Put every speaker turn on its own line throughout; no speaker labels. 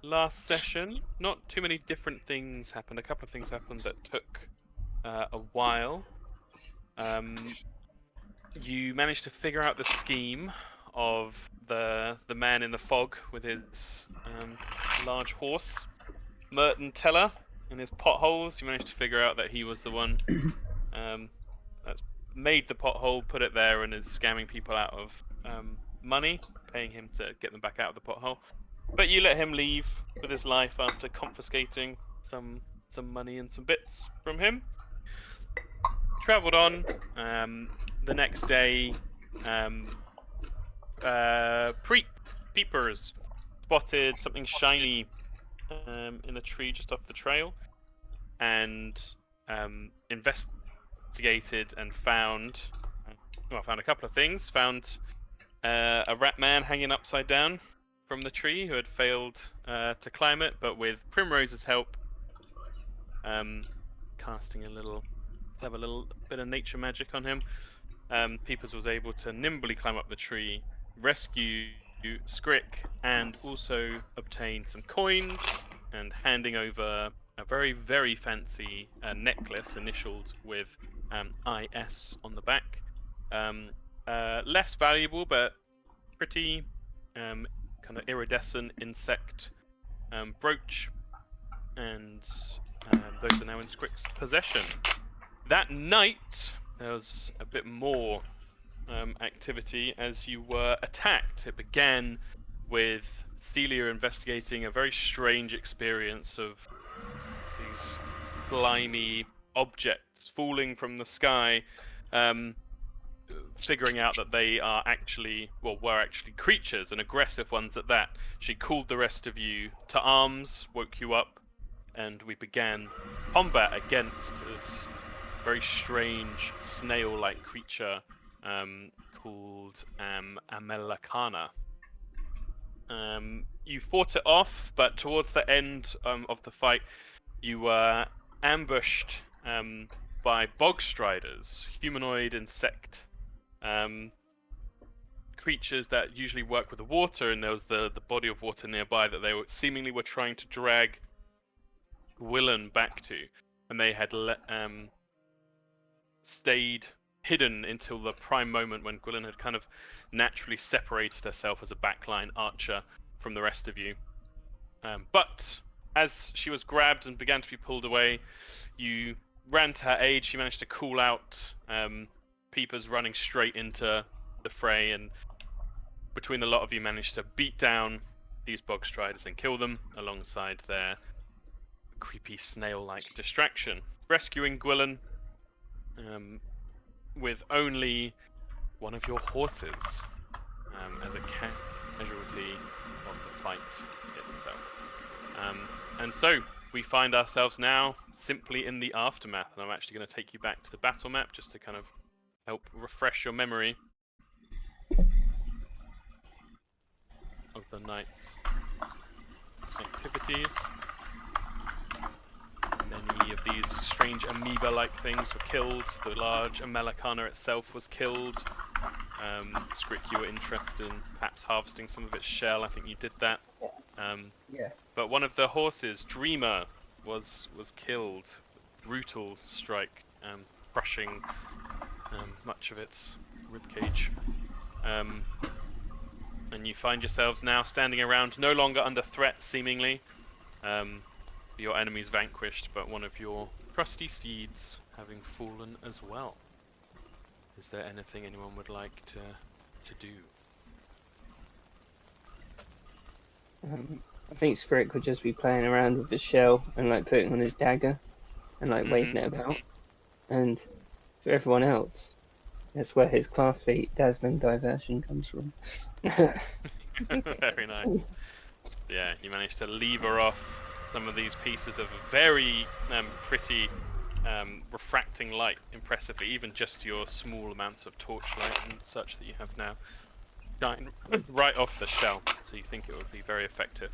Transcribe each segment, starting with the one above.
last session, not too many different things happened. A couple of things happened that took a while. You managed to figure out the scheme of the man in the fog with his large horse, Merton Teller, and his potholes. You managed to figure out that he was the one that's made the pothole, put it there, and is scamming people out of money, paying him to get them back out of the pothole. But you let him leave with his life after confiscating some money and some bits from him. Travelled on. The next day, peepers spotted something shiny in a tree just off the trail, and investigated and found a couple of things. Found a rat man hanging upside down from the tree who had failed to climb it, but with Primrose's help, casting a little bit of nature magic on him, Peepers was able to nimbly climb up the tree, rescue Scrick, and also obtain some coins, and handing over a very, very fancy necklace initialed with IS on the back. Less valuable, but pretty kind of iridescent insect brooch, and those are now in Scrick's possession. That night, there was a bit more activity as you were attacked. It began with Celia investigating a very strange experience of these slimy objects falling from the sky, figuring out that they are were actually creatures, and aggressive ones at that. She called the rest of you to arms, woke you up, and we began combat against this very strange snail-like creature called Amelakana. You fought it off, but towards the end of the fight, you were ambushed by bog striders, humanoid insect creatures that usually work with the water, and there was the body of water nearby that they seemingly were trying to drag Gwilyn back to, and they had stayed hidden until the prime moment when Gwilyn had kind of naturally separated herself as a backline archer from the rest of you. But as she was grabbed and began to be pulled away, you ran to her aid. She managed to call out Peepers running straight into the fray, and between the lot of you managed to beat down these bog striders and kill them alongside their creepy snail-like distraction, rescuing Gwilyn with only one of your horses as a casualty of the fight itself. And so we find ourselves now simply in the aftermath, and I'm actually going to take you back to the battle map just to kind of help refresh your memory of the night's activities. Many of these strange amoeba-like things were killed. The large Amelakana itself was killed. Scrick, you were interested in perhaps harvesting some of its shell. I think you did that.
Yeah.
But one of the horses, Dreamer, was killed. Brutal strike, crushing much of its ribcage. And you find yourselves now standing around, no longer under threat, seemingly. Your enemies vanquished, but one of your trusty steeds having fallen as well. Is there anything anyone would like to do?
I think Scrick would just be playing around with the shell and like putting on his dagger and like waving it about. And for everyone else, that's where his class feat dazzling diversion comes from.
Very nice. Yeah, you managed to lever off some of these pieces of very pretty refracting light impressively, even just your small amounts of torchlight and such that you have now shine right off the shell, so you think it would be very effective.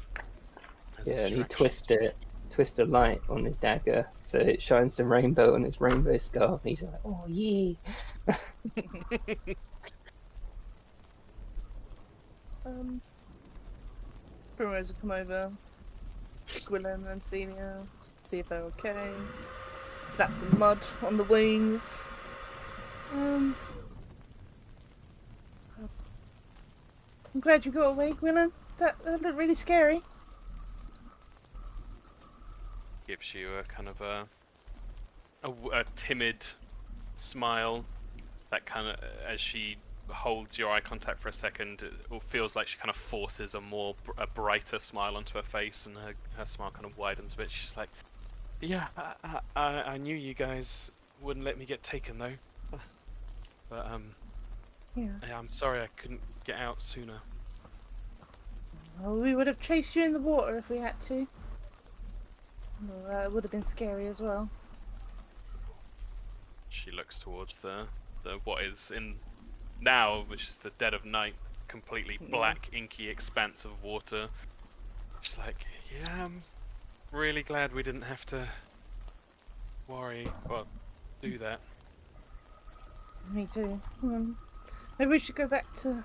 Yeah, and he twist a light on his dagger so it shines the rainbow on his rainbow scarf, and he's like, oh yeah.
Primrose will come over, Gwilym and Celia, see if they're okay. Slap some mud on the wings. I'm glad you got away, Gwilym. That looked really scary.
Gives you a kind of a timid smile. That kind of, as she holds your eye contact for a second, it feels like she kind of forces a brighter smile onto her face, and her smile kind of widens a bit. She's like, "Yeah, I knew you guys wouldn't let me get taken though, but
Yeah.
I'm sorry I couldn't get out sooner."
Well, we would have chased you in the water if we had to. Well, that would have been scary as well.
She looks towards the what is in now, which is the dead of night, completely black, inky expanse of water. She's like, "Yeah, I'm really glad we didn't have to worry or do that."
Me too. Maybe we should go back to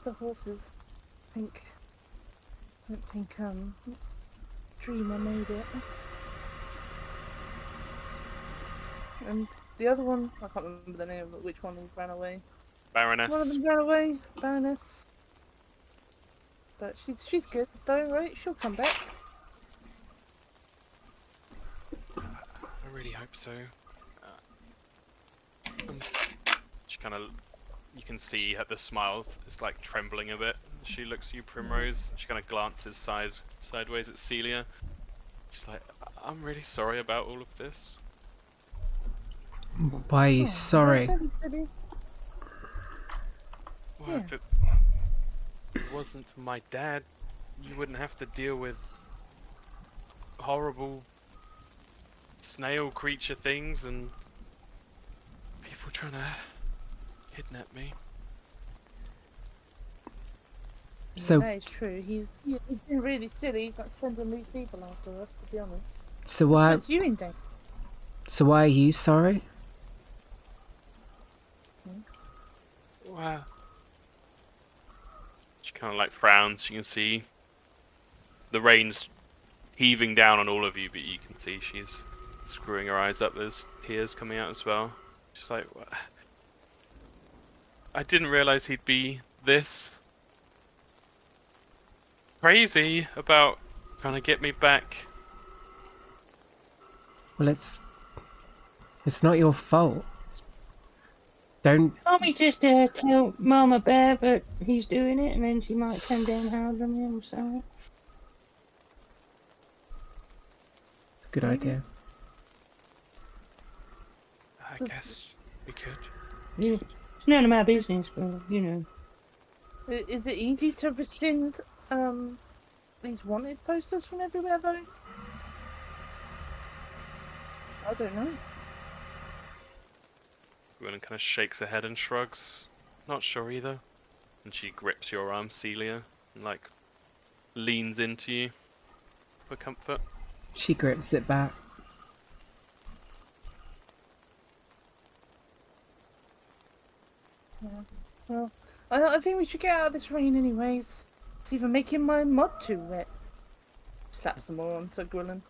the horses. I don't think Dreamer made it. And the other one, I can't remember the name of it, which one ran away.
Baroness.
One of them ran away, Baroness. But she's good though, right? She'll come back.
I really hope so. She kind of, you can see the smile is like trembling a bit. She looks at you, Primrose. She kind of glances sideways at Celia. She's like, "I'm really sorry about all of this."
Why are you sorry?
Don't be silly.
Well, if it wasn't for my dad, you wouldn't have to deal with horrible snail creature things and people trying to kidnap me.
So-
that is true. He's been really silly. He's like sending these people after us, to be honest.
So why?
That's you in danger.
So why are you sorry?
Wow. She kind of like frowns. You can see the rain's heaving down on all of you, but you can see she's screwing her eyes up. There's tears coming out as well. She's like, "What? I didn't realize he'd be this crazy about trying to get me back."
Well, it's not your fault. Don't.
Can't we just tell Mama Bear that he's doing it, and then she might come down hard on him? So
Good idea.
I
Does-
guess we could.
yeah, it's none of my business, but you know.
Is it easy to rescind these wanted posters from everywhere though? I don't know.
Gwen kind of shakes her head and shrugs. Not sure either. And she grips your arm, Celia, and like leans into you for comfort.
She grips it back.
Yeah. Well, I think we should get out of this rain anyways. It's even making my mud too wet. Slap some more onto Gwilym.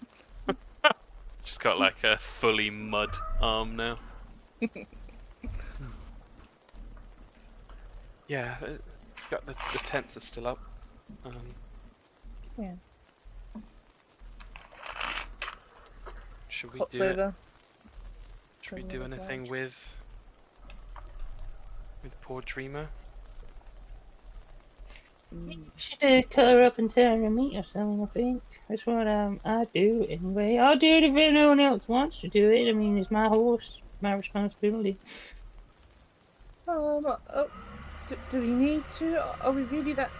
She's got like a fully mud arm now. Yeah, it's got the tents are still up.
Yeah.
Should we
Hops
do it?
over.
Should we
Something
do
like that.
anything with poor Dreamer?
We should cut her up and turn her meat or something, I think. That's what I do anyway. I'll do it if no one else wants to do it. I mean, it's my horse, my responsibility.
Do we need to? Are we really that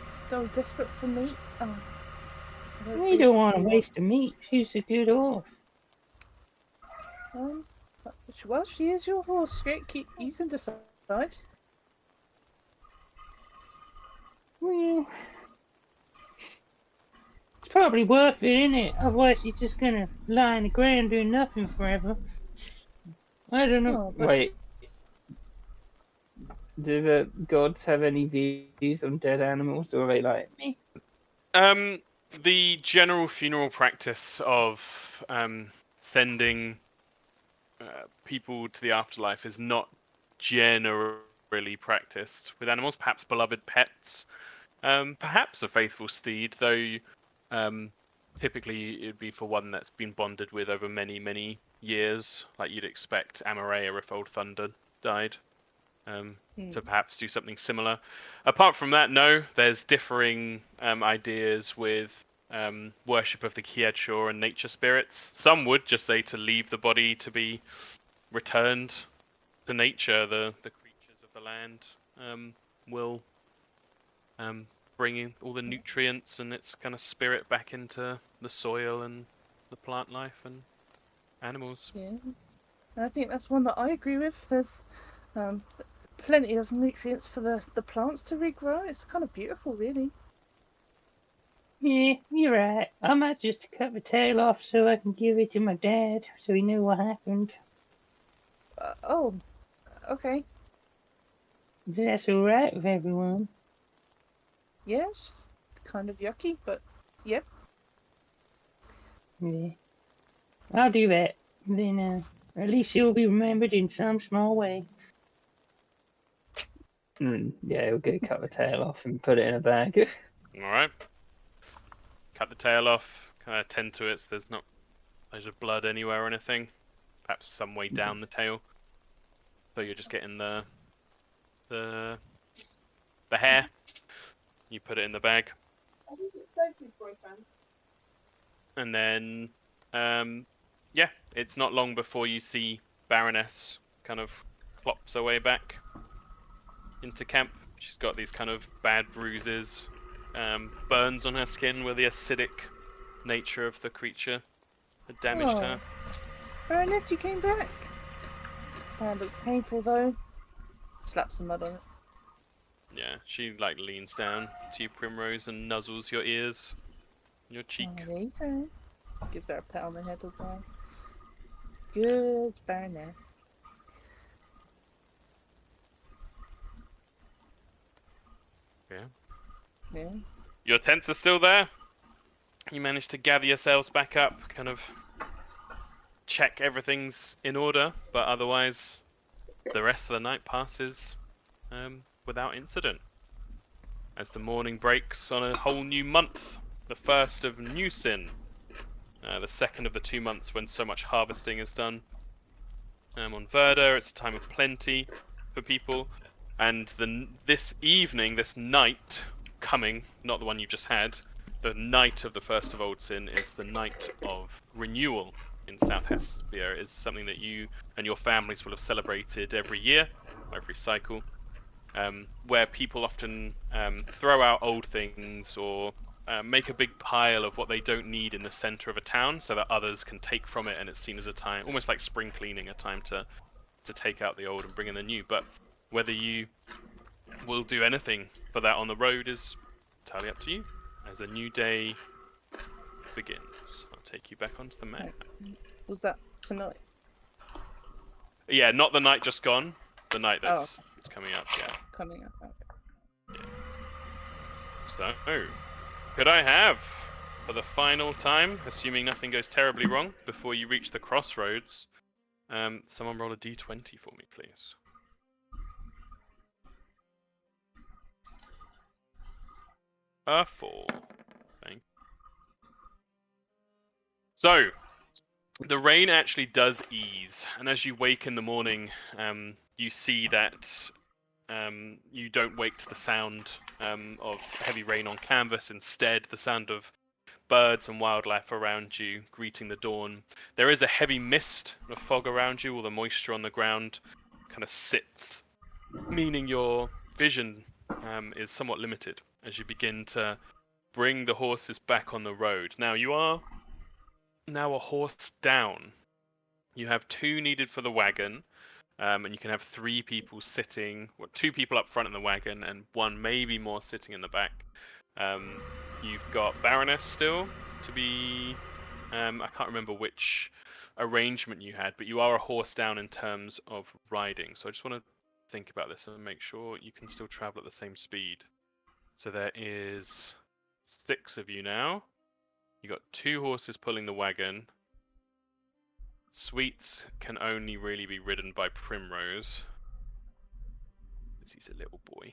desperate for meat? I
We don't want to waste the meat. She's a good horse.
Well, she is your horse, Rick. You can decide.
Well, it's probably worth it, isn't it? Otherwise, she's just gonna lie on the ground doing nothing forever. I don't know.
Oh, but
Wait. Do the gods have any views on dead animals, or are they like me?
the general funeral practice of sending people to the afterlife is not generally practiced with animals. Perhaps beloved pets, perhaps a faithful steed, though typically it'd be for one that's been bonded with over many, many years, like you'd expect Amareya if Old Thunder died. To perhaps do something similar. Apart from that, no, there's differing ideas with worship of the Kiadshaw and nature spirits. Some would just say to leave the body to be returned to nature. The creatures of the land will bring in all the nutrients and its kind of spirit back into the soil and the plant life and animals.
Yeah, and I think that's one that I agree with. There's plenty of nutrients for the plants to regrow. It's kind of beautiful, really.
Yeah, you're right. I might just cut the tail off so I can give it to my dad so he knew what happened.
Oh, okay.
If that's alright with everyone.
Yeah, it's just kind of yucky, but yep.
Yeah. I'll do that. Then, at least you'll be remembered in some small way. Yeah, we'll go cut the tail off and put it in a bag.
All right. Cut the tail off. Kind of tend to it. So there's not loads of blood anywhere or anything. Perhaps some way down the tail. So you're just getting the hair. You put it in the bag.
I think it's Sophie's boyfriend's.
And then, yeah, it's not long before you see Baroness kind of plops her way back into camp. She's got these kind of bad bruises, burns on her skin where the acidic nature of the creature had damaged her.
Baroness, you came back. That looks painful, though. Slap some mud on it.
Yeah, she like leans down to you, Primrose, and nuzzles your ears, your cheek.
Oh, there you go. Gives her a pat on the head as well. Good, Baroness.
Yeah.
Yeah.
Your tents are still there. You manage to gather yourselves back up, kind of check everything's in order, but otherwise the rest of the night passes without incident. As the morning breaks on a whole new month, the first of New Sin, the second of the 2 months when so much harvesting is done. On Verda, it's a time of plenty for people, and this evening, this night coming, not the one you just had, the night of the first of Old Sin is the night of renewal in South Hespia. It is something that you and your families will have celebrated every year, every cycle, where people often throw out old things or make a big pile of what they don't need in the center of a town so that others can take from it, and it's seen as a time, almost like spring cleaning, a time to take out the old and bring in the new. But whether you will do anything for that on the road is entirely up to you. As a new day begins, I'll take you back onto the map.
Was that tonight?
Yeah, not the night just gone. The night that's coming up. Yeah.
Coming up. Okay.
Yeah. So, could I have, for the final time, assuming nothing goes terribly wrong before you reach the crossroads, someone roll a d20 for me, please. A 4. Thank you. So, the rain actually does ease, and as you wake in the morning, you see that you don't wake to the sound of heavy rain on canvas. Instead, the sound of birds and wildlife around you greeting the dawn. There is a heavy mist, a fog around you, all the moisture on the ground kind of sits, meaning your vision is somewhat limited as you begin to bring the horses back on the road. Now, you are now a horse down. You have 2 needed for the wagon, and you can have 3 people sitting, 2 people up front in the wagon, and 1 maybe more sitting in the back. You've got Baroness still to be. I can't remember which arrangement you had, but you are a horse down in terms of riding. So I just want to think about this and make sure you can still travel at the same speed. So there is 6 of you now. You got 2 horses pulling the wagon. Sweets can only really be ridden by Primrose, because he's a little boy.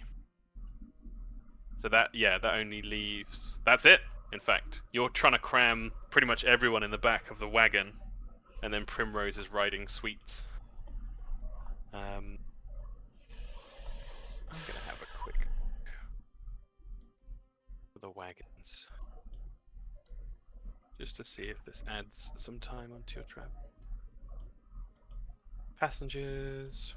So that only leaves. That's it. In fact, you're trying to cram pretty much everyone in the back of the wagon, and then Primrose is riding Sweets. I'm gonna have a quick look for the wagons, just to see if this adds some time onto your travel. Passengers.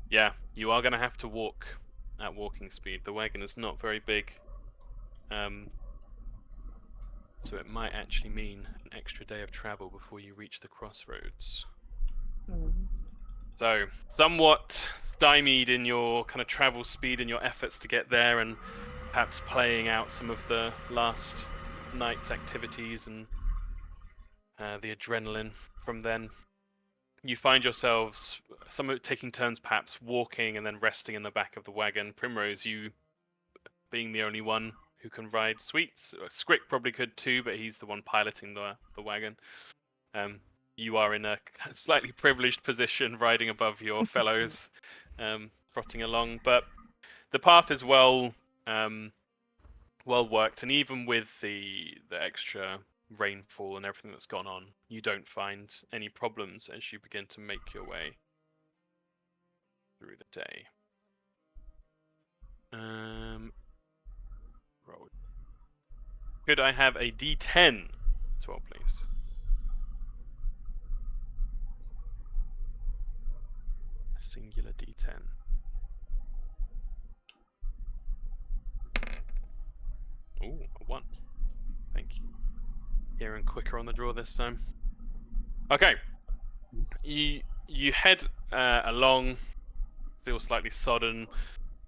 Yeah, you are gonna have to walk at walking speed. The wagon is not very big, so it might actually mean an extra day of travel before you reach the crossroads. So, somewhat stymied in your kind of travel speed and your efforts to get there, and perhaps playing out some of the last night's activities and the adrenaline from then. You find yourselves, some of it taking turns perhaps walking and then resting in the back of the wagon. Primrose, you being the only one who can ride Sweets. Scrick probably could too, but he's the one piloting the wagon. You are in a slightly privileged position, riding above your fellows, trotting along. But the path is well worked, and even with the extra rainfall and everything that's gone on, you don't find any problems as you begin to make your way through the day. Roll. Could I have a D10 as well, please? A singular D10. Ooh, a 1. Thank you. Hearing quicker on the draw this time. Okay. You head along, feel slightly sodden.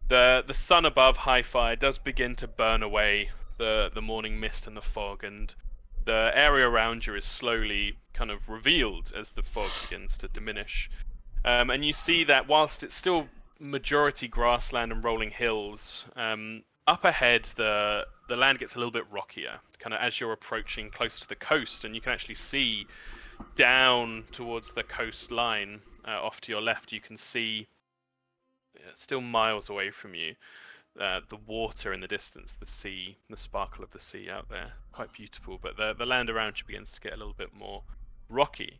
The sun above high fire does begin to burn away the morning mist and the fog, and the area around you is slowly kind of revealed as the fog begins to diminish. And you see that whilst it's still majority grassland and rolling hills, up ahead the land gets a little bit rockier, kind of as you're approaching close to the coast, and you can actually see down towards the coastline off to your left. You can see, still miles away from you, the water in the distance, the sea, the sparkle of the sea out there. Quite beautiful, but the land around you begins to get a little bit more rocky.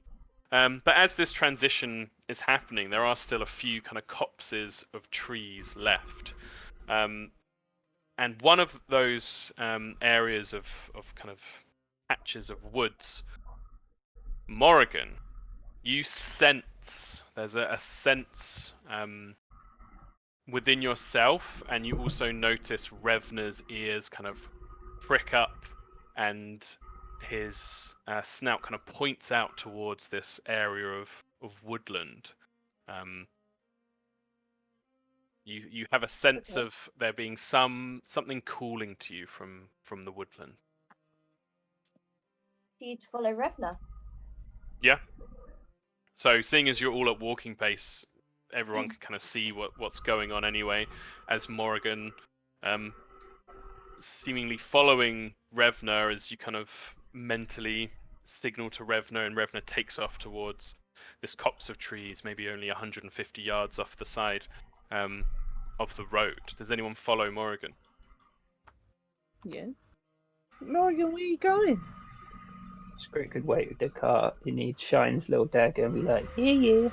But as this transition is happening, there are still a few kind of copses of trees left. And one of those areas of kind of patches of woods, Morrigan, you sense, there's a sense within yourself, and you also notice Revner's ears kind of prick up, and his snout kind of points out towards this area of woodland. You have a sense of there being something calling to you from the woodland.
For you to follow Revner.
Yeah. So seeing as you're all at walking pace, everyone can kind of see what's going on anyway, as Morrigan seemingly following Revner as you kind of mentally signal to Revner, and Revner takes off towards this copse of trees, maybe only 150 yards off the side of the road. Does anyone follow Morrigan?
Yeah. Morgan, where are you going?
Scrick could wait with the cart, and he'd shine his little dagger and be like, yeah.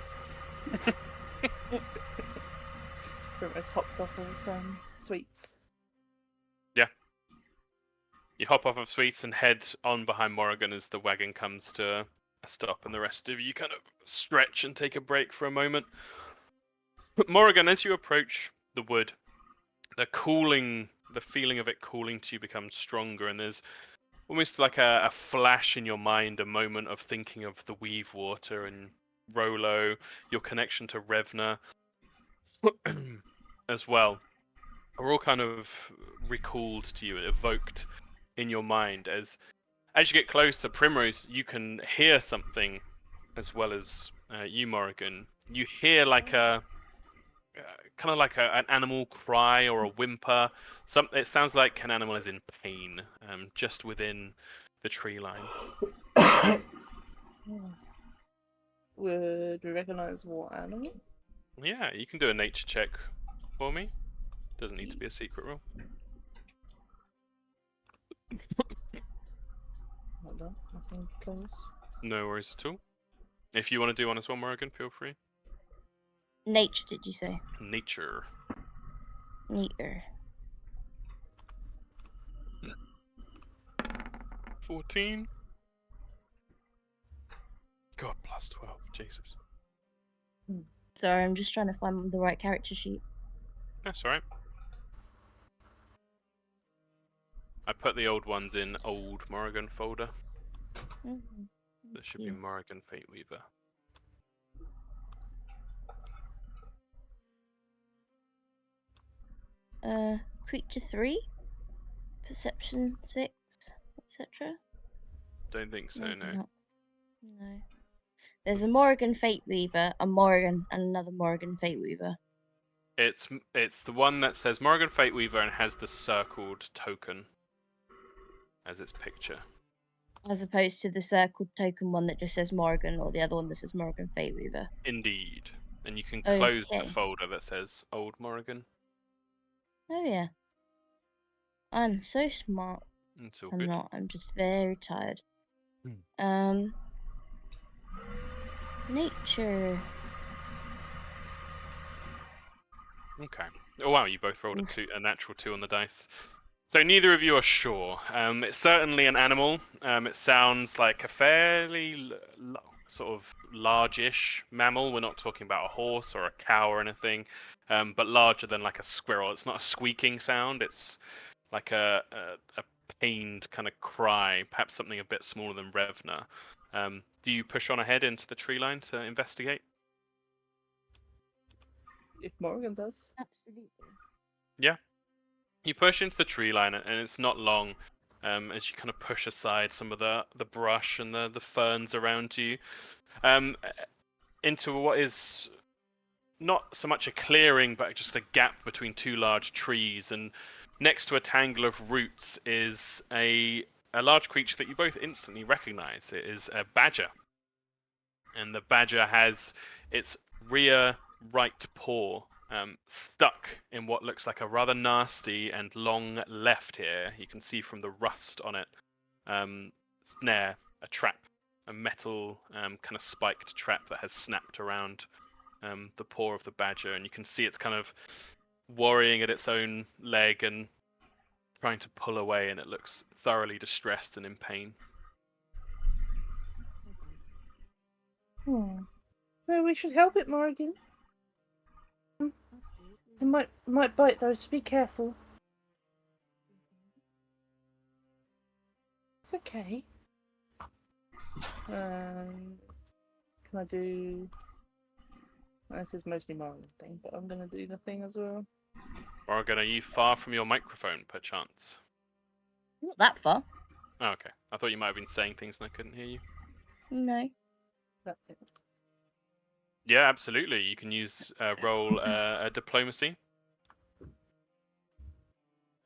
Primrose hops off of Sweets.
You hop off of Sweets and head on behind Morrigan as the wagon comes to a stop, and the rest of you kind of stretch and take a break for a moment. But Morrigan, as you approach the wood, the feeling of it cooling to you becomes stronger, and there's almost like a flash in your mind, a moment of thinking of the Weave Water and Rolo, your connection to Revner as well, are all kind of recalled to you, evoked in your mind. As you get closer, Primrose, you can hear something, as well as you, Morrigan. You hear like a kind of like an animal cry or a whimper. It sounds like an animal is in pain, just within the tree line.
Would we recognise what animal?
Yeah, you can do a nature check for me. Doesn't need to be a secret roll.
Hold on, nothing close.
No worries at all. If you want to do one as well, Morgan, feel free.
Nature, did you say?
Nature.
Nature.
14. God, plus 12. Jesus.
Sorry, I'm just trying to find the right character sheet.
That's alright. I put the old ones in old Morrigan folder.
Mm-hmm.
There should be Morrigan Fate Weaver.
Creature 3, Perception 6, etc.
Don't think so,
Maybe
no.
not. No. There's a Morrigan Fate Weaver, a Morrigan, and another Morrigan Fate Weaver.
It's the one that says Morrigan Fate Weaver and has the circled token as its picture.
As opposed to the circled token one that just says Morrigan, or the other one that says Morrigan Fate Weaver.
Indeed. And you can close the
Okay.
folder that says Old Morrigan.
Oh yeah. I'm so smart.
It's all
I'm
good.
not. I'm just very tired.
Hmm.
Nature.
Okay. Oh wow, you both rolled a natural 2 on the dice. So neither of you are sure. It's certainly an animal. It sounds like a fairly sort of large-ish mammal. We're not talking about a horse or a cow or anything, but larger than like a squirrel. It's not a squeaking sound. It's like a pained kind of cry, perhaps something a bit smaller than Revna. Do you push on ahead into the tree line to investigate?
If Morgan does.
Absolutely.
Yeah. You push into the tree line, and it's not long as you kind of push aside some of the brush and the ferns around you into what is not so much a clearing, but just a gap between two large trees. And next to a tangle of roots is a large creature that you both instantly recognize. It is a badger. And the badger has its rear right paw stuck in what looks like a rather nasty and long left here. You can see from the rust on it. Snare, a trap, a metal kind of spiked trap that has snapped around the paw of the badger, and you can see it's kind of worrying at its own leg and trying to pull away, and it looks thoroughly distressed and in pain.
Well, we should help it, Morgan. It might bite though, so be careful. It's okay. Can I do? This is mostly Morgan thing, but I'm gonna do the thing as well.
Morgan, are you far from your microphone, perchance?
Not that far.
Oh, okay. I thought you might have been saying things and I couldn't hear you.
No.
That thing.
Yeah, absolutely. You can use roll a diplomacy.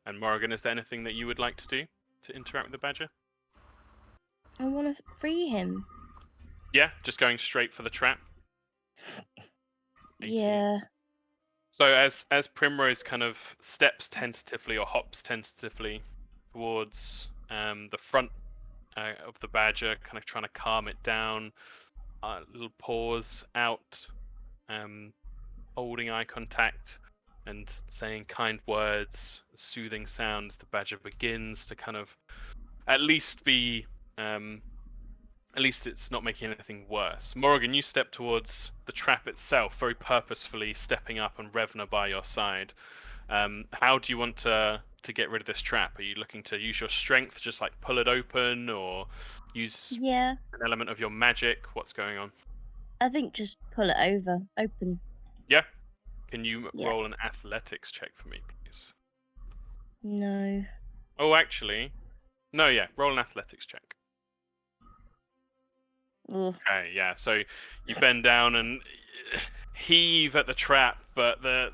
And Morgan, is there anything that you would like to do to interact with the badger?
I want to free him.
Yeah, just going straight for the trap. 18.
Yeah.
So as Primrose kind of steps tentatively or hops tentatively towards the front of the badger, kind of trying to calm it down, little pause out, holding eye contact and saying kind words, soothing sounds, the badger begins to kind of at least be at least it's not making anything worse. Morgan, you step towards the trap itself, very purposefully stepping up and Revna by your side. How do you want to get rid of this trap? Are you looking to use your strength, just like pull it open, or use
Yeah.
an element of your magic? What's going on?
I think just pull it open.
Yeah. Can you
Yeah.
roll an athletics check for me, please?
No.
Oh, actually, no. Yeah, roll an athletics check.
Ugh.
Okay, yeah. So you bend down and heave at the trap, but the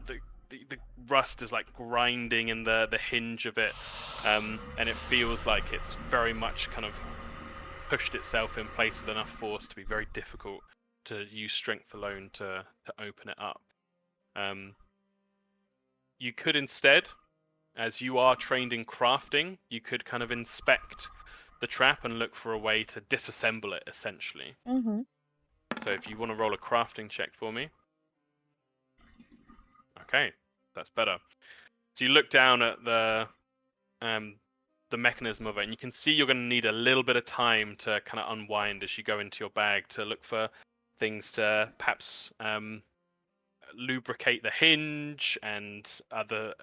rust is like grinding in the hinge of it, and it feels like it's very much kind of pushed itself in place with enough force to be very difficult to use strength alone to open it up. You could instead, as you are trained in crafting, you could kind of inspect the trap and look for a way to disassemble it, essentially.
Mm-hmm.
So if you want to roll a crafting check for me. Okay, that's better. So you look down at the mechanism of it, and you can see you're going to need a little bit of time to kind of unwind as you go into your bag to look for things to perhaps lubricate the hinge and other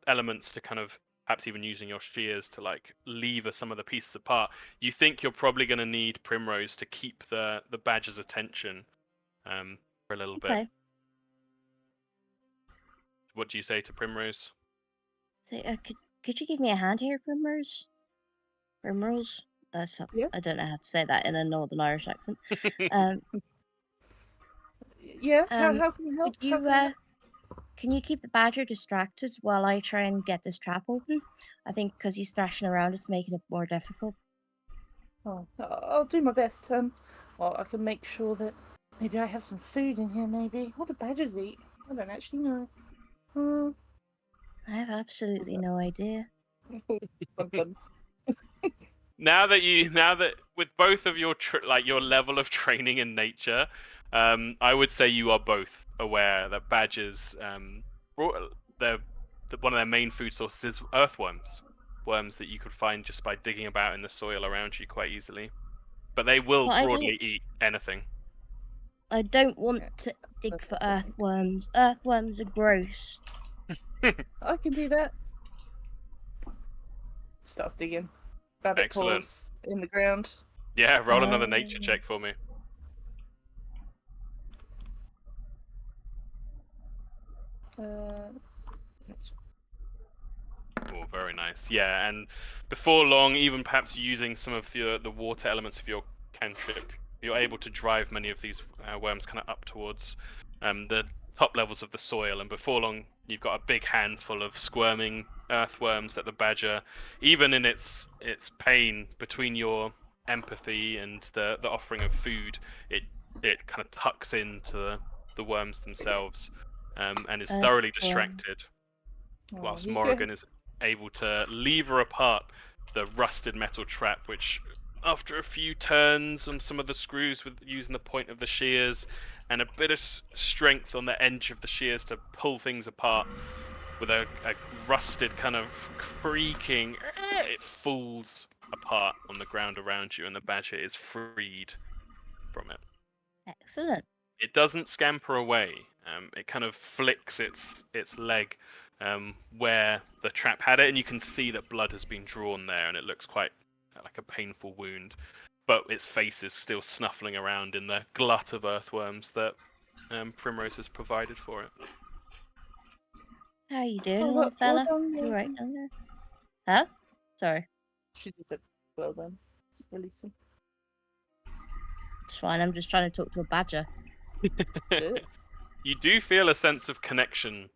elements to kind of perhaps even using your shears to like lever some of the pieces apart. You think you're probably going to need Primrose to keep the badger's attention for a little bit.
Okay.
What do you say to Primrose?
So, could you give me a hand here, Primrose? Primrose?
Yeah.
I don't know how to say that in a Northern Irish accent. Um,
Yeah. How
um,
can you help?
could
How
you
can I help?
can you keep the badger distracted while I try and get this trap open? I think because he's thrashing around, it's making it more difficult.
Oh, I'll do my best. Well, I can make sure that maybe I have some food in here. Maybe what do badgers eat? I don't actually know.
I have absolutely no idea.
Something.
Now that with both of your your level of training in nature, I would say you are both aware that badgers, one of their main food sources is earthworms, worms that you could find just by digging about in the soil around you quite easily. But they will
Well,
broadly eat anything.
I don't want
Yeah,
to dig for
that's something.
earthworms. Earthworms are gross.
I can do that. Starts digging. Rabbit
Excellent.
paws in the ground.
Yeah, roll another nature check for me. Oh, very nice. Yeah, and before long, even perhaps using some of the water elements of your cantrip, you're able to drive many of these worms kind of up towards the top levels of the soil, and before long, you've got a big handful of squirming earthworms that the badger, even in its pain, between your empathy and the offering of food, it kind of tucks into the worms themselves, and is thoroughly distracted, whilst
You
Morrigan is able to lever apart the rusted metal trap, which, after a few turns on some of the screws with using the point of the shears and a bit of strength on the edge of the shears to pull things apart, with a rusted kind of creaking, it falls apart on the ground around you, and the badger is freed from it.
Excellent.
It doesn't scamper away. It kind of flicks its leg where the trap had it, and you can see that blood has been drawn there, and it looks quite like a painful wound. But its face is still snuffling around in the glut of earthworms that Primrose has provided for it.
How you doing,
Oh,
little
well
fella?
done,
You
well
right
done.
down there? Huh? Sorry.
She did it. Well done. Release him.
It's fine. I'm just trying to talk to a badger.
You do feel a sense of connection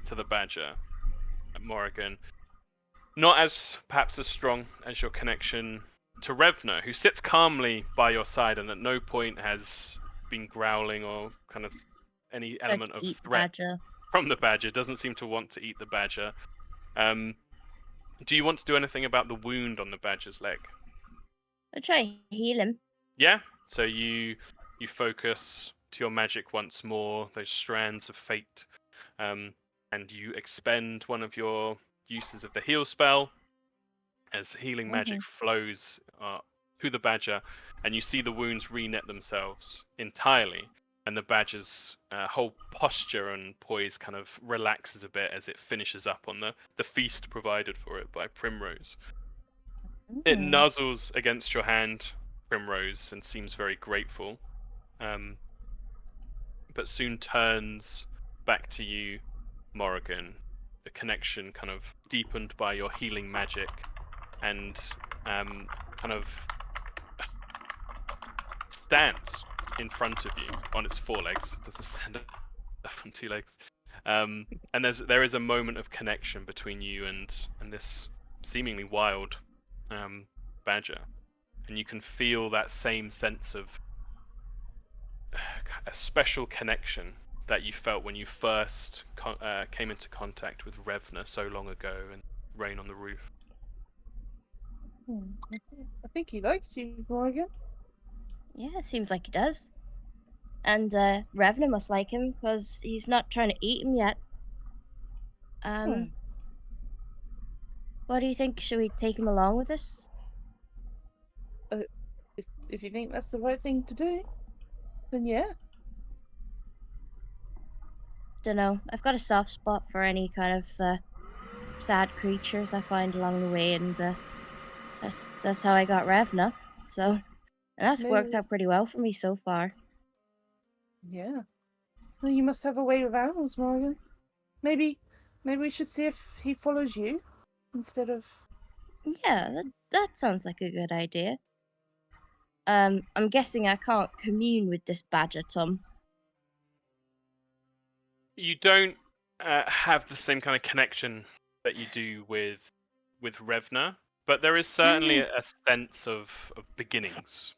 to the badger, Morrigan. Not as perhaps as strong as your connection to Revna, who sits calmly by your side and at no point has been growling or kind of any
Try
element
to
of
eat the
threat
badger.
from the badger. Doesn't seem to want to eat the badger. Do you want to do anything about the wound on the badger's leg?
I'll try and heal him.
Yeah. So you focus to your magic once more, those strands of fate, and you expend one of your uses of the heal spell as healing magic flows to the badger, and you see the wounds re-knit themselves entirely, and the badger's whole posture and poise kind of relaxes a bit as it finishes up on the feast provided for it by Primrose. It nuzzles against your hand, Primrose, and seems very grateful, but soon turns back to you, Morrigan, the connection kind of deepened by your healing magic, and kind of stands in front of you on its 4 legs. It doesn't stand up on 2 legs. And there is a moment of connection between you and this seemingly wild badger, and you can feel that same sense of a special connection that you felt when you first came into contact with Revna so long ago and Rain on the Roof.
I think he likes you, Morgan.
Yeah, seems like he does. And Revna must like him because he's not trying to eat him yet. What do you think? Should we take him along with us?
If you think that's the right thing to do, then yeah.
Don't know. I've got a soft spot for any kind of sad creatures I find along the way, and that's how I got Revna. So and that's worked
Maybe-
out pretty well for me so far.
Yeah. Well, you must have a way with animals, Morgan. Maybe we should see if he follows you instead of.
Yeah, that sounds like a good idea. I'm guessing I can't commune with this badger, Tom.
You don't have the same kind of connection that you do with Revna, but there is certainly a sense of beginnings.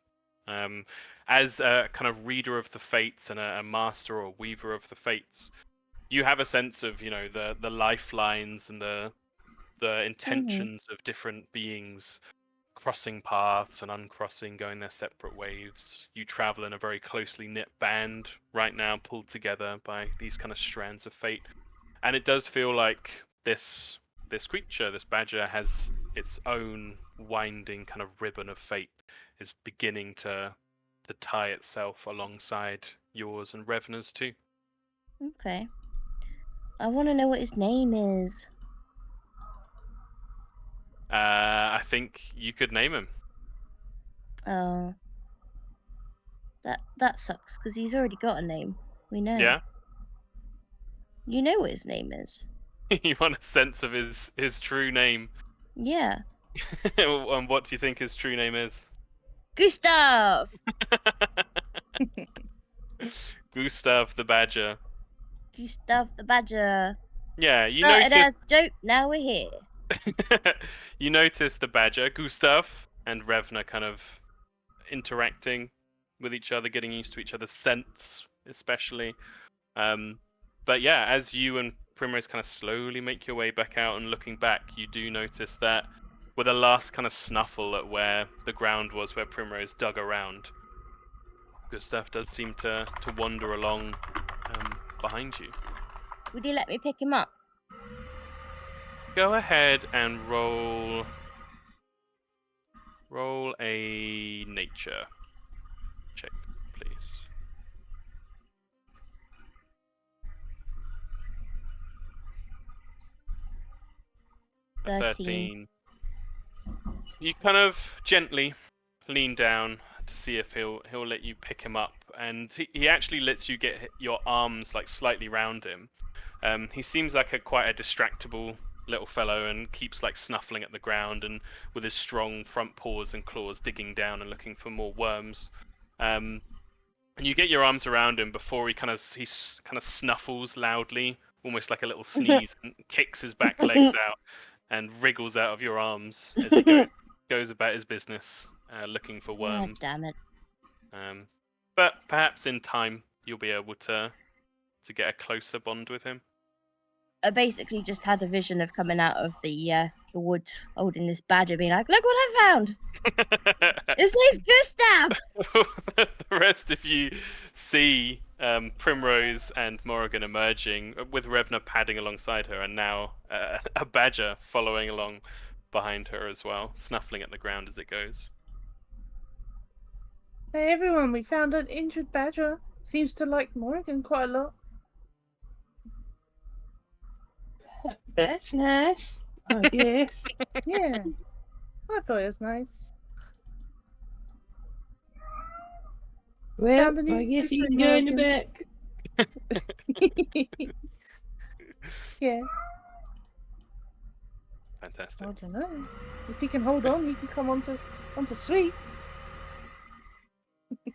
As a kind of reader of the fates and a master or weaver of the fates, you have a sense of the lifelines and the intentions of different beings crossing paths and uncrossing, going their separate ways. You travel in a very closely knit band right now, pulled together by these kind of strands of fate. And it does feel like this creature, this badger, has its own winding kind of ribbon of fate, is beginning to tie itself alongside yours and Revna's too.
Okay. I want to know what his name is.
I think you could name him.
Oh. That sucks, because he's already got a name. We know.
Yeah?
You know what his name is.
You want a sense of his true name.
Yeah.
And what do you think his true name is?
Gustav!
Gustav the Badger.
Gustav the Badger.
Yeah, you
Started
notice.
as a joke, now we're here.
You notice the Badger, Gustav, and Revna kind of interacting with each other, getting used to each other's scents, especially. But yeah, as you and Primrose kind of slowly make your way back out and looking back, you do notice that with a last kind of snuffle at where the ground was, where Primrose dug around, Gustav does seem to wander along behind you.
Would you let me pick him up?
Go ahead and roll a nature check, please. A 13. You kind of gently lean down to see if he'll let you pick him up, and he actually lets you get your arms like slightly round him. He seems like quite a distractible little fellow and keeps like snuffling at the ground and with his strong front paws and claws digging down and looking for more worms. And you get your arms around him before he kind of snuffles loudly, almost like a little sneeze, and kicks his back legs out and wriggles out of your arms as he goes about his business, looking for worms.
Ah, damn it.
But perhaps in time you'll be able to get a closer bond with him.
I basically just had a vision of coming out of the woods holding this badger, being like, look what I found! His name's Gustav!
The rest of you see Primrose and Morrigan emerging, with Revna padding alongside her, and now a badger following along behind her as well, snuffling at the ground as it goes.
Hey everyone, we found an injured badger. Seems to like Morgan quite a lot.
That's nice, I guess.
Yeah. I thought it was nice.
Well,
Found a new
I guess you
different
can go in the
Morgan.
back.
Yeah.
Fantastic.
I don't know. If he can hold on, he can come onto sweets.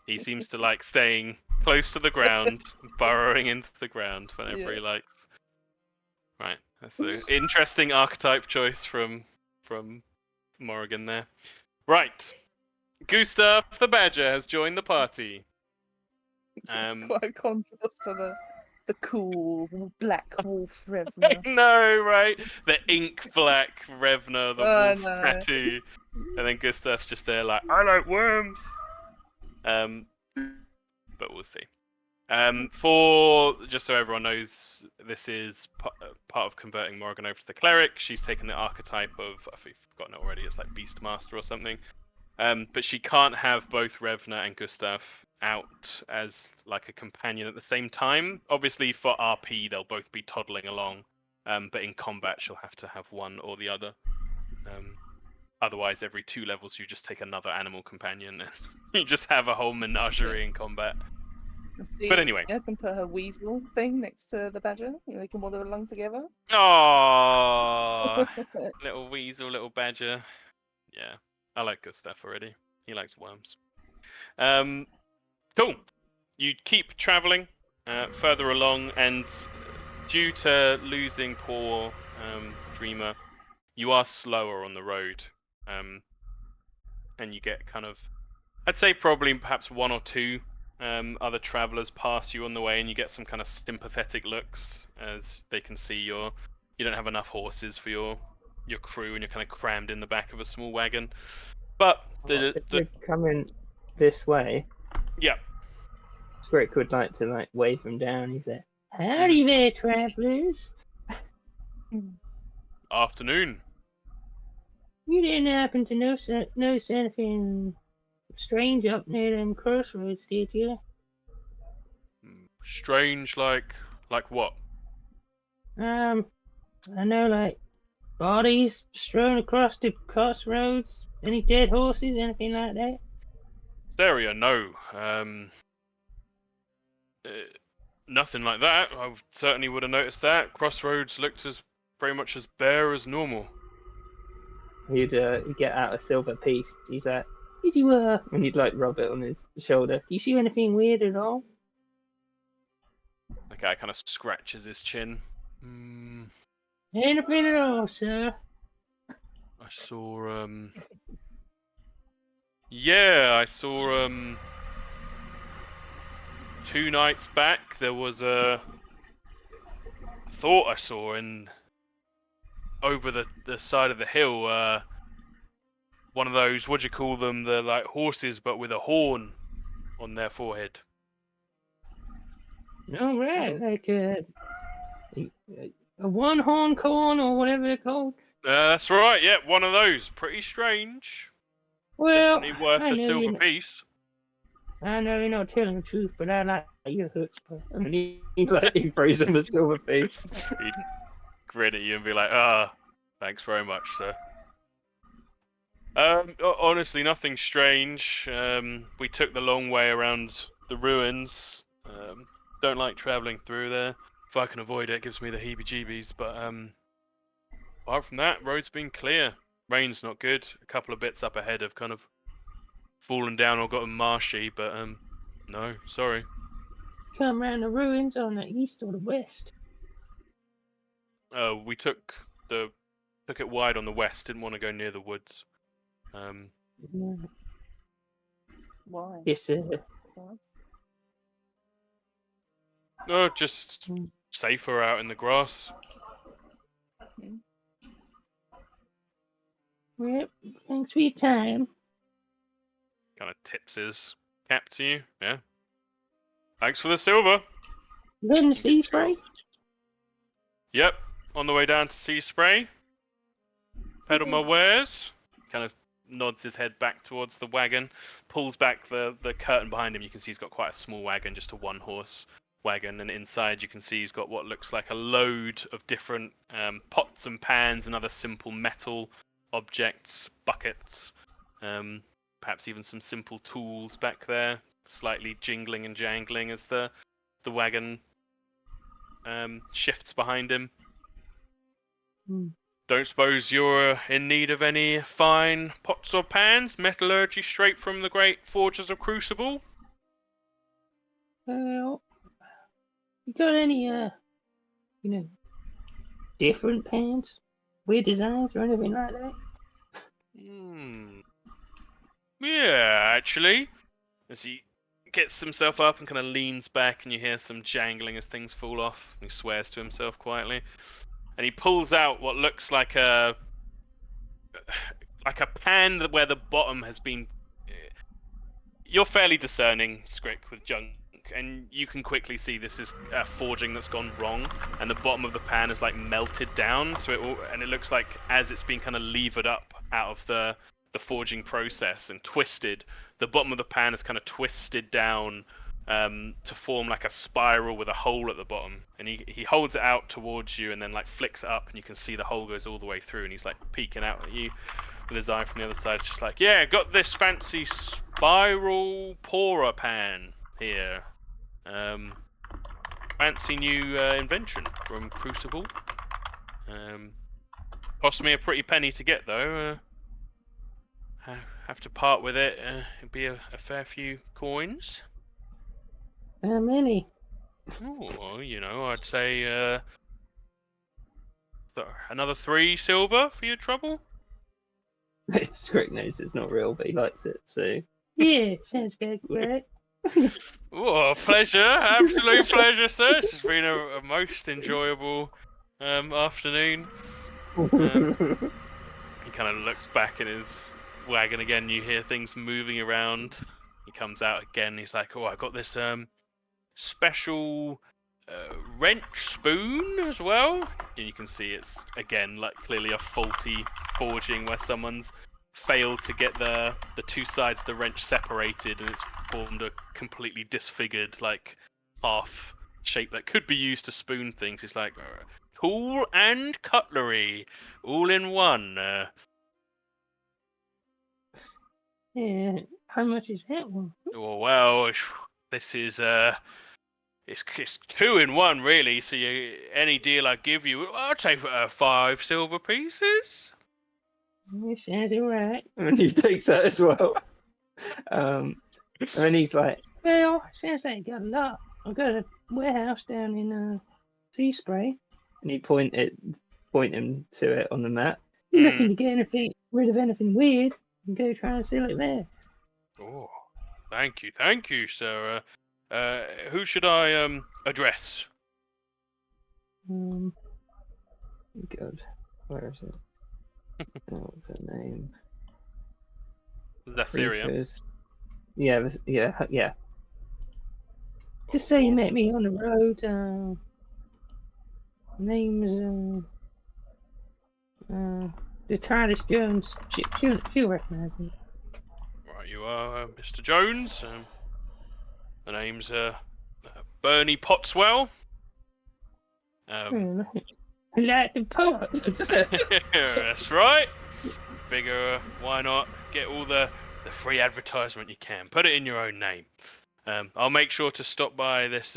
He seems to like staying close to the ground, burrowing into the ground whenever he likes. Right, that's an interesting archetype choice from Morrigan there. Right, Gustav the Badger has joined the party.
It's quite a contrast to the cool Black Wolf
I
Revner.
know, right? The ink black Revner, the wolf
no.
tattoo, and then Gustav's just there like, I like worms. But we'll see. For just so everyone knows, this is part of converting Morrigan over to the cleric. She's taken the archetype of, I've forgotten it already. It's like Beastmaster or something. But she can't have both Revner and Gustav out as like a companion at the same time. Obviously, for RP, they'll both be toddling along. But in combat, she'll have to have one or the other. Otherwise, every 2 levels, you just take another animal companion and you just have a whole menagerie in combat.
See,
But anyway.
I can put her weasel thing next to the badger. They can wander along together.
Oh, little weasel, little badger. Yeah, I like Gustav already. He likes worms. Cool. You keep traveling further along, and due to losing poor Dreamer, you are slower on the road. And you get kind of, I'd say probably perhaps 1 or 2 other travelers pass you on the way, and you get some kind of sympathetic looks as they can see you don't have enough horses for your crew, and you're kind of crammed in the back of a small wagon. But
If we're coming this way,
yeah,
Scrick would like to like wave them down. He said, "Howdy there, travellers.
Afternoon.
You didn't happen to notice anything strange up near them crossroads, did you?
Strange, like what?
I know, like bodies strewn across the crossroads. Any dead horses, anything like that?"
Stereo, no. Nothing like that. I certainly would have noticed that. Crossroads looked as very much as bare as normal.
He'd get out a silver piece. He's like, "Did you and he'd like rub it on his shoulder. Do you see anything weird at all?"
The guy kind of scratches his chin.
Anything at all, sir?
I saw, yeah, I saw, 2 nights back, there was I thought I saw over the side of the hill, one of those, what do you call them, the like horses, but with a horn on their forehead.
All right, like a one-horn corn or whatever they're called.
That's right, yeah, one of those. Pretty strange.
Well,
Definitely worth
I
a
know
silver piece.
I know you're not telling the truth, but I like your chutzpah. And he throws him a silver piece.
He'd grin at you and be like, thanks very much, sir. Honestly, nothing strange. We took the long way around the ruins. Don't like traveling through there. If I can avoid it, it gives me the heebie-jeebies. But apart from that, road's been clear. Rain's not good. A couple of bits up ahead have kind of fallen down or gotten marshy, but no, sorry.
Come round the ruins on the east or the west.
We took it wide on the west. Didn't want to go near the woods.
Why?
Yes, sir.
No, just safer out in the grass.
Yep, thanks for your time.
Kind of tips his cap to you. Yeah. Thanks for the silver.
Letting the sea spray?
Yep. On the way down to Sea Spray. Peddle my wares. Kind of nods his head back towards the wagon. Pulls back the curtain behind him. You can see he's got quite a small wagon, just a 1-horse wagon. And inside you can see he's got what looks like a load of different pots and pans and other simple metal objects, buckets. Perhaps even some simple tools back there, slightly jingling and jangling as the wagon shifts behind him. Don't suppose you're in need of any fine pots or pans, metallurgy straight from the great forges of Crucible?
Well, you got any, different pants? Weird designs or anything like that?
Hmm. Yeah, actually. As he gets himself up and kind of leans back, and you hear some jangling as things fall off. He swears to himself quietly, and he pulls out what looks like a pan where the bottom has been. You're fairly discerning, Scrick, with junk, and you can quickly see this is forging that's gone wrong, and the bottom of the pan is like melted down. So it looks like as it's been kind of levered up out of the forging process and twisted, the bottom of the pan is kind of twisted down to form like a spiral with a hole at the bottom. And he holds it out towards you and then like flicks it up, and you can see the hole goes all the way through, and he's like peeking out at you with his eye from the other side. It's just like, yeah, got this fancy spiral pourer pan here. Fancy new invention from Crucible. Cost me a pretty penny to get though. Have to part with it. It'd be a fair few coins.
How many?
Oh, well, I'd say another 3 silver for your trouble.
Scrick knows it's not real, but he likes it, so. Yeah, sounds good, right?
Oh, pleasure, absolute pleasure, sir. It's been a most enjoyable afternoon. He kind of looks back in his wagon again. You hear things moving around. He comes out again. He's like, "Oh, I got this special wrench spoon as well." And you can see it's again like clearly a faulty forging where someone's failed to get the 2 sides of the wrench separated, and it's formed a completely disfigured like half shape that could be used to spoon things. It's like tool and cutlery all in one.
Yeah, how much is that one?
Oh, well, this is it's 2 in 1 really. So any deal I give you, I'll take 5 silver pieces.
That sounds alright. And he takes that as well. And then he's like, well, sounds like you got a lot. I've got a warehouse down in Sea Spray. And he point him to it on the map. You looking to get rid of anything weird, and go try and sell it there.
Oh, thank you, sir. Who should I address?
God, where is it? What's her name?
Zassyria.
Creepers. Yeah. Just say you met me on the road. Name's Detritus Jones. She'll recognize me.
Right, you are Mr. Jones. The name's Bernie Pottswell.
I like the pot.
That's right. Bigger, why not get all the free advertisement you can? Put it in your own name. I'll make sure to stop by this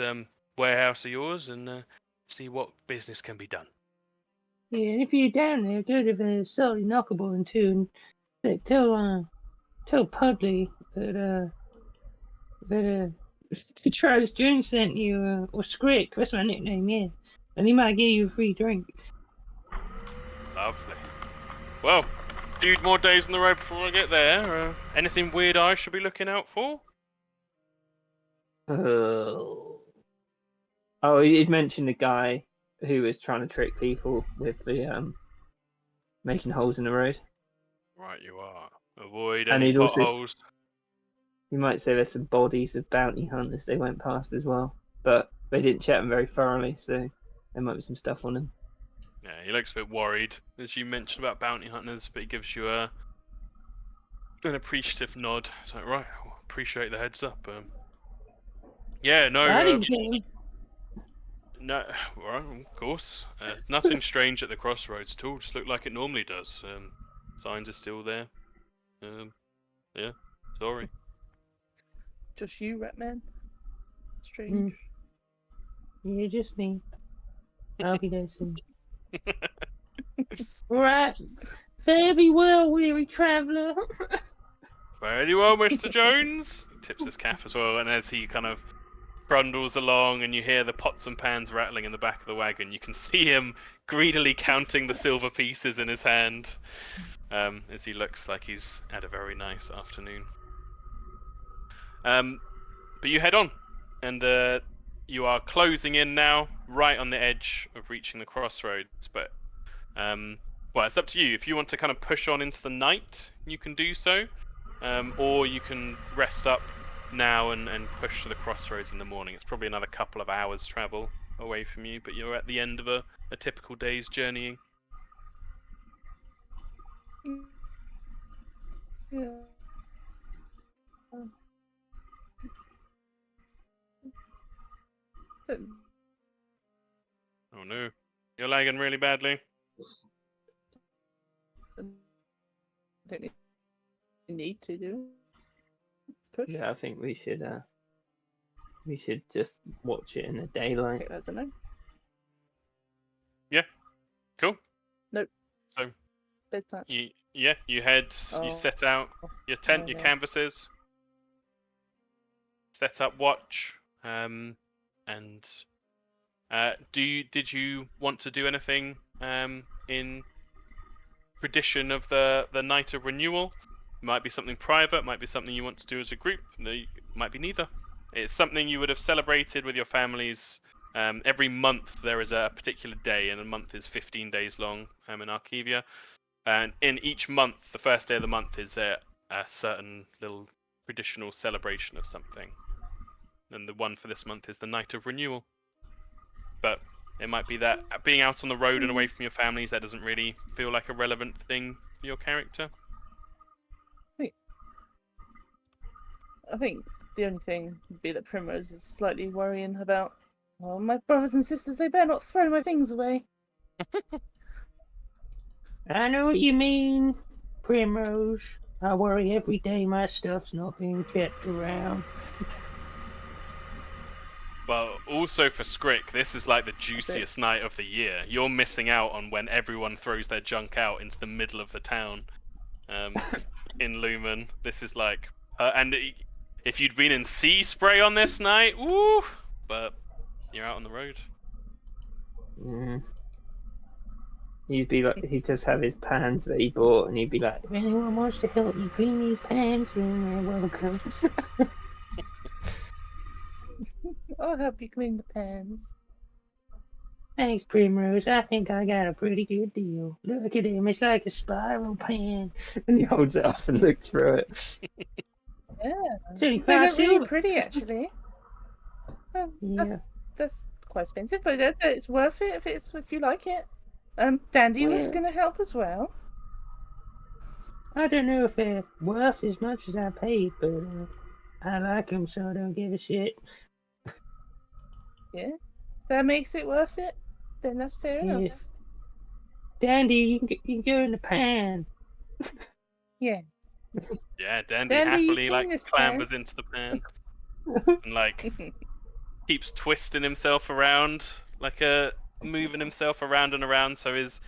warehouse of yours and see what business can be done.
Yeah, and if you're down there, go to the Salty Knuckleball and tell Pudley that Detritus Jones sent you, or Scrick, that's my nickname, yeah. And he might give you a free drink.
Lovely. Well, a few more days on the road before I get there. Anything weird I should be looking out for?
Oh, you'd mentioned the guy who was trying to trick people with the making holes in the road.
Right, you are. Avoid
And
any
he'd also
potholes.
You might say there's some bodies of bounty hunters they went past as well, but they didn't check them very thoroughly, so there might be some stuff on them.
Yeah, he looks a bit worried, as you mentioned about bounty hunters, but he gives you an appreciative nod. It's like, right, I appreciate the heads up. Yeah, no.
I didn't get him.
No, well, of course. Nothing strange at the crossroads at all. Just looked like it normally does. Signs are still there. Yeah, sorry.
Just you, Ratman? Strange.
Yeah, just me. I'll be there soon. Right. Fare thee well, weary traveller.
Very well, Mr. Jones. He tips his cap as well, and as he kind of trundles along, and you hear the pots and pans rattling in the back of the wagon. You can see him greedily counting the silver pieces in his hand, as he looks like he's had a very nice afternoon. But you head on, and you are closing in now, right on the edge of reaching the crossroads. But well, it's up to you. If you want to kind of push on into the night, you can do so, or you can rest up now and push to the crossroads in the morning. It's probably another couple of hours travel away from you, but you're at the end of a typical day's journeying.
Yeah. So,
Oh no, you're lagging really badly.
don't need to do. Push.
Yeah, I think we should just watch it in the daylight.
Okay, that's a no.
Cool.
Nope.
So
Bedtime.
you
Oh.
set out your tent, your
no.
canvases, set up watch, and did you want to do anything in tradition of the night of renewal? Might be something private, might be something you want to do as a group. Might be neither. It's something you would have celebrated with your families. Every month there is a particular day, and a month is 15 days long in Archivia. And in each month, the first day of the month is a certain little traditional celebration of something. And the one for this month is the Night of Renewal. But it might be that being out on the road and away from your families, that doesn't really feel like a relevant thing for your character.
I think the only thing would be that Primrose is slightly worrying about, well, my brothers and sisters, they better not throw my things away.
I know what you mean, Primrose. I worry every day my stuff's not being kept around.
Well, also for Scrick, this is like the juiciest night of the year. You're missing out on when everyone throws their junk out into the middle of the town. In Lumen, this is like, if you'd been in Sea Spray on this night, woo! But you're out on the road.
Mm. He'd be like, he'd just have his pans that he bought, and he'd be like, if anyone wants to help me clean these pans, then they're welcome.
I'll help you clean the pans.
Thanks, Primrose. I think I got a pretty good deal. Look at him, it's like a spiral pan. And he holds it up and looks through it.
Yeah.
It's only
They
5
look really
silver.
pretty, actually.
Yeah.
That's quite expensive, but it's worth it if you like it. Dandy was
Well-
gonna help as well.
I don't know if they're worth as much as I paid, but I like them, so I don't give a shit.
Yeah, that makes it worth it. Then that's fair
Yeah.
enough.
Dandy, you can go in the pan.
Yeah.
Yeah, Dandy
Dandy, you
happily
clean
like
this
clambers
pan.
into the pan and like keeps twisting himself around, like moving himself around and around, so his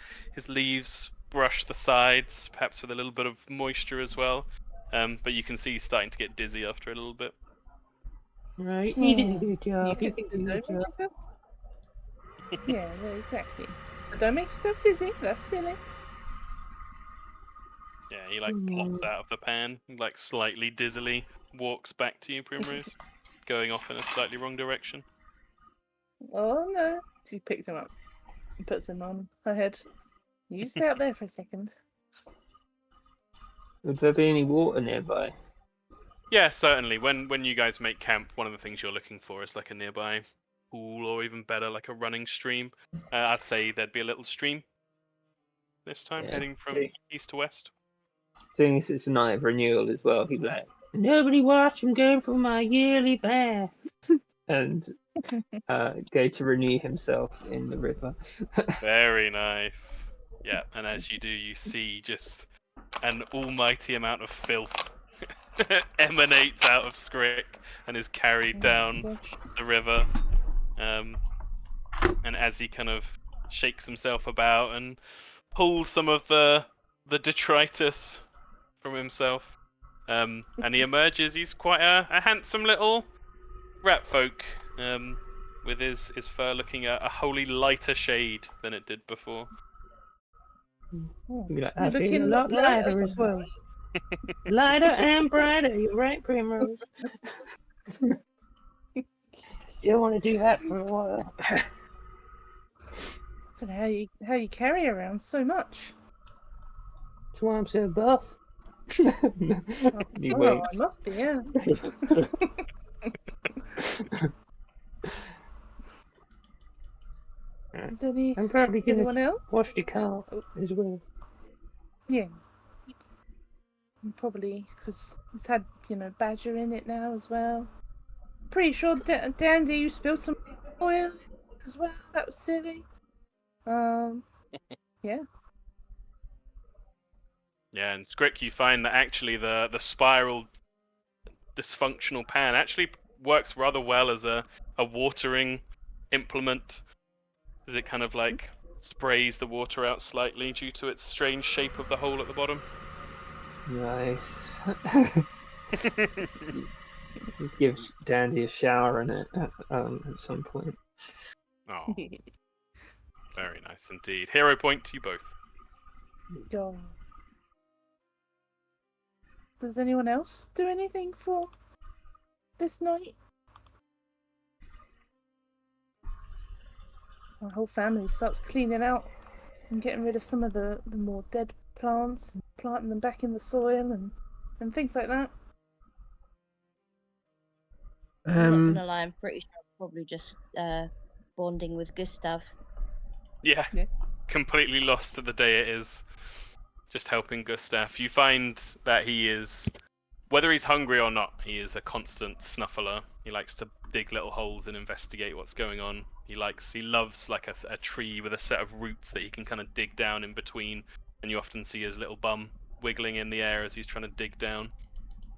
leaves brush the sides, perhaps with a little bit of moisture as well. But you can see he's starting to get dizzy after a little bit.
Right, you did a good
You
job. You
could
did a
don't
good
make
job.
yourself. Yeah, exactly. But don't make yourself dizzy. That's silly.
Yeah, he like pops out of the pan, and, like slightly dizzily walks back to you, Primrose, going off in a slightly wrong direction.
Oh no! She picks him up and puts him on her head. You stay up there for a second.
Would there be any water nearby?
Yeah, certainly. When you guys make camp, one of the things you're looking for is like a nearby pool, or even better, like a running stream. I'd say there'd be a little stream this time,
Yeah,
heading from
see.
east to west.
Seeing as it's a night of renewal as well, he'd be like, nobody watch me going for my yearly bath. And go to renew himself in the river.
Very nice. Yeah, and as you do, you see just an almighty amount of filth emanates out of Scrick and is carried down the river. And as he kind of shakes himself about and pulls some of the detritus from himself, and he emerges, he's quite a handsome little rat folk with his fur looking a wholly lighter shade than it did before.
Oh,
You'd be like,
you're
I feel a
looking
lot
lighter
lighter as well.
somehow.
Lighter and brighter, you're right, Primrose. You want to do that for a while.
I don't know how you carry around so much.
That's why I'm so buff. He
Oh, I
waves.
must be, yeah. Is
I'm probably gonna
anyone else?
wash the car as well.
Yeah. And probably because it's had, badger in it now as well. Pretty sure, Dandy, you spilled some oil as well. That was silly. Yeah.
Yeah, and Scrick, you find that actually the spiral dysfunctional pan actually works rather well as a watering implement, as it kind of like sprays the water out slightly due to its strange shape of the hole at the bottom.
Nice. Just gives Dandy a shower in it at some point.
Oh, very nice indeed. Hero point to you both.
Go. Does anyone else do anything for this night? My whole family starts cleaning out and getting rid of some of the more dead plants and planting them back in the soil and things like that.
I'm not gonna lie, I'm pretty sure I'm probably just bonding with Gustav.
Yeah,
Yeah.
completely lost to the day it is. Just helping Gustav. You find that he is, whether he's hungry or not, he is a constant snuffler. He likes to dig little holes and investigate what's going on. He loves like a tree with a set of roots that he can kind of dig down in between, and you often see his little bum wiggling in the air as he's trying to dig down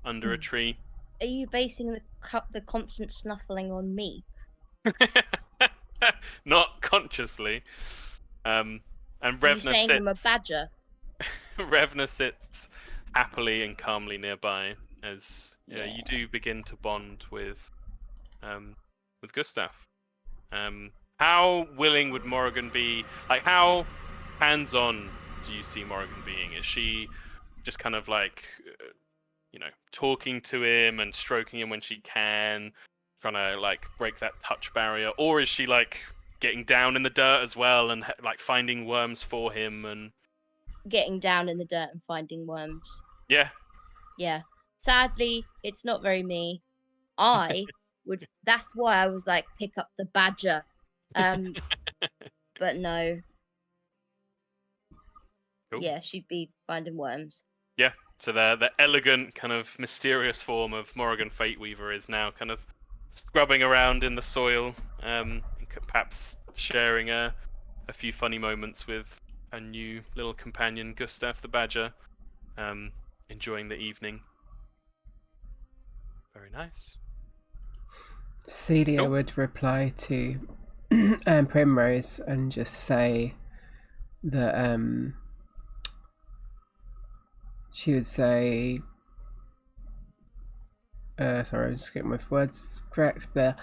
under a tree.
Are you basing the constant snuffling on me?
Not consciously. And
Are you
Revna
saying I'm a
sits.
badger?
Revna sits happily and calmly nearby as you do begin to bond with Gustav. How willing would Morrigan be? Like, how hands-on do you see Morrigan being? Is she just kind of like, talking to him and stroking him when she can, trying to like break that touch barrier, or is she like getting down in the dirt as well and like finding worms for him and
Getting down in the dirt and finding worms.
yeah?
Yeah. Sadly, it's not very me. I would. That's why I was like, pick up the badger. But no.
Cool.
Yeah, she'd be finding worms.
Yeah. So the elegant kind of mysterious form of Morrigan Fateweaver is now kind of scrubbing around in the soil, and perhaps sharing a few funny moments with a new little companion, Gustav the Badger, enjoying the evening. Very nice.
Celia
Cool.
would reply to Primrose and just say that she would say sorry, I'm just getting my words correct there.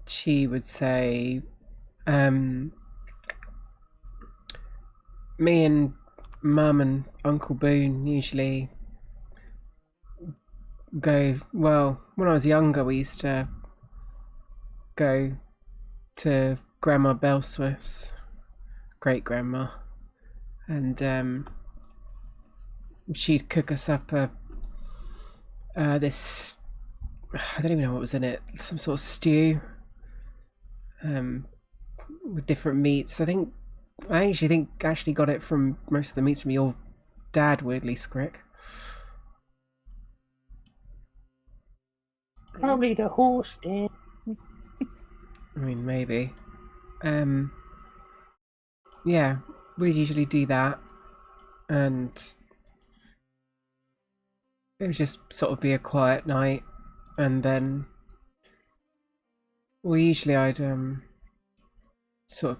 She would say me and Mum and Uncle Boone usually go, well, when I was younger we used to go to Grandma Bellswift's, great grandma, and she'd cook us up this, I don't even know what was in it, some sort of stew with different meats. I actually think Ashley got it from most of the meats from your dad, weirdly, Scrick.
Probably the horse did.
I mean, maybe. Yeah, we'd usually do that, and it would just sort of be a quiet night, and then, well, usually I'd sort of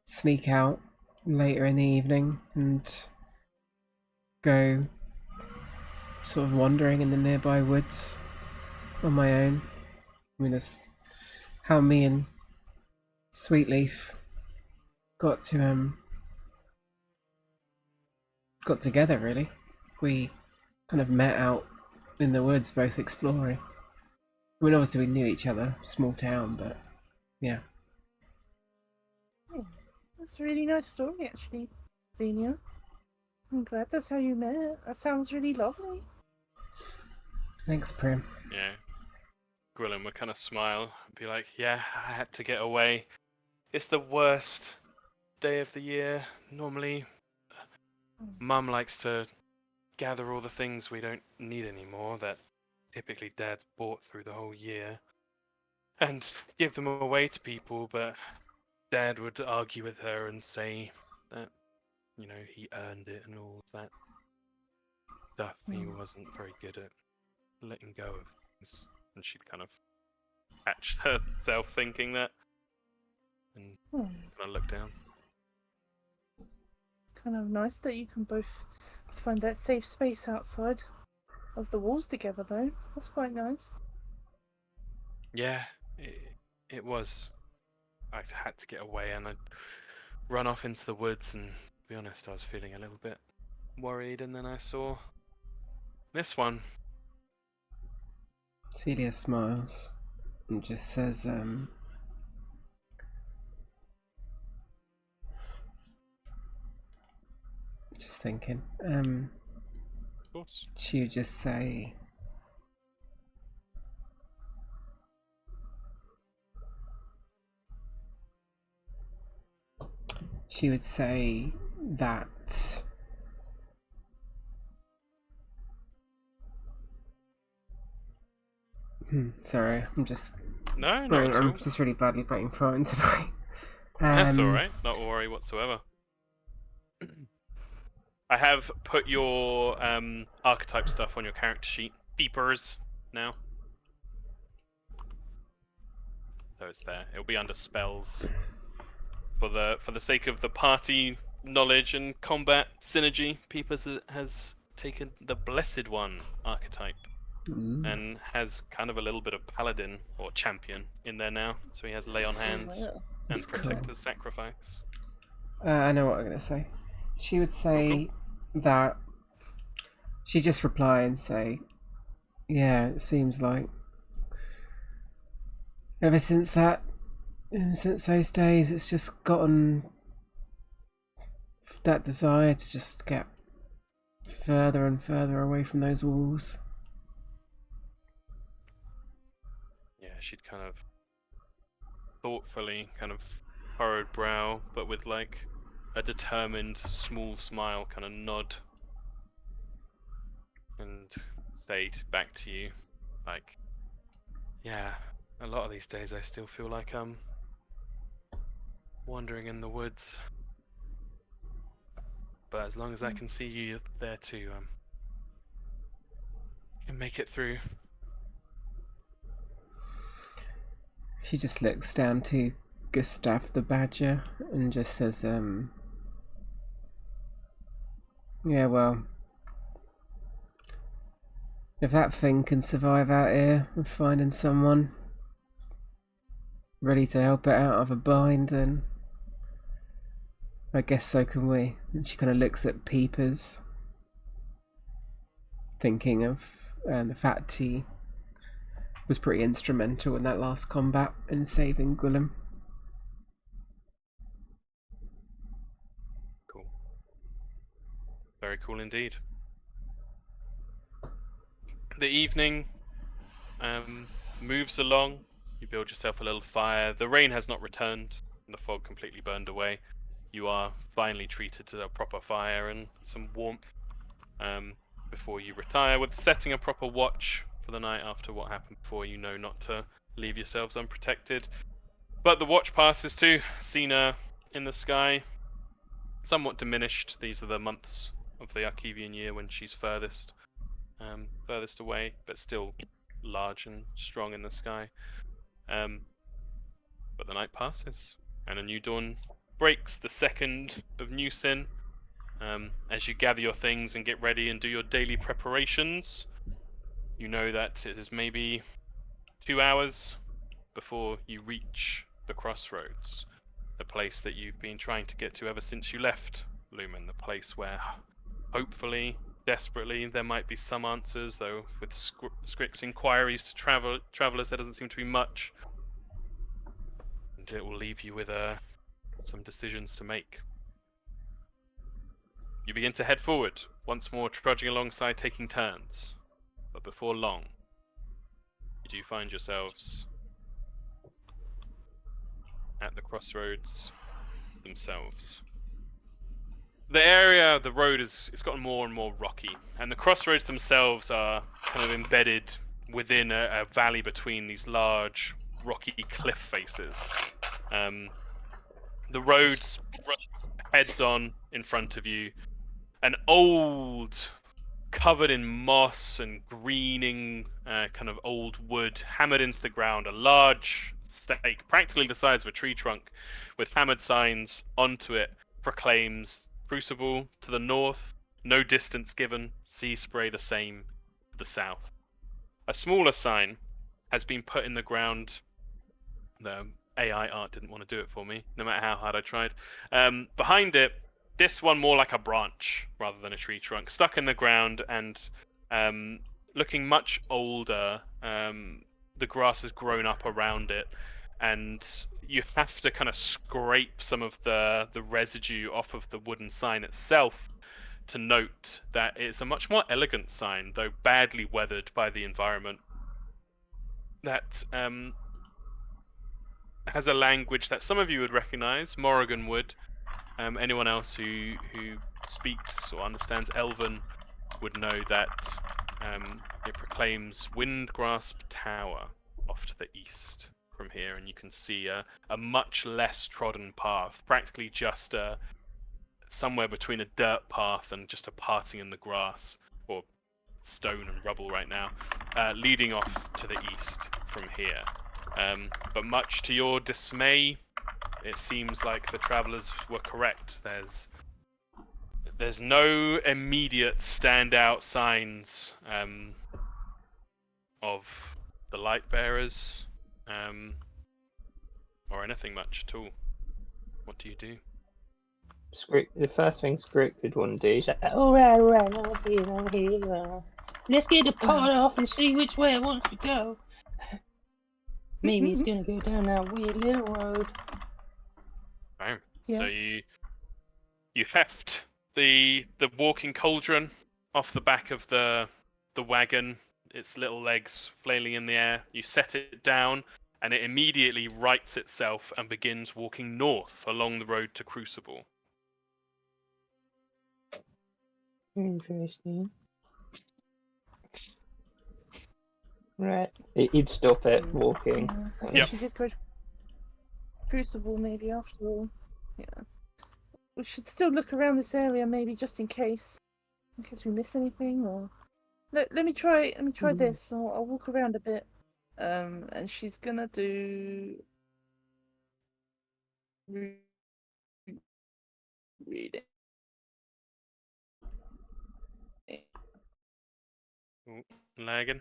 sneak out later in the evening and go sort of wandering in the nearby woods on my own, I mean, that's how me and Sweetleaf got to got together. Really, we kind of met out in the woods, both exploring. I mean, obviously we knew each other, small town, but yeah.
That's a really nice story, actually, Xenia. I'm glad that's how you met. That sounds really lovely.
Thanks, Prim.
Yeah. Gwilym would kind of smile and be like, yeah, I had to get away. It's the worst day of the year. Normally, Mum likes to gather all the things we don't need anymore that typically Dad's bought through the whole year and give them away to people, but Dad would argue with her and say that, you know, he earned it and all of that stuff. He wasn't very good at letting go of things. And she'd kind of catch herself thinking that and kind of look down.
It's kind of nice that you can both find that safe space outside of the walls together, though. That's quite nice.
Yeah, it was. I had to get away and I'd run off into the woods, and to be honest, I was feeling a little bit worried, and then I saw this one.
Celia smiles and just says, just thinking,
Of course.
she would just say, that sorry, I'm just
No, not at all.
I'm just really badly brain farting tonight.
That's alright, not a worry whatsoever. I have put your archetype stuff on your character sheet. Peepers now. So it's there. It'll be under spells. For the sake of the party knowledge and combat synergy, Peepers has taken the Blessed One archetype. And has kind of a little bit of paladin or champion in there now. So he has lay on hands
Well,
and
That's
protector's
cool.
sacrifice.
I know what I'm going to say. She would say that she'd just reply and say, yeah, it seems like ever since those days, it's just gotten that desire to just get further and further away from those walls.
Yeah, she'd kind of thoughtfully kind of furrowed brow, but with like a determined small smile kind of nod and say back to you like, yeah, a lot of these days I still feel like I'm wandering in the woods, but as long as I can see you there too, I can make it through.
She just looks down to Gustav the Badger and just says, yeah, well, if that thing can survive out here and finding someone ready to help it out of a bind, then I guess so can we. And she kind of looks at Peepers, thinking of the fact he was pretty instrumental in that last combat in saving Gwilym.
Cool. Very cool indeed. The evening moves along. You build yourself a little fire. The rain has not returned, and the fog completely burned away. You are finally treated to a proper fire and some warmth before you retire, with setting a proper watch for the night after what happened before. You know not to leave yourselves unprotected. But the watch passes too. Cena in the sky, somewhat diminished. These are the months of the Archevian year when she's furthest away, but still large and strong in the sky. But the night passes, and a new dawn breaks, the second of New Sin. As you gather your things and get ready and do your daily preparations, you know that it is maybe 2 hours before you reach the crossroads, the place that you've been trying to get to ever since you left Lumen, the place where, hopefully, desperately, there might be some answers, though with Scrick's inquiries to travelers, there doesn't seem to be much. And it will leave you with some decisions to make. You begin to head forward, once more trudging alongside, taking turns. But before long, you do find yourselves at the crossroads themselves. The area, the road it's gotten more and more rocky, and the crossroads themselves are kind of embedded within a valley between these large rocky cliff faces. The road heads on in front of you. An old, covered in moss and greening kind of old wood hammered into the ground, a large stake, practically the size of a tree trunk, with hammered signs onto it, proclaims Crucible to the north, no distance given, sea spray the same to the south. A smaller sign has been put in the ground. The AI art didn't want to do it for me, no matter how hard I tried. Behind it, this one more like a branch rather than a tree trunk, stuck in the ground and looking much older. The grass has grown up around it, and you have to kind of scrape some of the residue off of the wooden sign itself to note that it's a much more elegant sign, though badly weathered by the environment. That has a language that some of you would recognize, Morrigan would. Anyone else who speaks or understands Elven would know that it proclaims Windgrasp Tower off to the east from here, and you can see a much less trodden path, practically just somewhere between a dirt path and just a parting in the grass, or stone and rubble right now, leading off to the east from here. But much to your dismay, it seems like the travelers were correct. There's no immediate standout signs of the light bearers or anything much at all. What do you do?
The first thing Scrick would want to do is like, alright, I'm here. Let's get the pot off and see which way it wants to go. Maybe it's gonna go down that weird little road.
Right.
Yeah.
So you heft the walking cauldron off the back of the wagon, its little legs flailing in the air. You set it down, and it immediately rights itself and begins walking north along the road to Crucible.
Interesting. Right. He'd stop it walking.
I guess
Yep.
she did go to Crucible maybe after all. Yeah. We should still look around this area maybe just in case we miss anything, or let me try this. I'll walk around a bit. And she's gonna do reading.
Lagging.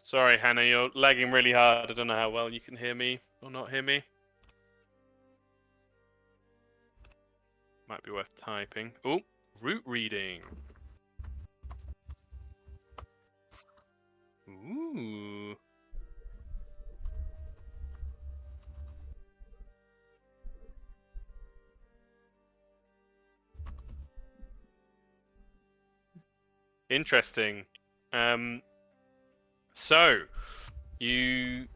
Sorry, Hannah, you're lagging really hard. I don't know how well you can hear me or not hear me. Might be worth typing. Oh, route reading. Ooh. Interesting. So, yeah,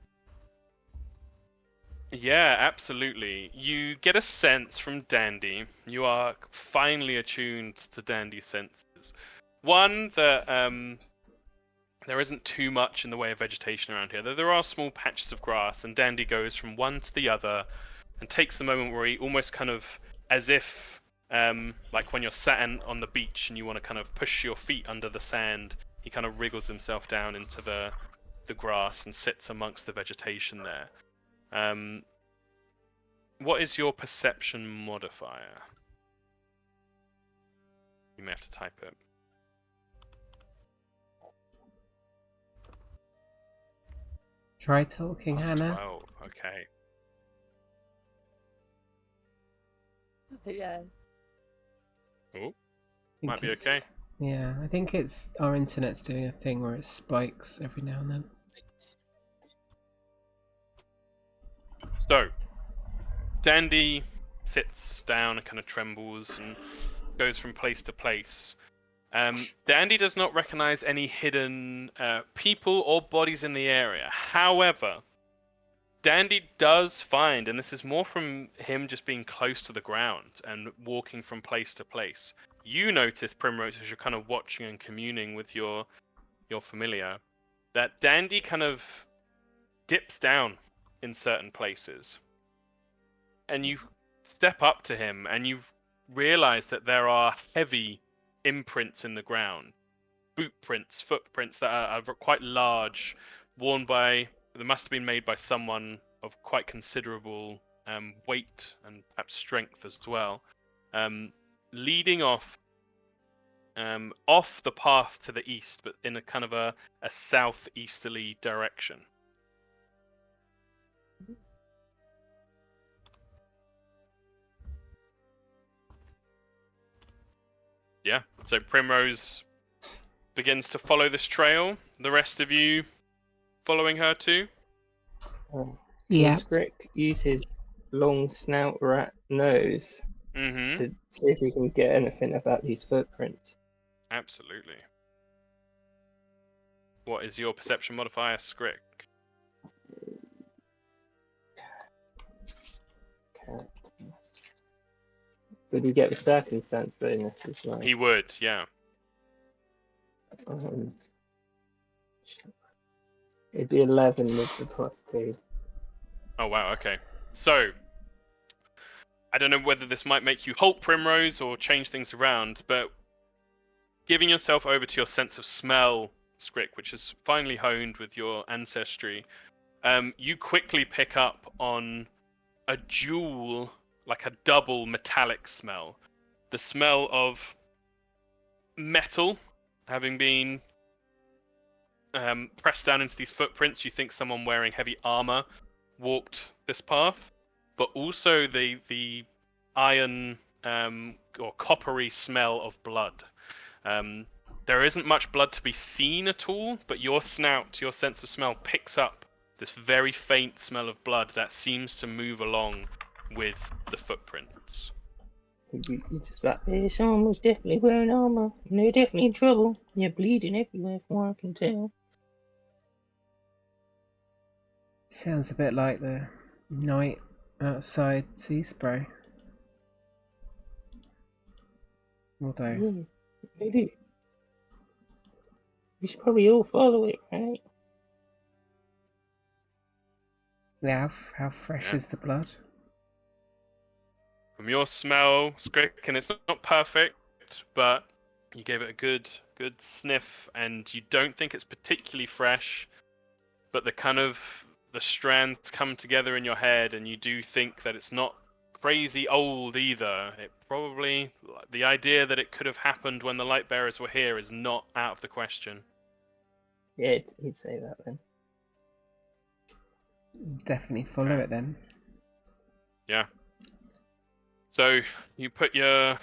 absolutely. You get a sense from Dandy. You are finely attuned to Dandy's senses. One, that there isn't too much in the way of vegetation around here. There are small patches of grass, and Dandy goes from one to the other and takes the moment where he almost kind of, as if, like when you're sat on the beach and you want to kind of push your feet under the sand, he kind of wriggles himself down into the grass and sits amongst the vegetation there. What is your perception modifier? You may have to type it.
Try talking,
Plus
Hannah.
12. Okay.
Yeah.
Oh,
I think
might be
it's-
okay.
Yeah, I think it's our internet's doing a thing where it spikes every now and then.
So, Dandy sits down and kind of trembles and goes from place to place. Dandy does not recognize any hidden people or bodies in the area. However, Dandy does find, and this is more from him just being close to the ground and walking from place to place. You notice, Primrose, as you're kind of watching and communing with your familiar, that Dandy kind of dips down in certain places. And you step up to him and you realize that there are heavy imprints in the ground. Boot prints, footprints that are quite large, they must have been made by someone of quite considerable weight and perhaps strength as well. Leading off the path to the east, but in a kind of a southeasterly direction. Yeah, so Primrose begins to follow this trail. The rest of you following her too?
Yeah.
Scrick use his long snout rat nose
Mm-hmm.
to see if he can get anything about these footprints.
Absolutely. What is your perception modifier, Scrick?
Okay. Would he get the circumstance bonus as well?
He would, yeah.
It'd be 11 with the +2.
Oh wow, okay. So, I don't know whether this might make you halt, Primrose, or change things around, but giving yourself over to your sense of smell, Scrick, which is finely honed with your ancestry, you quickly pick up on a dual, like a double metallic smell. The smell of metal having been pressed down into these footprints. You think someone wearing heavy armor walked this path, but also the iron or coppery smell of blood. There isn't much blood to be seen at all, but your snout, your sense of smell, picks up this very faint smell of blood that seems to move along with the footprints.
You just like, someone was definitely wearing armor, and they're definitely in trouble. They're bleeding everywhere, from what I can tell.
Sounds a bit like the night outside sea spray. Although,
Yeah, they do. We should probably all follow it, right?
yeah, how fresh
Yeah.
is the blood?
From your smell, Scrick, and it's not perfect, but you gave it a good sniff, and you don't think it's particularly fresh, but the strands come together in your head, and you do think that it's not crazy old either. The idea that it could have happened when the light bearers were here is not out of the question.
Yeah, he'd say that then.
Definitely follow
Okay.
it then.
Yeah. So you put you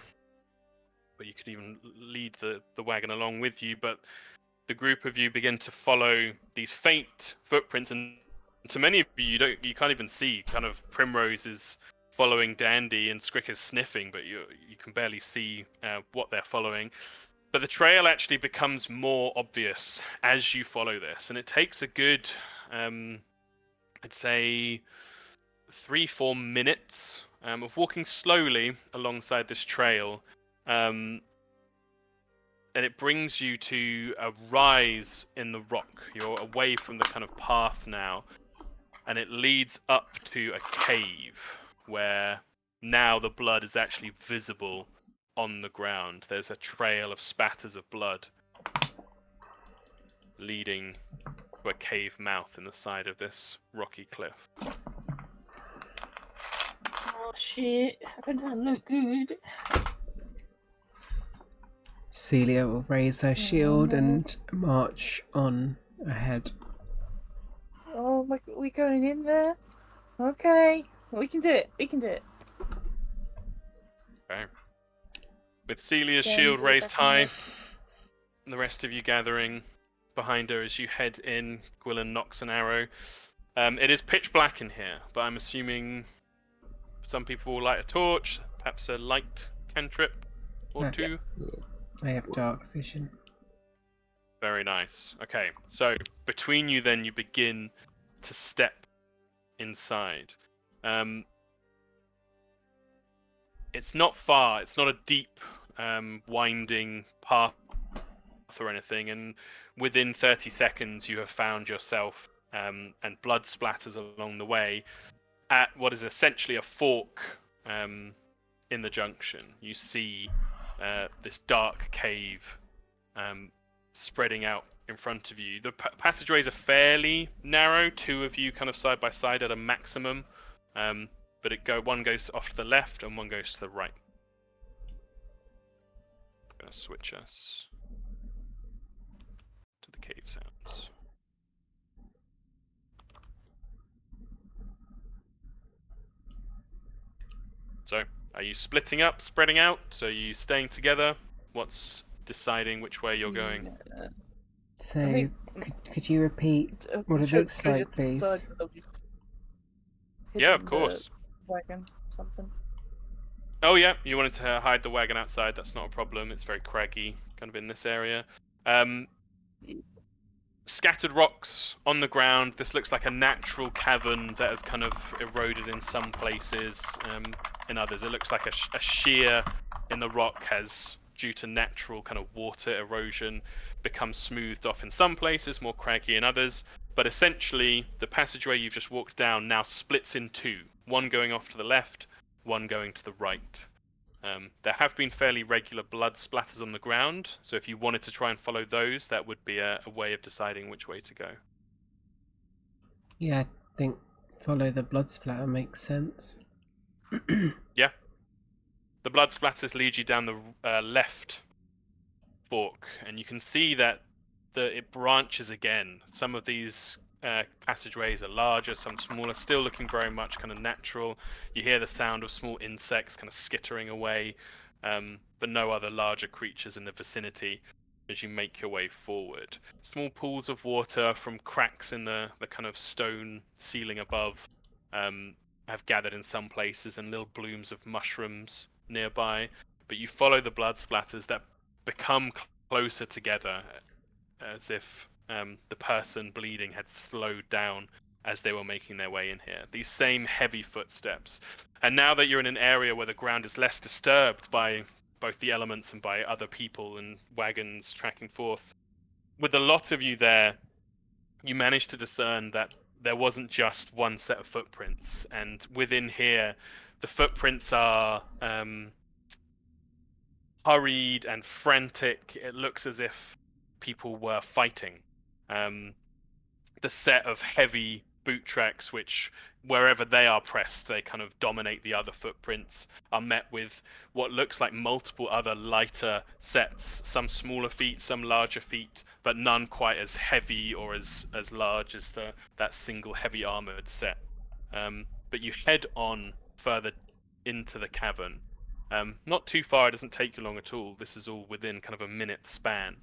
could even lead the wagon along with you, but the group of you begin to follow these faint footprints, and to many of you, you can't even see. Kind of Primrose is following Dandy, and Scrick is sniffing, but you can barely see what they're following. But the trail actually becomes more obvious as you follow this, and it takes a good, I'd say, 3-4 minutes of walking slowly alongside this trail, and it brings you to a rise in the rock. You're away from the kind of path now, and it leads up to a cave where now the blood is actually visible on the ground. There's a trail of spatters of blood. leading to a cave mouth in the side of this rocky cliff.
Oh shit, that doesn't look good.
Celia will raise her shield
no.
and march on ahead.
Oh my, we going in there? Okay, we can do it. We can do it.
Okay. With Celia's
Then
shield
you
raised high,
recommend-
and the rest of you gathering behind her as you head in, Gwilyn nocks an arrow. It is pitch black in here, but I'm assuming some people will light a torch, perhaps a light cantrip or
Yeah.
two.
I have dark vision.
Very nice. Okay, so between you then you begin to step inside. It's not far, it's not a deep, winding path or anything, and within 30 seconds you have found yourself, and blood splatters along the way, at what is essentially a fork in the junction. You see this dark cave spreading out in front of you. The passageways are fairly narrow, two of you kind of side by side at a maximum, but one goes off to the left and one goes to the right. I'm going to switch us to the cave sounds. So, are you splitting up, spreading out? Are you staying together? What's deciding which way you're going?
Yeah.
So,
I think-
could you repeat what it looks like, please?
Yeah, of course.
Wagon, something.
Oh yeah, you wanted to hide the wagon outside, that's not a problem. It's very craggy, kind of in this area. Scattered rocks on the ground. This looks like a natural cavern that has kind of eroded in some places. In others, it looks like a shear in the rock has, due to natural kind of water erosion, become smoothed off in some places, more craggy in others. But essentially, the passageway you've just walked down now splits in two. One going off to the left, one going to the right. There have been fairly regular blood splatters on the ground, so if you wanted to try and follow those, that would be a way of deciding which way to go.
Yeah, I think follow the blood splatter makes sense.
Yeah. The blood splatters lead you down the left fork, and you can see that it branches again. Some of these passageways are larger, some smaller, still looking very much kind of natural. You hear the sound of small insects kind of skittering away, but no other larger creatures in the vicinity as you make your way forward. Small pools of water from cracks in the kind of stone ceiling above have gathered in some places, and little blooms of mushrooms nearby. But you follow the blood splatters that become closer together, as if the person bleeding had slowed down as they were making their way in here. These same heavy footsteps. And now that you're in an area where the ground is less disturbed by both the elements and by other people and wagons tracking forth, with a lot of you there, you managed to discern that there wasn't just one set of footprints. And within here, the footprints are hurried and frantic. It looks as if people were fighting. The set of heavy boot tracks, which wherever they are pressed, they kind of dominate the other footprints, are met with what looks like multiple other lighter sets, some smaller feet, some larger feet, but none quite as heavy or as large as that single heavy armored set. But you head on further into the cavern. Not too far, it doesn't take you long at all. This is all within kind of a minute span.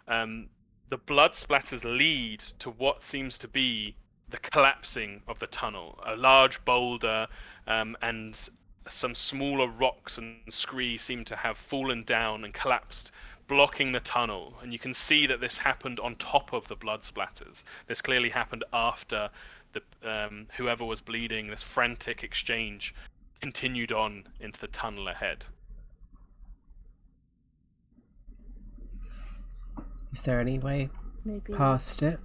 The blood splatters lead to what seems to be the collapsing of the tunnel. A large boulder and some smaller rocks and scree seem to have fallen down and collapsed, blocking the tunnel. And you can see that this happened on top of the blood splatters. This clearly happened after whoever was bleeding. This frantic exchange continued on into the tunnel ahead.
Is there any way
Maybe.
past it?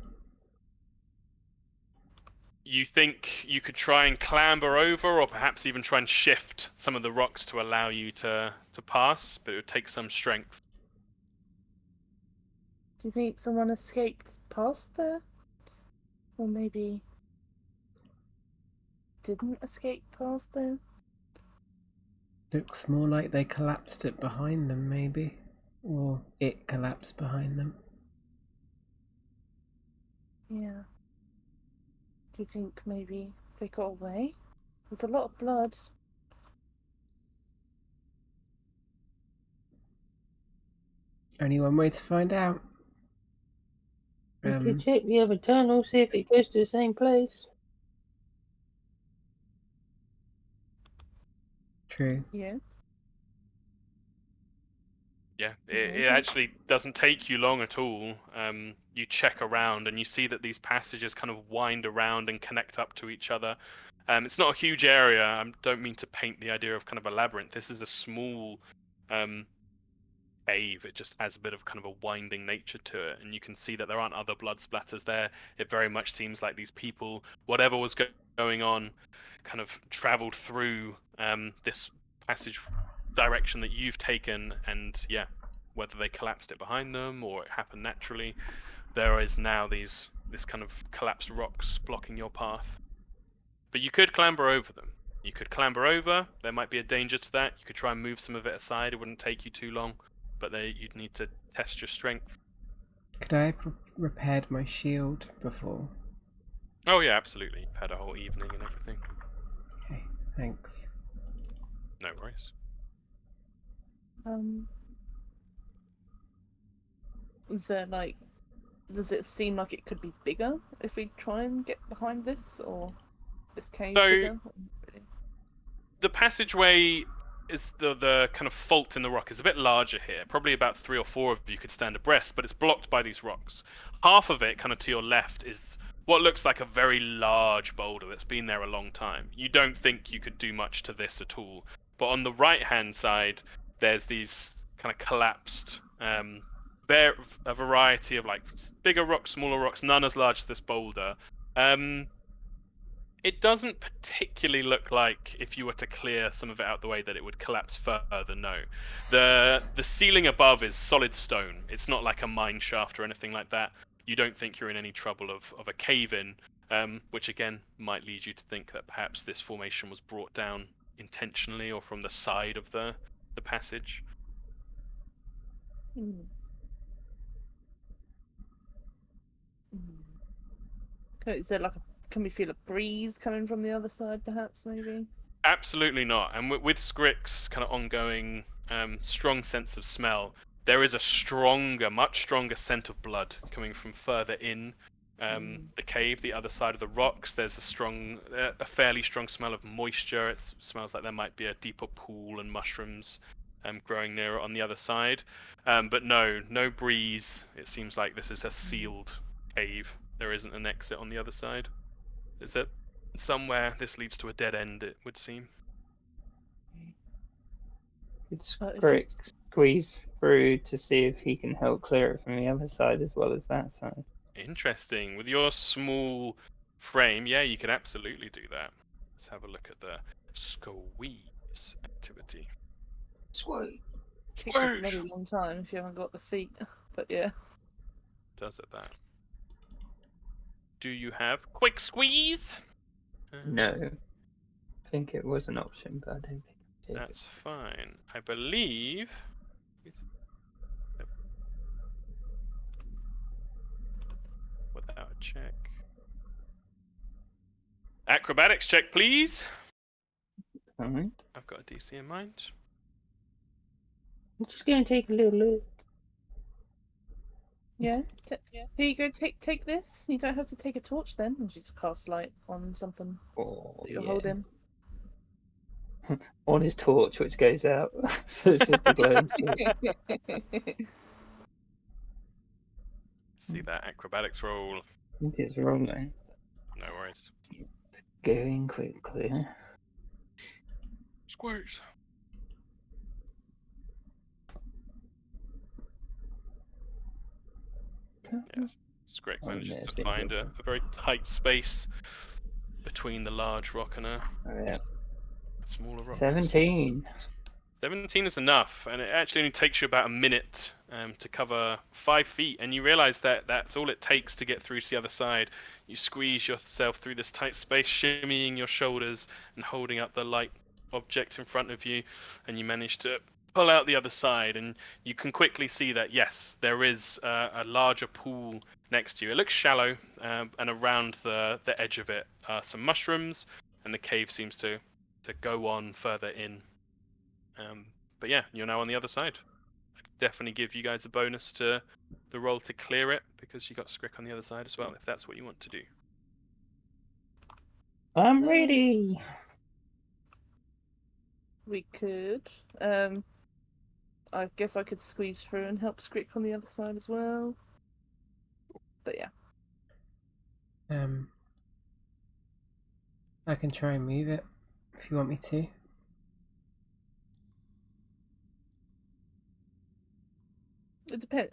You think you could try and clamber over, or perhaps even try and shift some of the rocks to allow you to pass, but it would take some strength.
Do you think someone escaped past there? Or maybe didn't escape past there?
Looks more like they collapsed it behind them, maybe. Or it collapsed behind them.
Yeah. Do you think maybe they got away? There's a lot of blood.
Only one way to find out.
We could check the other tunnel, see if it goes to the same place.
True.
Yeah.
Yeah, it actually doesn't take you long at all. You check around and you see that these passages kind of wind around and connect up to each other. It's not a huge area. I don't mean to paint the idea of kind of a labyrinth. This is a small cave. It just has a bit of kind of a winding nature to it, and you can see that there aren't other blood splatters there. It very much seems like these people, whatever was going on, kind of traveled through this passage direction that you've taken, and yeah, whether they collapsed it behind them or it happened naturally, there is now this kind of collapsed rocks blocking your path. But you could clamber over them. You could clamber over. There might be a danger to that. You could try and move some of it aside. It wouldn't take you too long, but you'd need to test your strength.
Could I have repaired my shield before?
Oh yeah, absolutely. You've had a whole evening and everything.
Okay, thanks.
No worries.
Is there like, does it seem like it could be bigger if we try and get behind this, or this cave
So-
bigger?
The passageway is the kind of fault in the rock is a bit larger here. Probably about 3 or 4 of you could stand abreast, but it's blocked by these rocks. Half of it, kind of to your left, is what looks like a very large boulder that's been there a long time. You don't think you could do much to this at all. But on the right-hand side, there's these kind of collapsed, a variety of like bigger rocks, smaller rocks, none as large as this boulder. It doesn't particularly look like if you were to clear some of it out the way that it would collapse further, no. The ceiling above is solid stone. It's not like a mine shaft or anything like that. You don't think you're in any trouble of a cave-in, which again might lead you to think that perhaps this formation was brought down intentionally or from the side of the passage.
Is there like can we feel a breeze coming from the other side, perhaps, maybe?
Absolutely not. And with Scrick's kind of ongoing strong sense of smell, there is a much stronger scent of blood coming from further in the cave, the other side of the rocks. There's a fairly strong smell of moisture. It smells like there might be a deeper pool and mushrooms growing near it on the other side. But no breeze. It seems like this is a sealed cave. There isn't an exit on the other side. Is it somewhere this leads to a dead end, it would seem?
It's
But if
Crick
it's-
squeeze through to see if he can help clear it from the other side as well as that side.
Interesting. With your small frame, yeah, you could absolutely do that. Let's have a look at the squeeze activity.
Sweet.
Takes a bloody long time if you haven't got the feet. But yeah.
Does it that? Do you have quick squeeze?
No. I think it was an option, but I don't think it is.
That's fine. I believe. Without a check. Acrobatics check, please.
Alright.
I've got a DC in mind.
I'm just going to take a little look.
Yeah. Here you go. Take this. You don't have to take a torch then. And just cast light on something
Oh,
that you're
yeah.
holding.
On his torch, which goes out. So it's just a glowing stick.
See that acrobatics roll.
I think it's wrong, though.
No worries.
Going quickly.
Squirt. Yes. Scrick
Oh,
manages
there's
to
the
find a
door.
very tight space between the large rock and a
Oh, yeah.
smaller rock.
17.
17 is enough, and it actually only takes you about a minute to cover 5 feet, and you realize that that's all it takes to get through to the other side. You squeeze yourself through this tight space, shimmying your shoulders and holding up the light object in front of you, and you manage to pull out the other side, and you can quickly see that, yes, there is a larger pool next to you. It looks shallow, and around the edge of it are some mushrooms, and the cave seems to go on further in. But yeah, you're now on the other side. Definitely give you guys a bonus to the roll to clear it, because you got Skrick on the other side as well, if that's what you want to do.
I'm ready.
We could. I guess I could squeeze through and help Skrick on the other side as well. But yeah.
I can try and move it if you want me to.
It depends.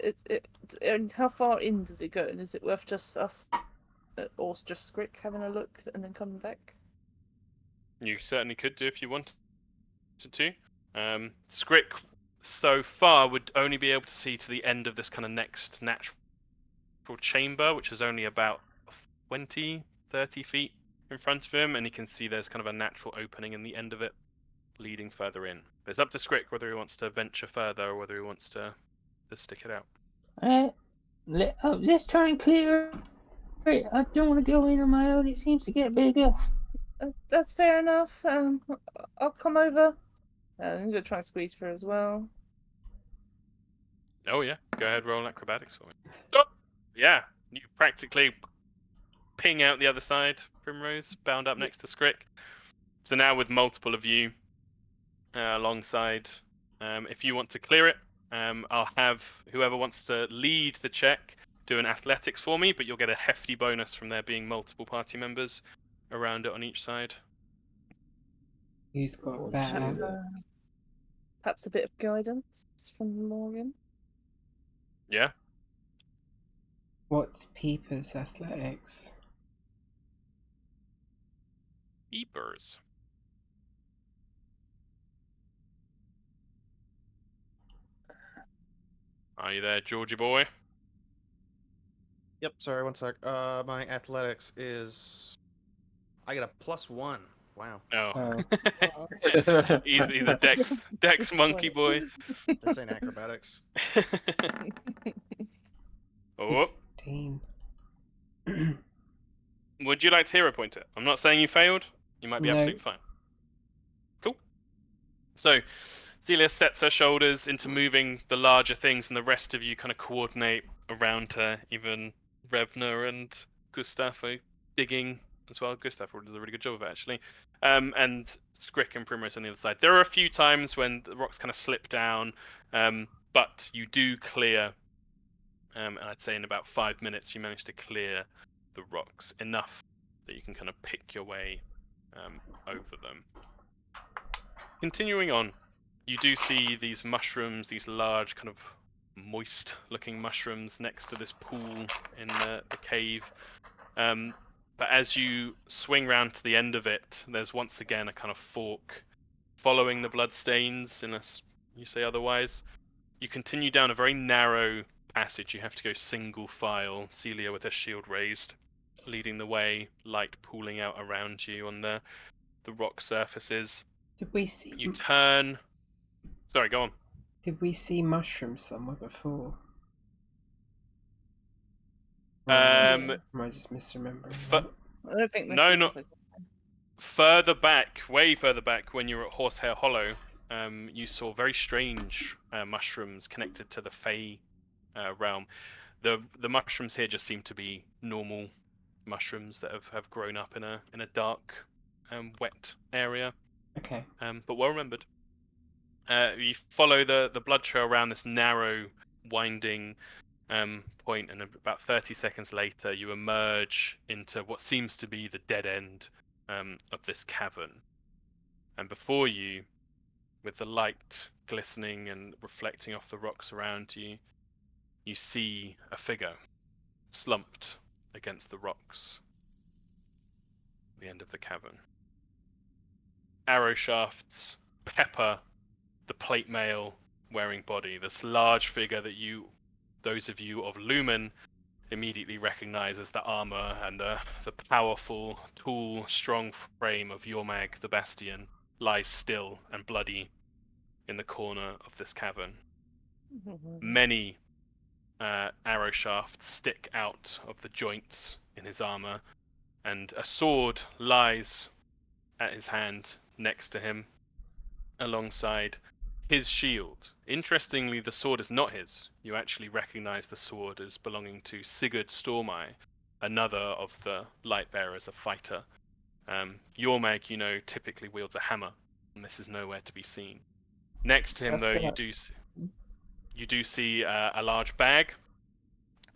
And how far in does it go? And is it worth just us or just Skrick having a look and then coming back?
You certainly could do if you wanted to. Skrick so far would only be able to see to the end of this kind of next natural chamber, which is only about 20, 30 feet in front of him, and he can see there's kind of a natural opening in the end of it leading further in. But it's up to Skrick whether he wants to venture further or whether he wants to stick it out.
Let's try and clear it. I don't want to go in on my own. It seems to get bigger.
That's fair enough. I'll come over. I'm gonna try and squeeze through as well.
Oh yeah, go ahead, roll acrobatics for me. Oh, yeah, you practically ping out the other side, Primrose, bound up next to Skrick. So now with multiple of you alongside, if you want to clear it, I'll have whoever wants to lead the check do an athletics for me, but you'll get a hefty bonus from there being multiple party members around it on each side.
Who's got
Perhaps,
better?
perhaps a bit of guidance from Morgan.
Yeah.
What's Peeper's athletics?
Beepers. Are you there, Georgie boy?
Yep, sorry, one sec. My athletics is. I get a +1. Wow.
Oh.
Oh.
he's a Dex monkey boy.
This ain't acrobatics.
Oh.
15.
Would you like to hero point it? I'm not saying you failed. You might be
No.
absolutely fine. Cool. So, Celia sets her shoulders into moving the larger things, and the rest of you kind of coordinate around her. Even Revna and Gustav are digging as well. Gustav did a really good job of it, actually. And Skrick and Primrose on the other side. There are a few times when the rocks kind of slip down, but you do clear. And I'd say in about 5 minutes, you manage to clear the rocks enough that you can kind of pick your way over them. Continuing on, you do see these mushrooms, these large kind of moist-looking mushrooms next to this pool in the cave. But as you swing round to the end of it, there's once again a kind of fork following the bloodstains, unless you say otherwise. You continue down a very narrow passage. You have to go single file, Celia with her shield raised, leading the way, light pooling out around you on the rock surfaces.
Did we see?
You turn. Sorry, go on.
Did we see mushrooms somewhere before?
Um,
Am I just misremembering?
F-
I don't think.
No, not further back, way further back, when you were at Horsehair Hollow. You saw very strange mushrooms connected to the Fey realm. The mushrooms here just seem to be normal mushrooms that have grown up in a dark, wet area.
Okay.
But well remembered. You follow the blood trail around this narrow, winding point, and about 30 seconds later, you emerge into what seems to be the dead end of this cavern. And before you, with the light glistening and reflecting off the rocks around you, you see a figure slumped against the rocks at the end of the cavern. Arrow shafts pepper the plate mail wearing body. This large figure that those of you of Lumen, immediately recognize as the armor and the powerful, tall, strong frame of Yormag the Bastion lies still and bloody in the corner of this cavern. Many arrow shafts stick out of the joints in his armor, and a sword lies at his hand next to him, alongside his shield. Interestingly, the sword is not his. You actually recognize the sword as belonging to Sigurd Stormeye, another of the light bearers, a fighter. Yormag, typically wields a hammer, and this is nowhere to be seen. Next to him, though, you do see a large bag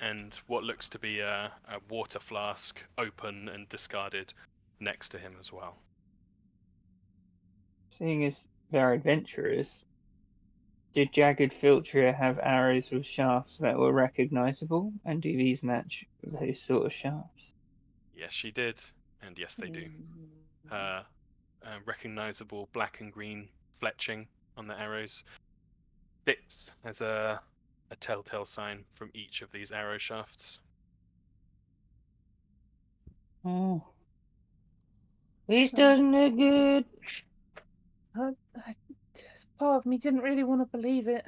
and what looks to be a water flask, open and discarded, next to him as well.
Seeing as they're adventurers, did Jagged Filter have arrows with shafts that were recognizable, and do these match those sort of shafts?
Yes, she did, and yes, they do. Recognizable black and green fletching on the arrows. Dipped as a telltale sign from each of these arrow shafts.
Oh. This doesn't look good.
Part of me didn't really want to believe it,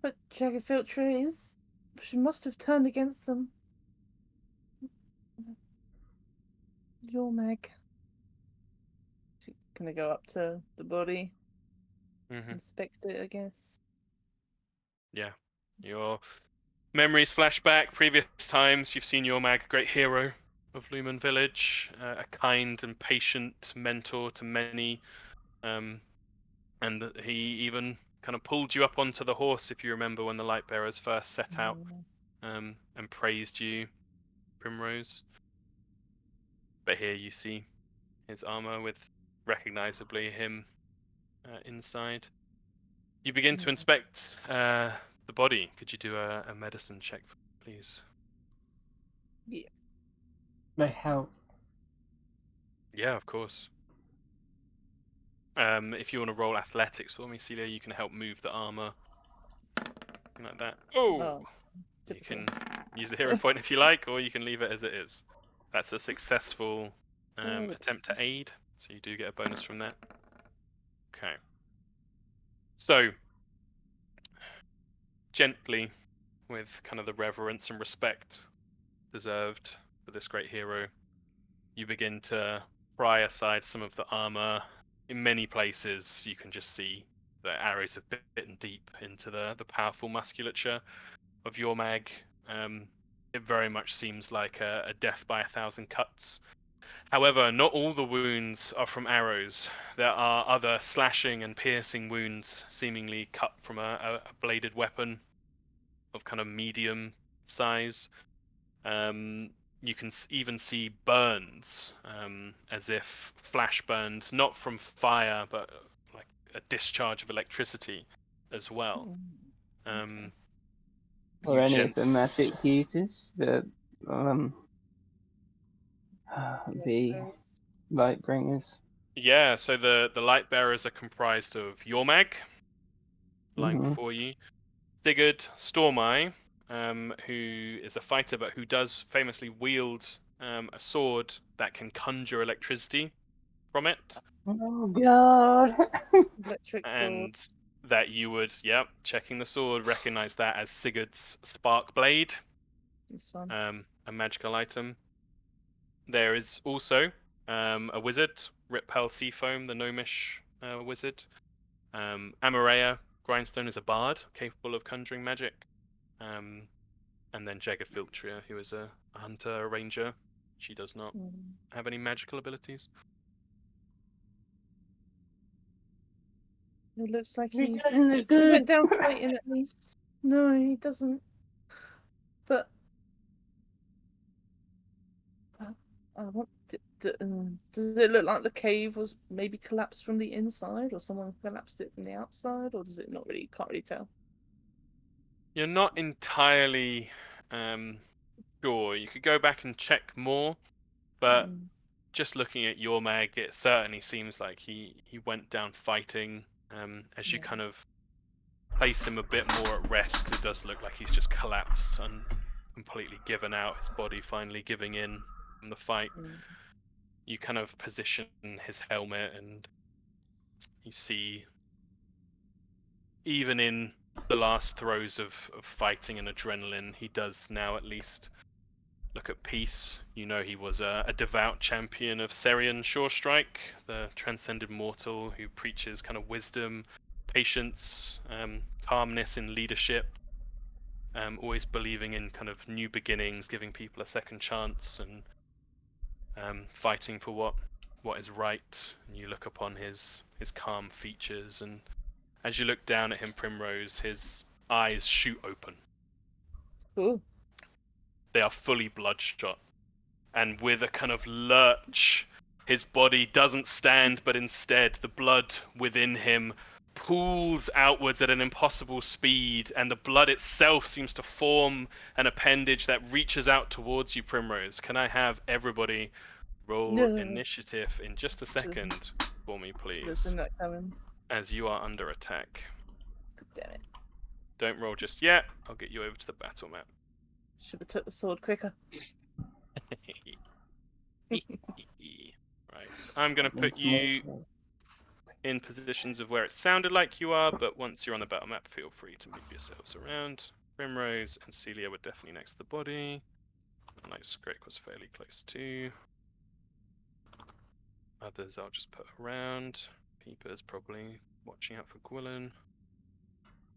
but Jagged Filter she must have turned against them. Yormag. She's gonna go up to the body, inspect it, I guess.
Yeah, your memories flash back. Previous times you've seen Yormag, great hero of Lumen Village, a kind and patient mentor to many, and he even kind of pulled you up onto the horse, if you remember, when the Lightbearers first set out, and praised you, Primrose. But here you see his armor with recognizably him inside. You begin to inspect the body. Could you do a medicine check, please?
Yeah.
May help.
Yeah, of course. If you want to roll athletics for me, Celia, you can help move the armor. Something like that. Oh! You can use the hero point if you like, or you can leave it as it is. That's a successful attempt to aid, so you do get a bonus from that. Okay. So, gently, with kind of the reverence and respect deserved for this great hero, you begin to pry aside some of the armor. In many places, you can just see the arrows have bitten deep into the powerful musculature of Yormag. It very much seems like a death by 1,000 cuts. However, not all the wounds are from arrows. There are other slashing and piercing wounds, seemingly cut from a bladed weapon of kind of medium size. You can even see burns, as if flash burns, not from fire, but like a discharge of electricity as well.
Or any of the magic uses that the Lightbringers.
Yeah, so the light bearers are comprised of Yormag, lying before you, Sigurd Stormeye, who is a fighter but who does famously wield a sword that can conjure electricity from it.
Oh god!
Electric sword.
And that you would, checking the sword, recognize that as Sigurd's Spark Blade,
This one.
a magical item. There is also a wizard, Ripel Seafoam, the gnomish wizard. Amareya Grindstone is a bard capable of conjuring magic. And then Jagged Filtria, who is a hunter, a ranger. She does not have any magical abilities.
It looks like
This
he
doesn't look good.
went down fighting at least. No, he doesn't. But does it look like the cave was maybe collapsed from the inside, or someone collapsed it from the outside, or does it not really? Can't really tell.
You're not entirely sure. You could go back and check more, but just looking at Yormag, it certainly seems like he went down fighting. As you kind of place him a bit more at rest, 'cause it does look like he's just collapsed and completely given out, his body finally giving in from the fight. You kind of position his helmet, and you see, even in the last throes of fighting and adrenaline, he does now at least look at peace. You know, he was a devout champion of Serian Shorestrike, the transcended mortal who preaches kind of wisdom, patience, calmness in leadership, always believing in kind of new beginnings, giving people a second chance, and fighting for what is right. And you look upon his calm features, and as you look down at him, Primrose, his eyes shoot open.
Ooh.
They are fully bloodshot, and with a kind of lurch, his body doesn't stand, but instead the blood within him pools outwards at an impossible speed, and the blood itself seems to form an appendage that reaches out towards you, Primrose. Can I have everybody roll
No.
initiative in just a second for me, please?
Listen, that coming.
As you are under attack.
Damn it.
Don't roll just yet. I'll get you over to the battle map.
Should have took the sword quicker.
Right. I'm going to put you in positions of where it sounded like you are, but once you're on the battle map, feel free to move yourselves around. Primrose and Celia were definitely next to the body. Like Skrik was fairly close too. Others I'll just put around. Peeper's probably watching out for Gwilyn.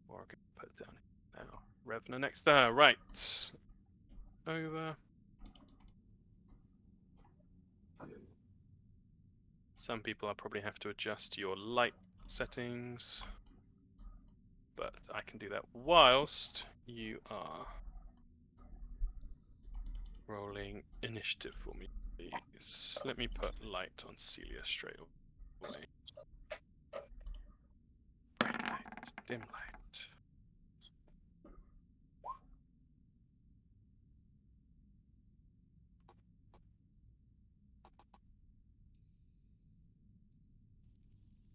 Or I could put it down now. Revna next to her. Right. Over. Some people I'll probably have to adjust your light settings. But I can do that whilst you are rolling initiative for me, please. Let me put light on Celia straight away. Bright light, dim light.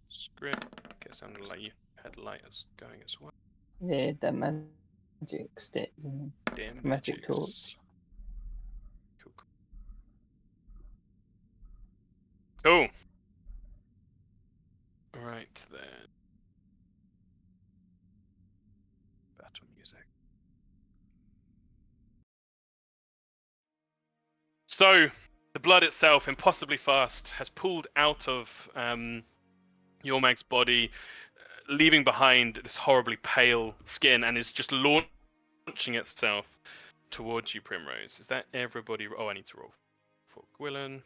Script. Guess I'm gonna let you head light as going as well.
Yeah, the magic stick, and
Dim
magic torch.
magics. Cool. Right then. Battle music. So, the blood itself, impossibly fast, has pulled out of Yormag's body, leaving behind this horribly pale skin, and is just launching itself towards you, Primrose. Is that everybody? Oh, I need to roll for Gwilyn.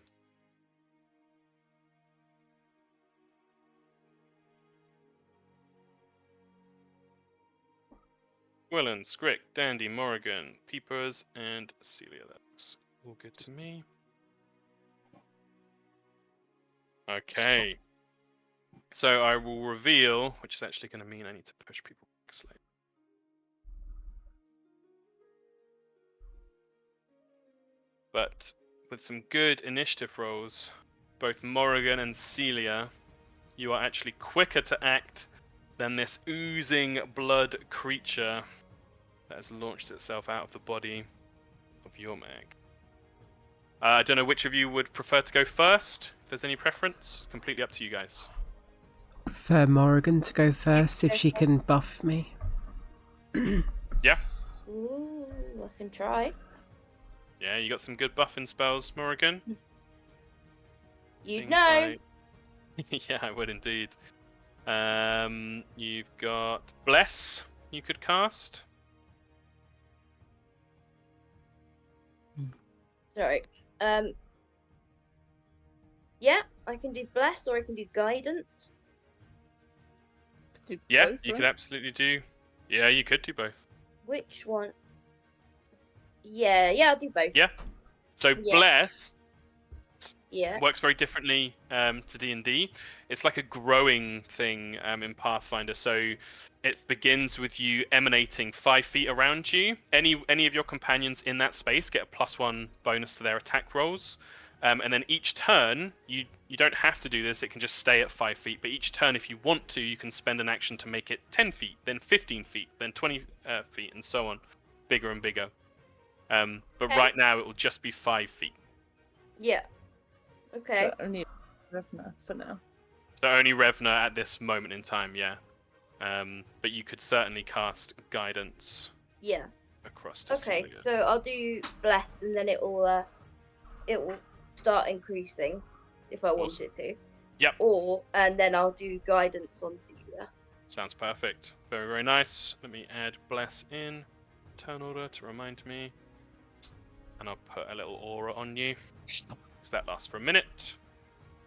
Gwilyn, Skrik, Dandy, Morrigan, Peepers, and Celia. That's all good to me. Okay. So I will reveal, which is actually going to mean I need to push people back slightly. But with some good initiative rolls, both Morrigan and Celia, you are actually quicker to act than this oozing blood creature that has launched itself out of the body of Yormag. I don't know which of you would prefer to go first. If there's any preference, completely up to you guys.
Prefer Morrigan to go first if she can buff me.
Yeah?
Ooh, I can try.
Yeah, you got some good buffing spells, Morrigan.
You'd
Things
know.
like- Yeah, I would indeed. You've got Bless you could cast.
Sorry. Yeah, I can do bless or I can do guidance.
Do
Yeah,
both,
you
right?
could absolutely do. Yeah, you could do both.
Which one? Yeah, I'll do both.
Yeah. So
Yeah.
Bless
Yeah.
works very differently to D&D. It's like a growing thing in Pathfinder. So it begins with you emanating 5 feet around you. Any of your companions in that space get a +1 bonus to their attack rolls. And then each turn, you don't have to do this. It can just stay at 5 feet. But each turn, if you want to, you can spend an action to make it 10 feet, then 15 feet, then 20 feet, and so on, bigger and bigger. But
Okay.
right now, it will just be 5 feet.
Yeah. Okay.
So only Revna for now.
So only Revna at this moment in time, yeah. But you could certainly cast Guidance
Yeah.
across to
Okay.
Celia.
So I'll do bless, and then it will start increasing if I want
Awesome.
it to.
Yep.
And then I'll do guidance on Celia.
Sounds perfect. Very, very nice. Let me add Bless in turn order to remind me. And I'll put a little aura on you. Because that lasts for a minute.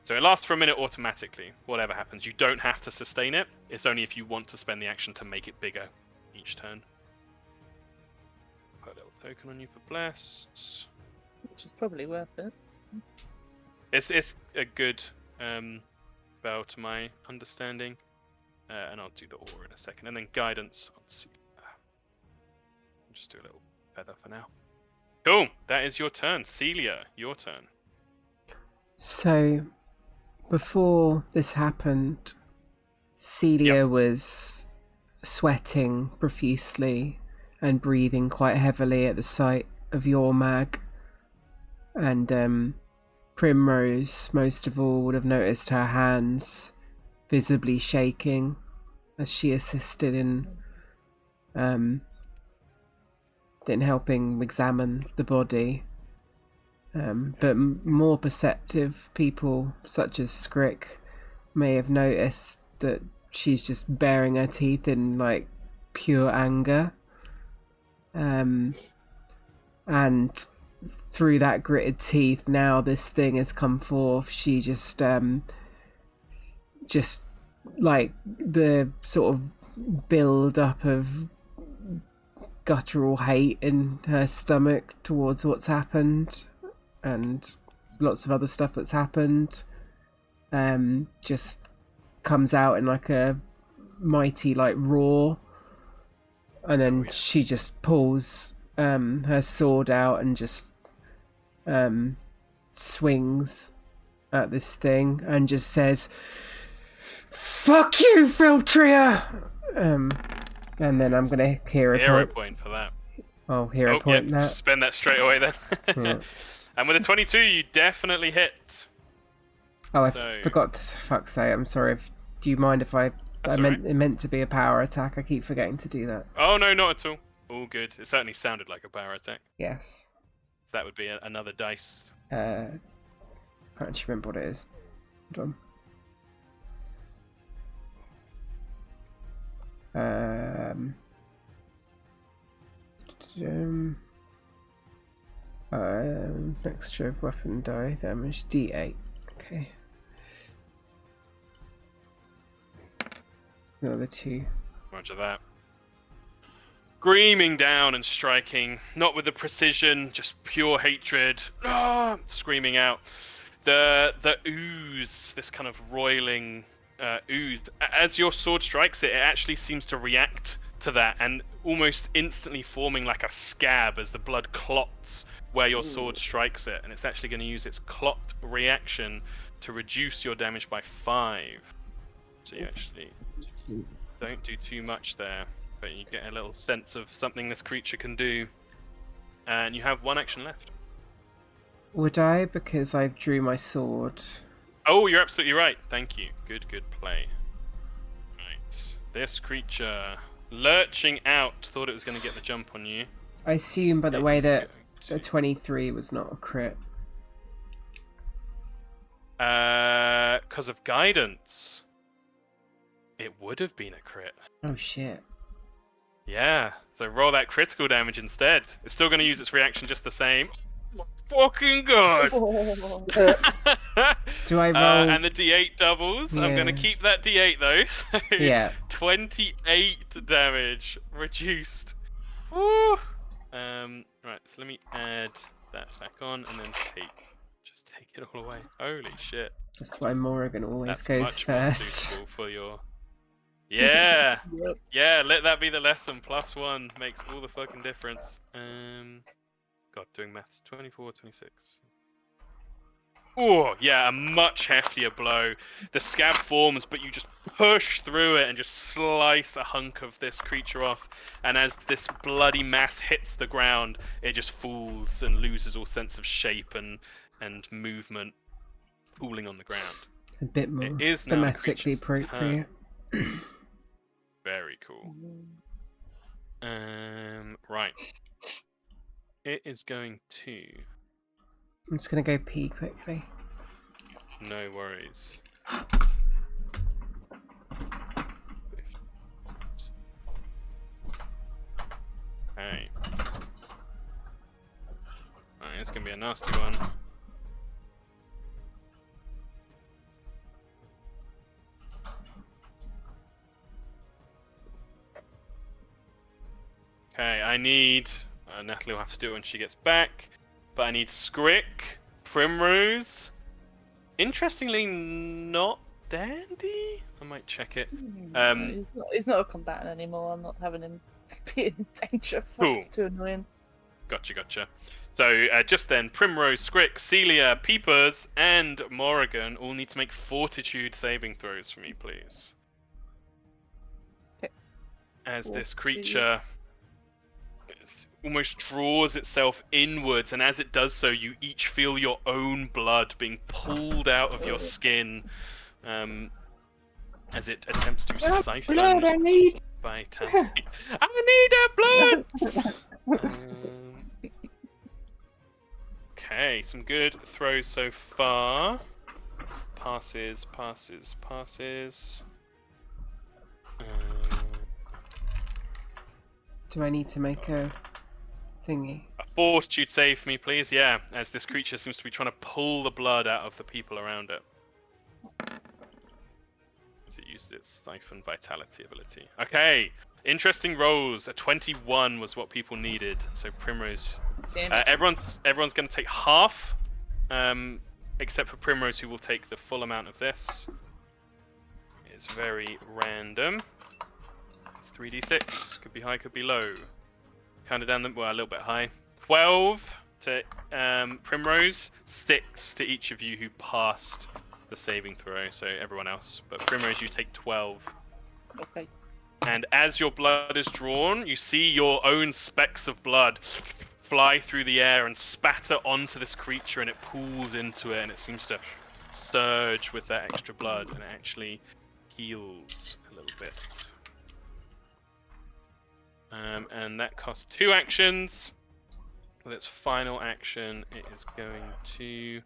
So it lasts for a minute automatically. Whatever happens. You don't have to sustain it. It's only if you want to spend the action to make it bigger each turn. Put a little token on you for Blessed.
Which is probably worth it.
It's a good spell to my understanding. And I'll do the aura in a second. And then Guidance on Celia. I'll just do a little feather for now. Cool. That is your turn. Celia, your turn.
So, before this happened, Celia was sweating profusely and breathing quite heavily at the sight of your mag. And Primrose, most of all, would have noticed her hands visibly shaking as she assisted in helping examine the body. But more perceptive people, such as Scrick, may have noticed that she's just baring her teeth in like pure anger. And through that gritted teeth, now this thing has come forth. She just like the sort of build up of guttural hate in her stomach towards what's happened and lots of other stuff that's happened just comes out in like a mighty like roar, and then she just pulls her sword out and just swings at this thing and just says, "Fuck you, Feltria!" And then I'm gonna hero
point for that.
Oh, hero point
yeah,
that.
Spend that straight away then.
Yeah.
And with a 22, you definitely hit.
Oh, I
So-
forgot to fuck's sake. I'm sorry. Do you mind if I
That's
it meant to be a power attack. I keep forgetting to do that.
Oh no, not at all. All good. It certainly sounded like a power attack.
Yes.
That would be another dice.
Can't actually remember what it is. Hold on. Extra weapon die damage D8. Okay. Another 2.
Roger that. Screaming down and striking, not with the precision, just pure hatred. Ah! Screaming out. The ooze, this kind of roiling ooze. As your sword strikes it, it actually seems to react to that and almost instantly forming like a scab as the blood clots where your sword strikes it. And it's actually going to use its clot reaction to reduce your damage by 5. So you actually don't do too much there, but you get a little sense of something this creature can do. And you have 1 action left.
Would I? Because I drew my sword.
Oh, you're absolutely right. Thank you. Good play. Right. This creature, lurching out, thought it was going to get the jump on you.
I assume by the
It
way
is
that
going
a 23 was not a crit.
Because of guidance, it would have been a crit.
Oh shit.
Yeah, so roll that critical damage instead. It's still going to use its reaction just the same. Oh my fucking god!
Do I roll?
And the D8 doubles. I'm going to
Yeah.
keep that D8 though. So
Yeah.
28 damage reduced. Woo! Right, so let me add that back on and then just take it all away. Holy shit.
That's why Morrigan always
That's
goes
much more
first.
suitable for your... Yeah! Yeah, let that be the lesson. +1 makes all the fucking difference. God, doing maths. 24, 26. Oh, yeah, a much heftier blow. The scab forms, but you just push through it and just slice a hunk of this creature off. And as this bloody mass hits the ground, it just falls and loses all sense of shape and movement, falling on the ground.
A bit more
It is now the
thematically
creature's
appropriate.
Very cool. Right. It is going to...
I'm just going to go pee quickly.
No worries. Okay. Alright, it's gonna be a nasty one. Okay, I need... Natalie will have to do it when she gets back. But I need Scrick, Primrose. Interestingly, not Dandy? I might check it.
No, he's not a combatant anymore. I'm not having him be in danger. Fuck,
Cool.
it's too annoying.
Gotcha. So just then, Primrose, Scrick, Celia, Peepers, and Morrigan all need to make Fortitude saving throws for me, please.
Okay.
As this
Fortitude.
creature almost draws itself inwards, and as it does so, you each feel your own blood being pulled out of your skin as it attempts to siphon
Blood, I need.
vitality. I need a blood! Okay, some good throws so far. Passes.
Do I need to make a thingy?
A Fortitude save for me, please. Yeah, as this creature seems to be trying to pull the blood out of the people around it. As it uses its Siphon Vitality ability. Okay, interesting rolls. A 21 was what people needed. So Primrose... everyone's going to take half, except for Primrose, who will take the full amount of this. It's very random. It's 3d6. Could be high, could be low. Kind of down the... well, a little bit high. 12 to Primrose, 6 to each of you who passed the saving throw, so everyone else. But Primrose, you take 12.
Okay.
And as your blood is drawn, you see your own specks of blood fly through the air and spatter onto this creature, and it pulls into it, and it seems to surge with that extra blood, and it actually heals a little bit. And that costs 2 actions. With its final action, it is going to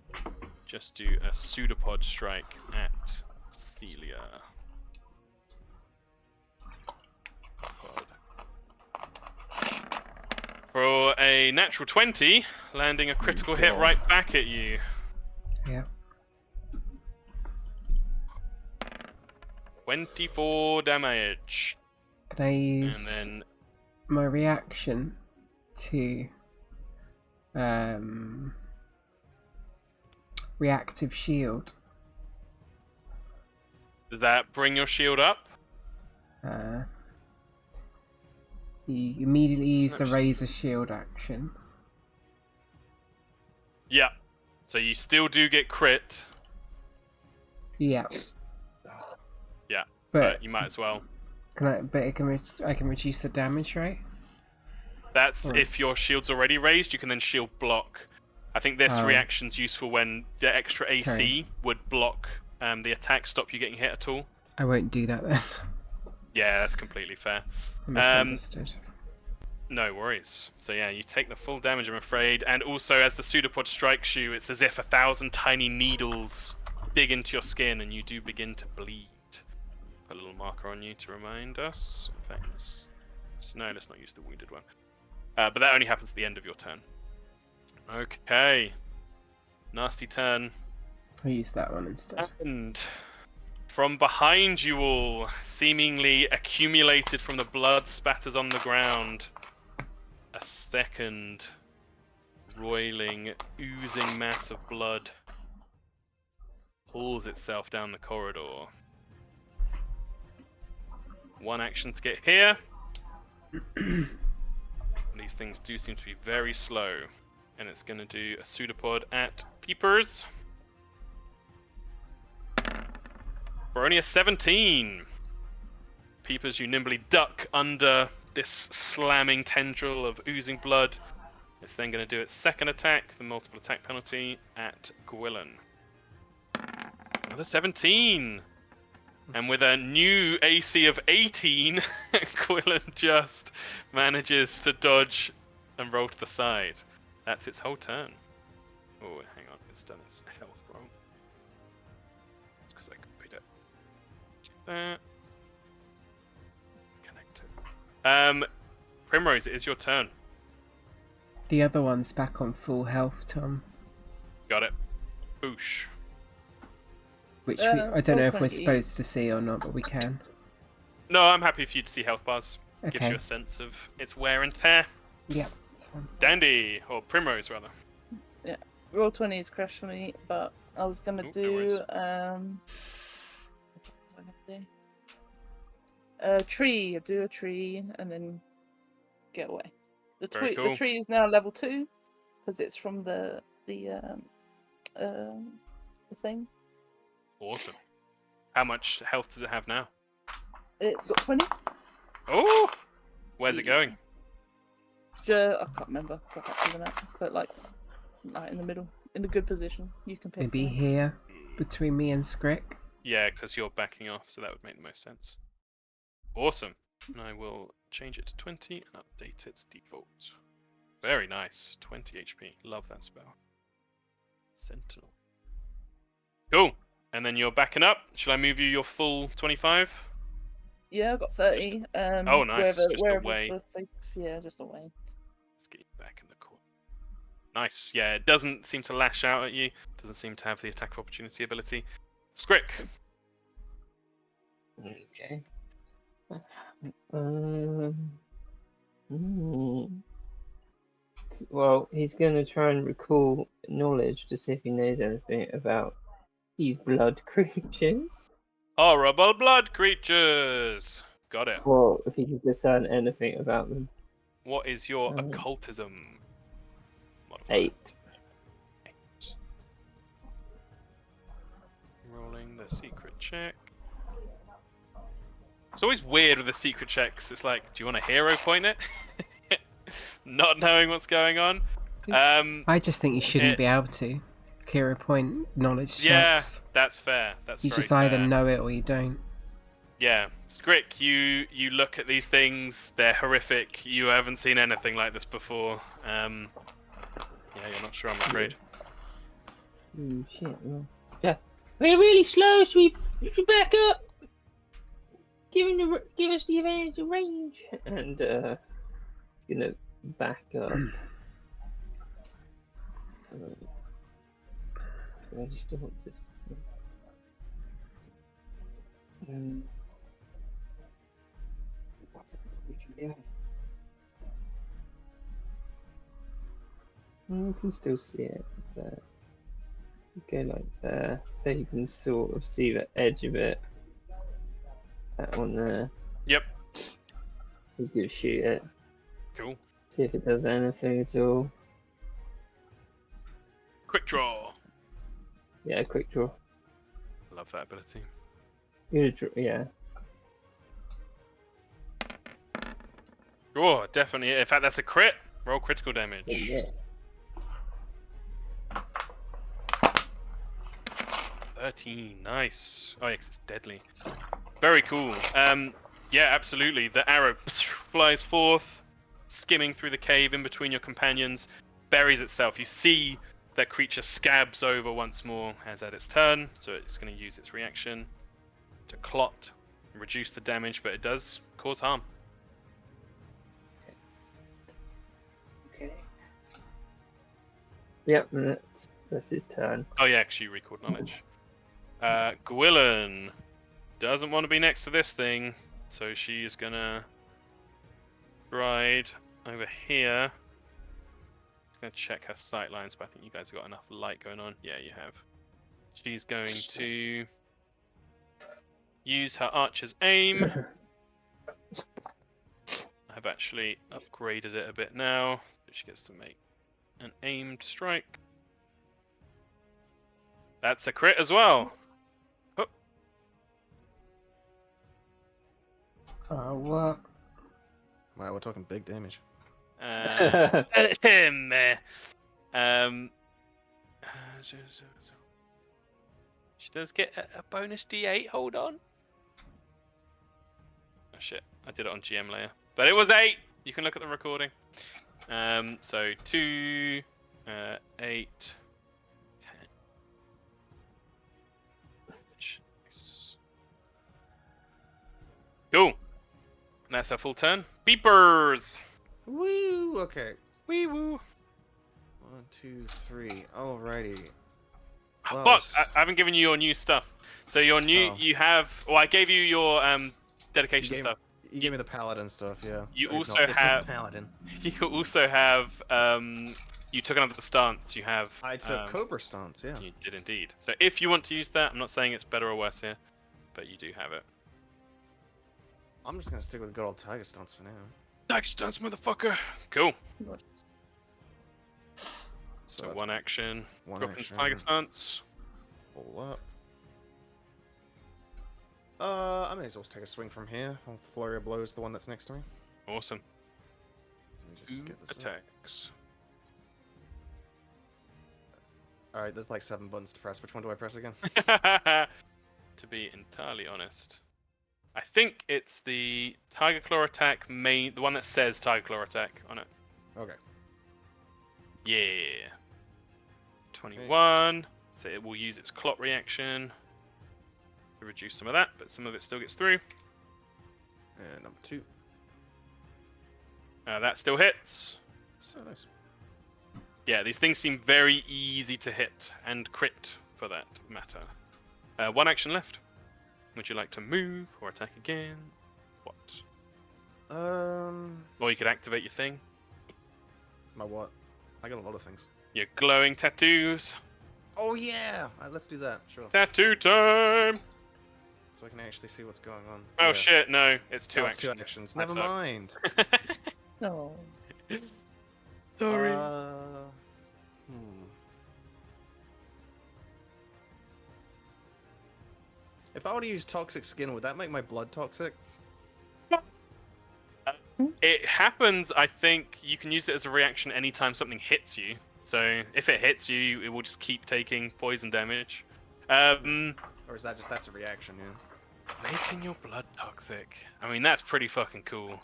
just do a pseudopod strike at Celia. For a natural 20, landing a critical hit right back at you.
Yeah.
24 damage.
Can I use
And then
my reaction to reactive shield?
does that bring your shield up?
You immediately use the
actually-
razor shield action.
Yeah. So you still do get crit,
Yeah.
Yeah,
But
but you might as well.
can I? But I can reduce the damage, right?
That's
Or
if
it's-
your shield's already raised, you can then shield block. I think this
Oh.
reaction's useful when the extra AC
Sorry.
would block the attack, stop you getting hit at all.
I won't do that then.
Yeah, that's completely fair.
I misunderstood.
No worries. So yeah, you take the full damage, I'm afraid, and also as the pseudopod strikes you, it's as if 1,000 tiny needles dig into your skin, and you do begin to bleed. Put a little marker on you to remind us. In fact, no, let's not use the wounded one. But that only happens at the end of your turn. Okay. Nasty turn.
I'll use that one instead.
And from behind you all, seemingly accumulated from the blood spatters on the ground, a second roiling, oozing mass of blood pulls itself down the corridor. One action to get here. These things do seem to be very slow. And it's going to do a pseudopod at Peepers. For only a 17. Peepers, you nimbly duck under this slamming tendril of oozing blood. It's then going to do its second attack, the multiple attack penalty, at Gwilyn. Another 17. And with a new AC of 18, Gwilyn just manages to dodge and roll to the side. That's its whole turn. Oh, hang on, it's done its health roll. It's because I copied it. Do that. Connect it. Primrose, it is your turn.
The other one's back on full health, Tom.
Got it. Boosh.
Which I don't know if we're
20.
supposed to see or not, but we can.
No, I'm happy for you to see health bars. Gives
Okay.
you a sense of its wear and tear.
Yeah, that's fine.
Dandy, or Primrose rather.
Roll 20 is crash for me, but I was gonna
Ooh, no
do
worries.
what was I gonna do? A tree. I do a tree and then get away.
Very
The
cool.
tree is now level 2 because it's from the thing.
Awesome. How much health does it have now?
It's got 20.
Oh! Where's it going?
I can't remember because I can't see the map, but like in the middle, in a good position. You can pick.
Maybe
one.
here, between me and Scrick.
Yeah, because you're backing off, so that would make the most sense. Awesome. And I will change it to 20 and update its default. Very nice. 20 HP. Love that spell. Sentinel. Cool. And then you're backing up. Shall I move you your full 25?
Yeah, I've got 30.
Oh, nice. Just
Wherever's
away.
the safe. Yeah, just away.
Let's get you back in the corner. Nice. Yeah, it doesn't seem to lash out at you. Doesn't seem to have the attack of opportunity ability. Scrick.
Okay. Hmm. Well, he's going to try and recall knowledge to see if he knows anything about these blood creatures.
Horrible blood creatures. Got it.
Or if he can discern anything about them.
What is your
Um,
occultism modifier?
8.
Rolling the secret check. It's always weird with the secret checks. It's like, do you want a hero point it? Not knowing what's going on.
I just think you shouldn't be able to. Hero point knowledge
Yeah,
checks.
that's fair. That's
You
very
just either
fair.
know it or you don't.
Yeah, Scrick, you look at these things. They're horrific. You haven't seen anything like this before. Yeah, you're not sure. I'm afraid.
Oh shit. Well, yeah. We're really slow. Should we back up? Give us the advantage of range. And gonna back up. I just don't want this. You can still see it, but go like there, so you can sort of see the edge of it. That one there.
Yep.
He's gonna shoot it.
Cool.
See if it does anything at all.
Quick draw.
Yeah, quick draw.
Love that ability.
You draw, yeah.
Oh, definitely. In fact, that's a crit. Roll critical damage.
Yeah.
13. Nice. Oh, yeah, 'cause it's deadly. Very cool. Yeah, absolutely. The arrow flies forth, skimming through the cave in between your companions, buries itself. You see that creature scabs over once more as at its turn, so it's going to use its reaction to clot and reduce the damage, but it does cause harm.
Okay. Yep, that's his turn.
Oh yeah, actually you recalled knowledge. Gwilyn doesn't want to be next to this thing, so she's gonna ride over here. Gonna check her sight lines, but I think you guys have got enough light going on. Yeah, you have. She's going to use her archer's aim. I've actually upgraded it a bit now, so she gets to make an aimed strike. That's a crit as well. Oh.
What?
Wow, we're talking big damage.
Meh. She does get a bonus D8. Hold on. Oh shit! I did it on GM layer, but it was 8. You can look at the recording. So 2, 8, 10. Cool. That's our full turn. Beepers.
Woo! Okay.
Wee woo.
1, 2, 3. Alrighty.
Oh,
Well,
fuck!
s-
I haven't given you your new stuff. So your new,
Oh.
you have. Well, I gave you your
You
dedication
gave,
stuff.
you gave me the paladin stuff, yeah.
You
Or
also
no, it's
have-
not paladin.
You also have. You took another stance. You have.
I took Cobra stance, yeah.
You did indeed. So if you want to use that, I'm not saying it's better or worse here, but you do have it.
I'm just gonna stick with good old tiger stance for now.
Tiger stance, motherfucker. Cool. So
that's
one action.
one
Drop into
action.
tiger stance.
Pull up. I may as well take a swing from here. I'll flurry of blows the one that's next to me.
Awesome.
Let me just get this up.
Attacks.
Alright, there's like 7 buttons to press. Which one do I press again?
To be entirely honest, I think it's the Tiger Claw attack main, the one that says Tiger Claw attack on it.
Okay.
Yeah. 21. So it will use its clot reaction to reduce some of that, but some of it still gets through.
And number 2.
That still hits.
So nice.
Yeah, these things seem very easy to hit and crit for that matter. One action left. Would you like to move or attack again? What? Or you could activate your thing.
My what? I got a lot of things.
Your glowing tattoos.
Oh yeah! Let's do that, sure.
Tattoo time!
So I can actually see what's going on.
Oh
Yeah.
shit, no, it's two
Oh, it's
actions.
2 actions.
I
Never
suck.
mind.
No.
Sorry.
If I were to use toxic skin, would that make my blood toxic?
It happens, I think, you can use it as a reaction anytime something hits you. So if it hits you, it will just keep taking poison damage.
Or is that just that's a reaction, yeah?
Making your blood toxic. I mean, that's pretty fucking cool.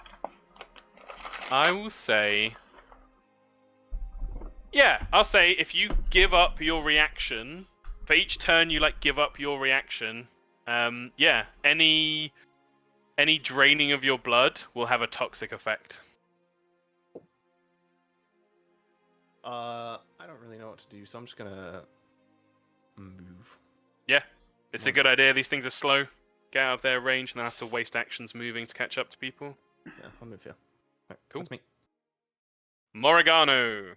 I will say... Yeah, I'll say if you give up your reaction, for each turn you, like, give up your reaction, yeah, any draining of your blood will have a toxic effect.
I don't really know what to do, so I'm just gonna move.
Yeah, it's a good idea. These things are slow. Get out of their range and then have to waste actions moving to catch up to people.
Yeah, I'll move here. Right,
Cool.
That's me.
Morigano.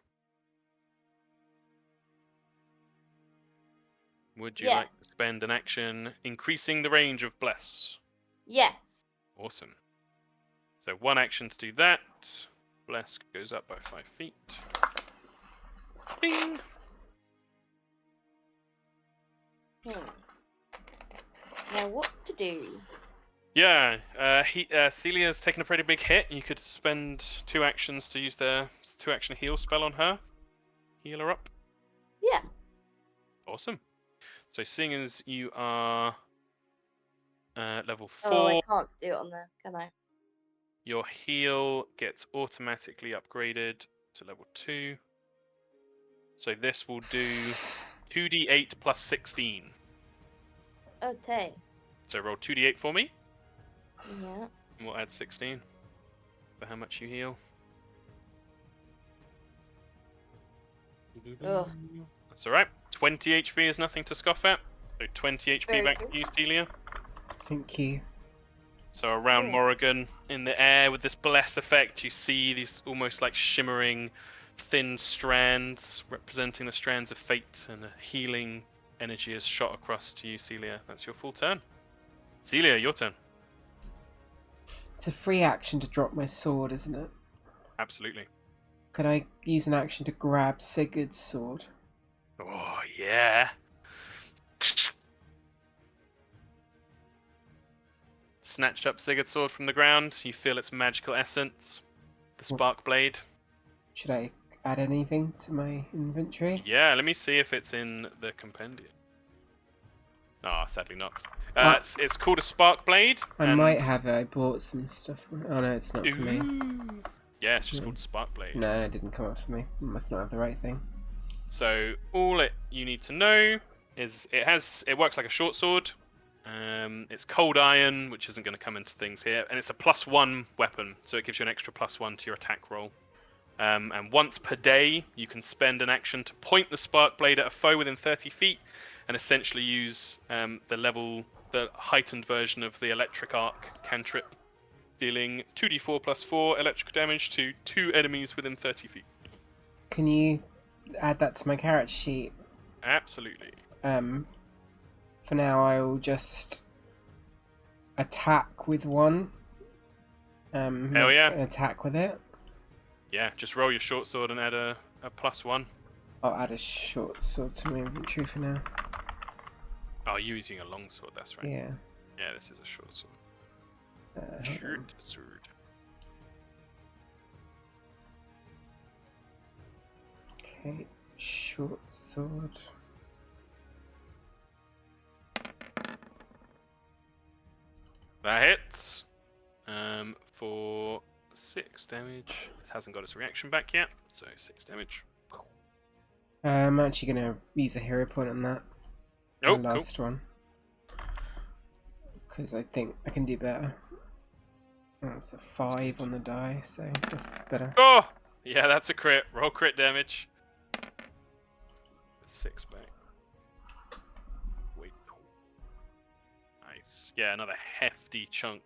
Would you
Yeah.
like to spend an action increasing the range of Bless?
Yes.
Awesome. So one action to do that. Bless goes up by 5 feet. Bing.
Now what to do?
Yeah, Celia's taken a pretty big hit. You could spend 2 actions to use their 2-action heal spell on her. Heal her up.
Yeah.
Awesome. So seeing as you are level 4,
Oh, I can't do it on there, can I?
your heal gets automatically upgraded to level 2. So this will do 2d8 plus 16.
Okay.
So roll 2d8 for me,
Yeah.
and we'll add 16 for how much you heal.
Ugh.
That's alright. 20 HP is nothing to scoff at. So 20 HP
Very
back
true.
to you, Celia.
Thank you.
So around
Cool.
Morrigan, in the air with this bless effect, you see these almost like shimmering, thin strands representing the strands of fate, and a healing energy is shot across to you, Celia. That's your full turn. Celia, your turn.
It's a free action to drop my sword, isn't it?
Absolutely.
Could I use an action to grab Sigurd's sword?
Oh, yeah. snatched up Sigurd's sword from the ground. You feel its magical essence, the spark blade.
Should I add anything to my inventory?
Yeah, let me see if it's in the compendium. Ah, sadly not.
Ah.
It's called a spark blade.
I might have it. I bought some stuff. Oh no, it's not for me.
Ooh. Yeah, it's just
Yeah.
called spark blade.
No, it didn't come up for me. I must not have the right thing.
So you need to know is it works like a short sword. It's cold iron, which isn't going to come into things here, and it's a +1 weapon, so it gives you an extra +1 to your attack roll. And once per day, you can spend an action to point the spark blade at a foe within 30 feet, and essentially use the heightened version of the electric arc cantrip, dealing 2d4 +4 electric damage to 2 enemies within 30 feet.
Can you add that to my character sheet?
Absolutely.
For now, I will just attack with one.
Hell yeah.
An attack with it.
Yeah, just roll your short sword and add a +1.
I'll add a short sword to my inventory for now.
Oh, you're using a long sword, that's right.
Yeah.
Yeah, this is a short sword.
Hold on.
Short sword.
Okay, short sword.
That hits. For 6 damage. It hasn't got its reaction back yet, so 6 damage.
I'm actually going to use a hero point on that.
Oh,
the
cool.
last one. Because I think I can do better. That's a 5 on the die, so that's better.
Oh! Yeah, that's a crit. Roll crit damage. 6 back. Wait. Nice. Yeah, another hefty chunk.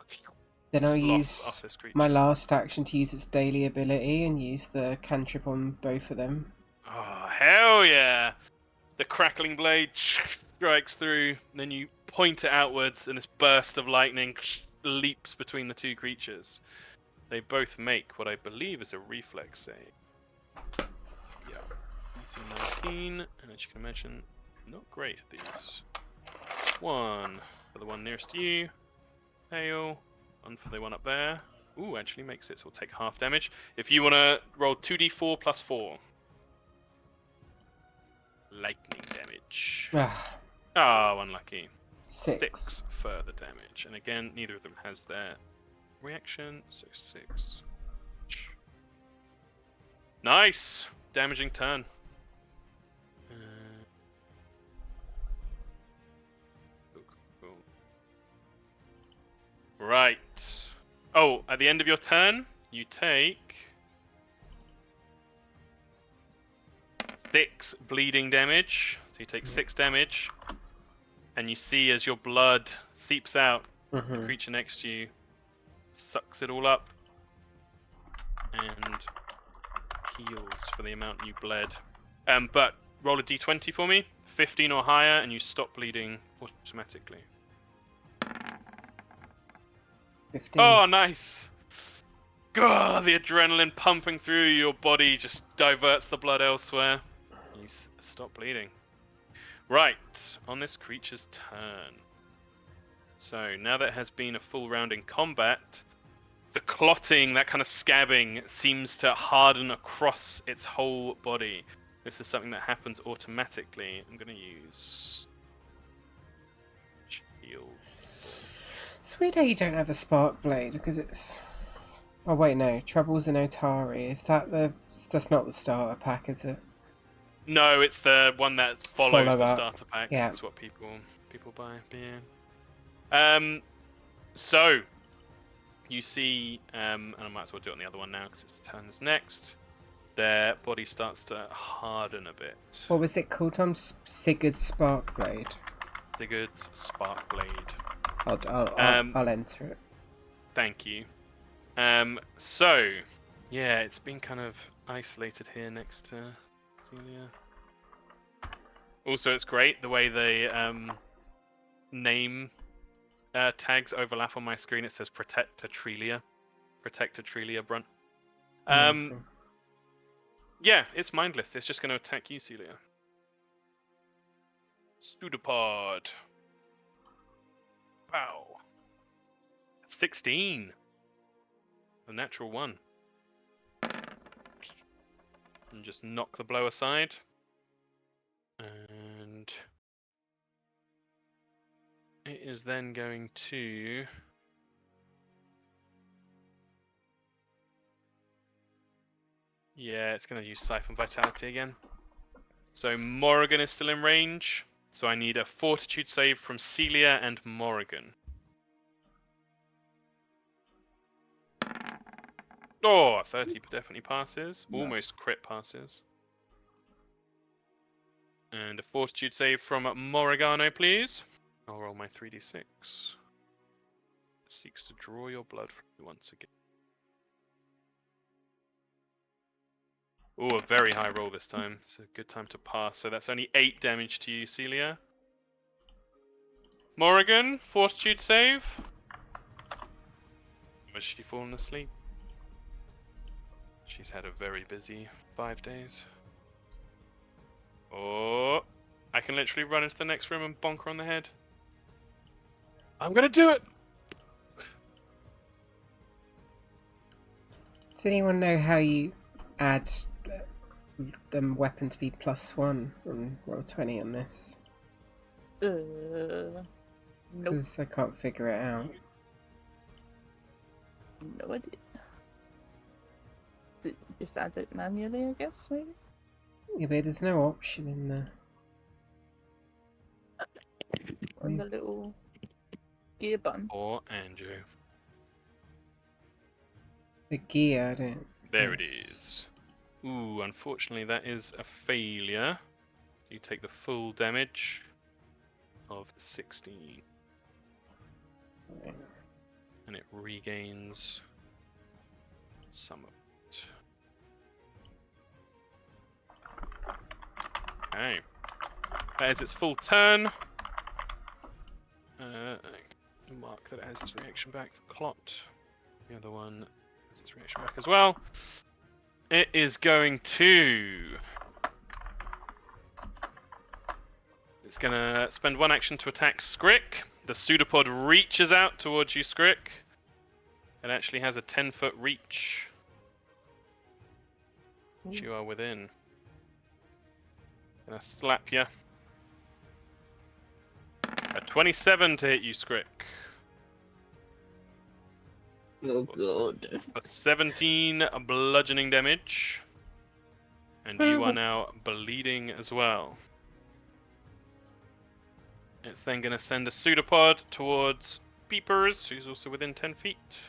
Then I'll
slough
use
off this creature.
my last action to use its daily ability and use the cantrip on both of them.
Oh, hell yeah! The crackling blade strikes through, and then you point it outwards, and this burst of lightning leaps between the two creatures. They both make what I believe is a reflex save. Yeah. DC 19, and as you can imagine, not great at these. 1 for the one nearest to you. Hail. 1 for the one up there. Ooh, actually makes it, so we'll take half damage. If you want to roll 2d4 +4. Lightning damage. Oh, unlucky. 6 further damage. And again, neither of them has their reaction, so 6. Nice! Damaging turn. Cool. Right. Oh, at the end of your turn, you take 6 bleeding damage. So you take 6 damage, and you see as your blood seeps out, the creature next to you sucks it all up and heals for the amount you bled. But roll a d20 for me, 15 or higher, and you stop bleeding automatically.
15.
Oh, nice! God, the adrenaline pumping through your body just diverts the blood elsewhere. You stop bleeding. Right, on this creature's turn. So, now that it has been a full round in combat, the clotting, that kind of scabbing, seems to harden across its whole body. This is something that happens automatically. I'm going to use shield.
It's weird how you don't have the spark blade because it's. Oh wait, no. Troubles in Otari. Is that the? That's not the starter pack, is it?
No, it's the one that follows
Follow
the
up.
starter pack.
Yeah.
That's what people buy. Yeah. So you see, and I might as well do it on the other one now because its turn is next. Their body starts to harden a bit.
What was it called, Tom? Sigurd's spark blade.
Sigurd's spark blade.
I'll enter it.
Thank you. So, yeah, it's been kind of isolated here next to Celia. Also, it's great the way they name tags overlap on my screen. It says Protect Trelia. Protect Trelia Brunt.
Amazing.
Yeah, it's mindless. It's just going to attack you, Celia. Pseudopod. Wow. 16. The natural 1. And just knock the blow aside. And it is then going to... Yeah, it's going to use Siphon Vitality again. So Morrigan is still in range. So I need a Fortitude save from Celia and Morrigan. Oh, 30 definitely passes.
Nice.
Almost crit passes. And a Fortitude save from Morrigano, please. I'll roll my 3d6. It seeks to draw your blood from you once again. Oh, a very high roll this time. It's a good time to pass. So that's only 8 damage to you, Celia. Morrigan, Fortitude save. Was she fallen asleep? She's had a very busy 5 days. Oh, I can literally run into the next room and bonk her on the head. I'm gonna do it!
Does anyone know how you add them weapon to be +1 on roll 20 on this?
Nope.
Because I can't figure it out.
No idea. Just add it manually, I guess, maybe?
Yeah, but there's no option in the...
On the little gear button.
Or Andrew.
The gear, I don't...
There it is. Ooh, unfortunately that is a failure. You take the full damage of 16.
Right.
And it regains some of it. Okay. That is its full turn. Mark that it has its reaction back for Clot. The other one has its reaction back as well. It is going to... It's going to spend 1 action to attack Skrick. The pseudopod reaches out towards you, Skrick. It actually has a 10-foot reach. Which you are within. Gonna slap you. A 27 to hit you, Skrick.
Oh god.
A 17 bludgeoning damage. And you are now bleeding as well. It's then going to send a pseudopod towards Peepers, who's also within 10 feet.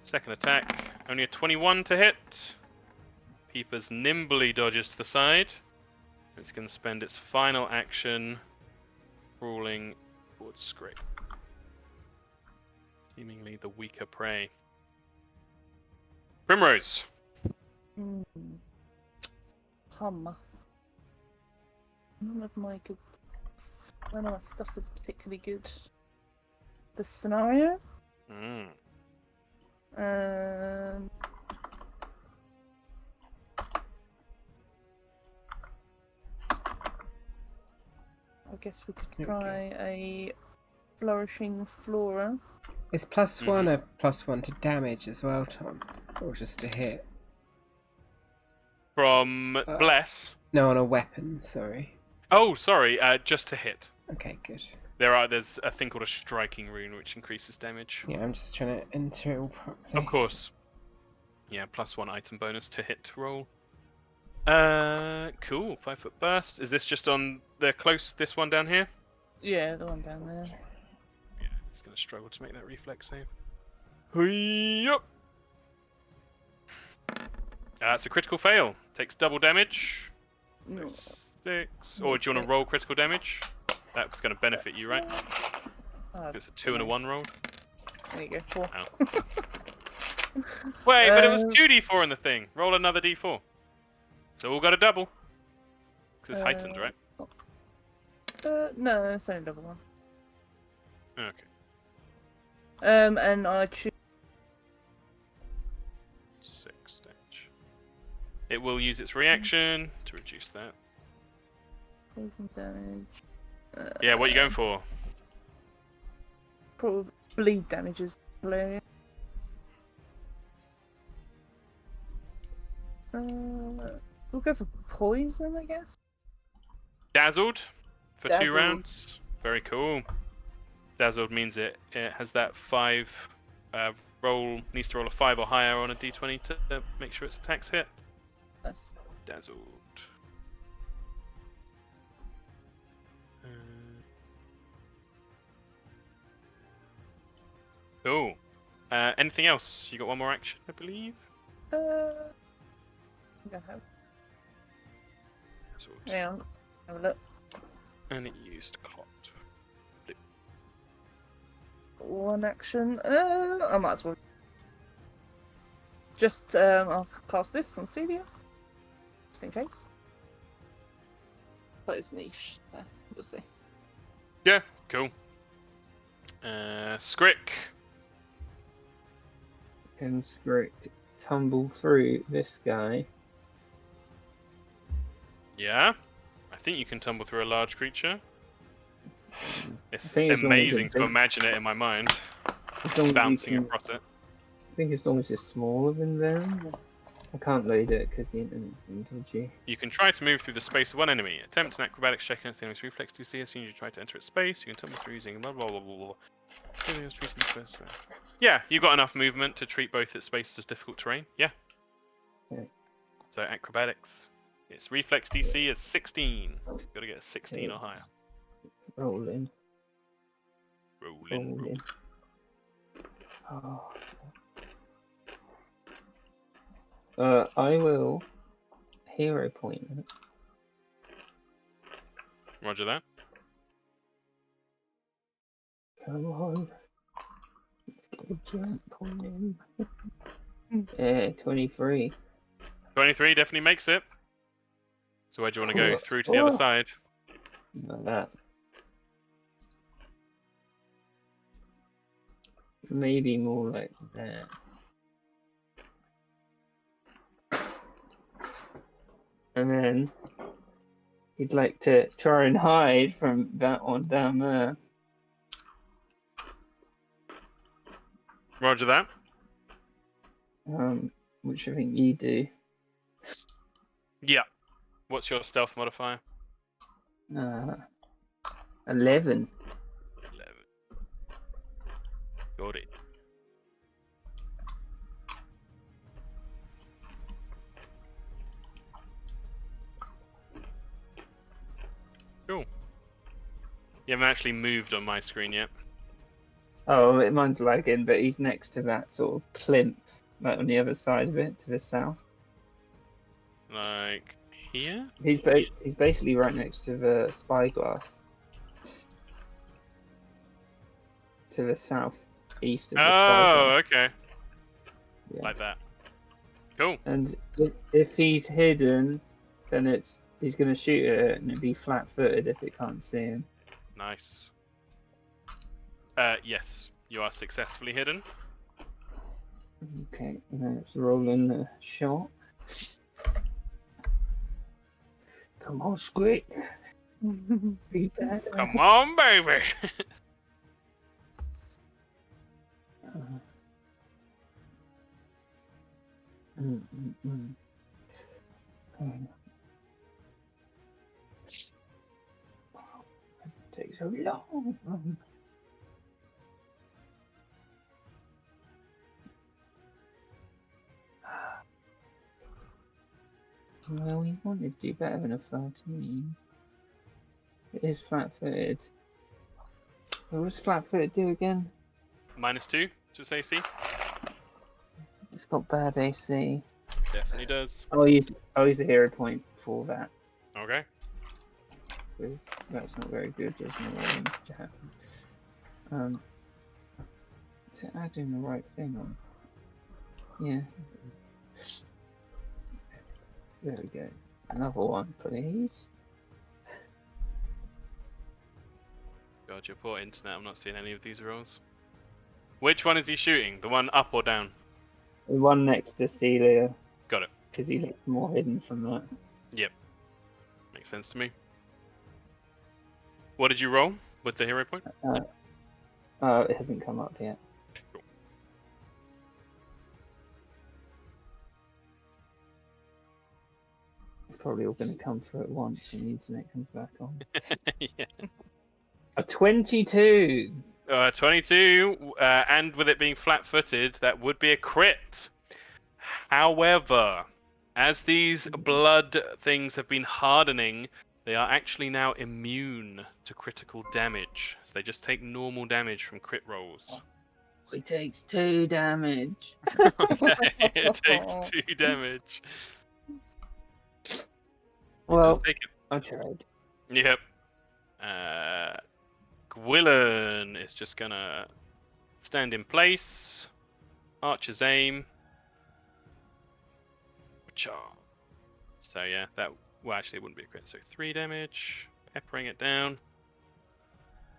Second attack, only a 21 to hit. Peepers nimbly dodges to the side. It's going to spend its final action crawling towards Skrick. Seemingly the weaker prey. Primrose.
None of my good... None of my stuff is particularly good. The scenario? I guess we could try a flourishing flora.
Is +1 a +1 to damage as well, Tom? Or just to hit?
From Bless.
No, on a weapon, sorry.
Oh, sorry, just to hit.
Okay, good.
There's a thing called a striking rune which increases damage.
Yeah, I'm just trying to enter it all properly.
Of course. Yeah, +1 item bonus to hit roll. Cool. 5-foot burst. Is this just on the this one down here?
Yeah, the one down there.
Yeah, it's going to struggle to make that reflex save. Yup. It's a critical fail. Takes double damage.
No.
6. Or do you want to roll critical damage? That's going to benefit you, right? It's a 2 and a 1 roll.
There you go, 4.
Oh. Wait, but it was 2d4 in the thing. Roll another d4. So all got a double. Because it's heightened, right?
No, it's only double 1.
Okay.
And I choose
6 damage. It will use its reaction to reduce that.
poison damage.
Yeah, what are you going for?
Probably bleed damage is hilarious. We'll go for poison, I guess.
Dazzled for 2
Dazzled.
rounds. Very cool. Dazzled means it has that 5 roll, needs to roll a 5 or higher on a d20 to make sure its attacks hit.
Yes.
Dazzled. Cool. Anything else? You got one more action, I believe.
I think I have.
Dazzled.
Hang on. Have a look.
And it used clot.
One action. I might as well. Just I'll cast this on Celia, just in case. But it's niche, so we'll see.
Yeah, cool. Scrick.
Can Scrick tumble through this guy?
Yeah. I think you can tumble through a large creature. It's
think as long as
amazing
it's
to
big-
imagine it in my mind,
As long as you
bouncing
can,
across it.
I think as long as you're smaller than them. I can't load it because the internet's been dodgy.
You can try to move through the space of one enemy. Attempt an acrobatics check against the enemy's reflex DC as soon as you try to enter its space. You can tumble through using blah blah blah blah blah. Yeah, you've got enough movement to treat both its spaces as difficult terrain. Yeah.
Okay.
So acrobatics. Its reflex DC is 16. You've got to get a 16 or higher.
Rolling.
Rolling.
Oh. I will hero point it.
Roger that.
Come on. Let's get a jump on him. Yeah, 23.
23 definitely makes it. So where do you want to go? Through to the other side?
Like that. Maybe more like that. And then he'd like to try and hide from that one down there.
Roger that.
Which I think you do.
Yeah. What's your stealth modifier?
11.
11. Got it. Cool. You haven't actually moved on my screen yet.
Oh, mine's lagging, but he's next to that sort of plinth, like on the other side of it, to the south.
Like here?
He's basically right next to the spyglass. To the south east of the
Oh,
spyglass.
okay.
Yeah.
Like that. Cool.
And if he's hidden, then he's going to shoot it, and it'd be flat-footed if it can't see him.
Nice. Yes, you are successfully hidden.
Okay, and then it's rolling the shot. Come on, Squid. Be bad.
Come on, baby.
It takes so long. Well, we wanted to do better than a 13. It is flat-footed. What does flat-footed do again?
-2 to its AC.
It's got bad AC.
Definitely does.
I'll use a hero point for that,
Okay.
because that's not very good. There's no way to happen. To add in the right thing on. Yeah. There we go. Another one, please.
God, your poor internet. I'm not seeing any of these rolls. Which one is he shooting? The one up or down?
The one next to Celia,
Got it.
because he looks more hidden from that.
Yep. Makes sense to me. What did you roll with the hero point?
It hasn't come up yet.
Cool.
It's probably all going to come through at once when the internet comes back on.
Yeah.
A 22.
22, and with it being flat-footed, that would be a crit. However, as these blood things have been hardening, they are actually now immune to critical damage. So they just take normal damage from crit rolls.
It takes 2 damage.
Okay, it takes 2 damage.
Well,
Take it.
I tried.
Yep. Gwillen is just gonna stand in place. Archer's aim. So yeah, that actually it wouldn't be a crit. So 3 damage, peppering it down.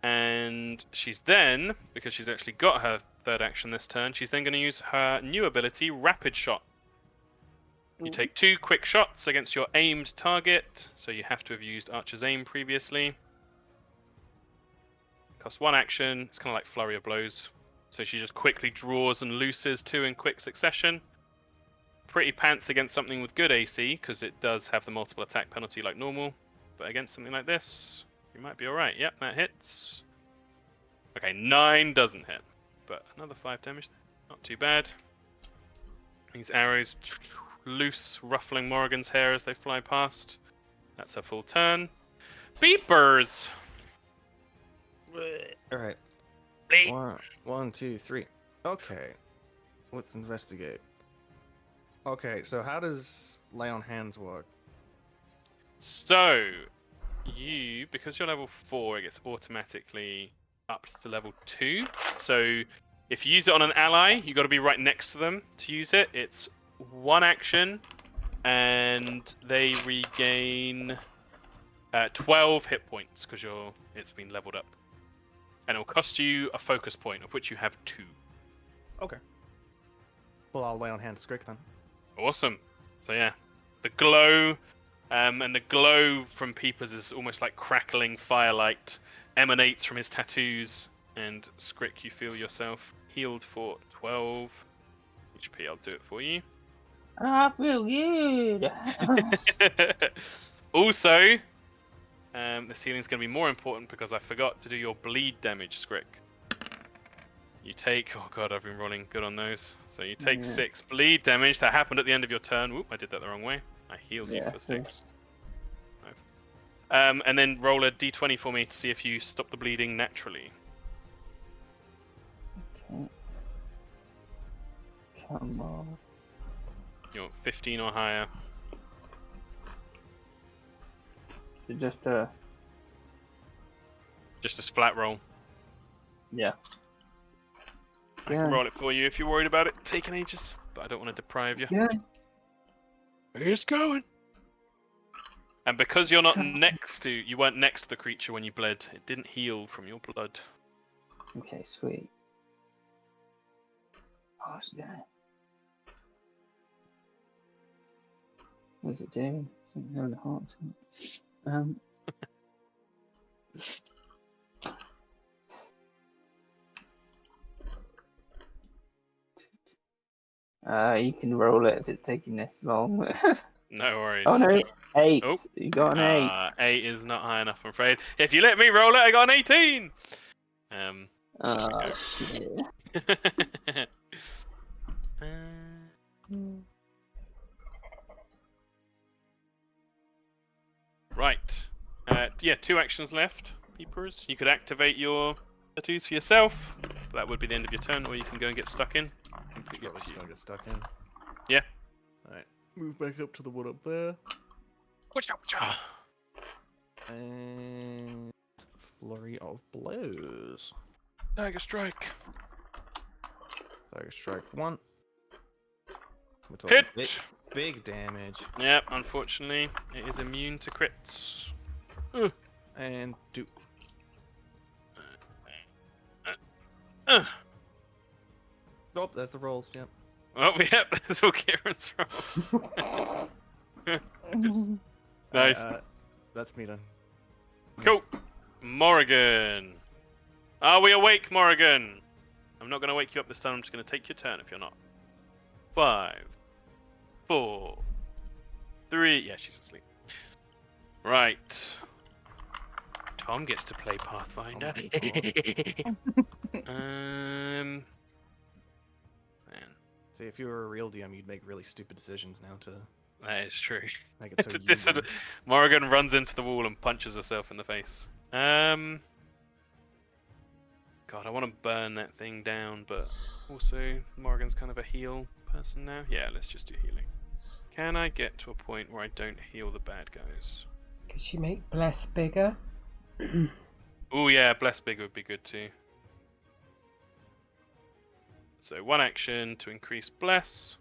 And she's then, because she's actually got her third action this turn, she's then going to use her new ability, Rapid Shot. You take 2 quick shots against your aimed target, so you have to have used Archer's aim previously. Costs 1 action. It's kind of like Flurry of Blows. So she just quickly draws and looses 2 in quick succession. Pretty pants against something with good AC, because it does have the multiple attack penalty like normal. But against something like this, you might be alright. Yep, that hits. Okay, 9 doesn't hit. But another 5 damage. Not too bad. These arrows loose, ruffling Morrigan's hair as they fly past. That's her full turn. Beepers!
All right.
Bleep.
1, 2, 3. Okay. Let's investigate. Okay, so how does lay on hands work?
So, because you're level 4, it gets automatically upped to level 2. So, if you use it on an ally, you got to be right next to them to use it. It's 1 action, and they regain 12 hit points because it's been leveled up. And it'll cost you a focus point, of which you have 2.
Okay. Well, I'll lay on hands Skrick then.
Awesome. So yeah, the glow, and the glow from Peepers is almost like crackling firelight, emanates from his tattoos, and Skrick, you feel yourself healed for 12 HP. I'll do it for you.
I feel good.
Also, this healing is going to be more important because I forgot to do your bleed damage, Skrick. You take... Oh god, I've been rolling good on those. So you take 6 bleed damage. That happened at the end of your turn. Whoop, I did that the wrong way. I healed you for 6. And then roll a d20 for me to see if you stop the bleeding naturally.
Okay. Come on.
You're 15 or higher.
Just
Just a splat roll.
yeah.
I can roll it for you if you're worried about it taking ages, but I don't want to deprive you.
Yeah.
It's going. And because you're not you weren't next to the creature when you bled, it didn't heal from your blood.
Okay, sweet. Oh, it's going. What's it doing? Something having a heart attack. You can roll it if it's taking this long.
No worries.
Oh no, 8.
Oh.
You got an 8.
8 is not high enough, I'm afraid. If you let me roll it, I got an 18!
Shit.
Right. Yeah, 2 actions left, Peepers. You could activate your tattoos for yourself. That would be the end of your turn, or you can go and get stuck in. Completely up
Probably
to
just
you.
gonna get stuck in.
Yeah.
Alright. Move back up to the one up there.
Wacha.
And flurry of blows.
Dagger strike.
Dagger strike 1. We're talking
Hit!
big damage.
Yep, unfortunately, it is immune to crits.
And do. Oh, that's the rolls. Yep.
Oh, yep, that's all Kieran's roll. Nice.
That's me done.
Cool. Morrigan. Are we awake, Morrigan? I'm not going to wake you up this time. I'm just going to take your turn if you're not. 5, 4, 3. Yeah, she's asleep. Right. Tom gets to play Pathfinder. Man.
See, if you were a real DM, you'd make really stupid decisions now to
That is true.
make it so
This
easy.
Morrigan runs into the wall and punches herself in the face. God, I want to burn that thing down, but also Morrigan's kind of a heal person now. Yeah, let's just do healing. Can I get to a point where I don't heal the bad guys?
Could she make Bless bigger?
Oh yeah, Bless Big would be good too. So 1 action to increase Bless.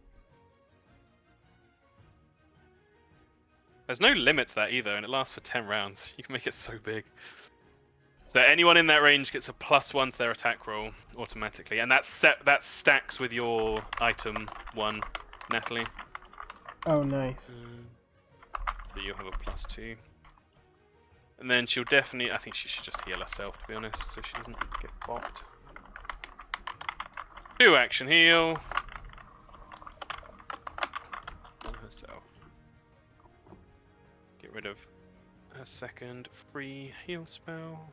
There's no limit to that either, and it lasts for 10 rounds. You can make it so big. So anyone in that range gets a +1 to their attack roll automatically, and that stacks with your item 1, Natalie.
Oh, nice.
So you'll have a +2. And then she'll definitely, I think she should just heal herself, to be honest, so she doesn't get bopped. 2 action heal. On herself. Get rid of her second free heal spell.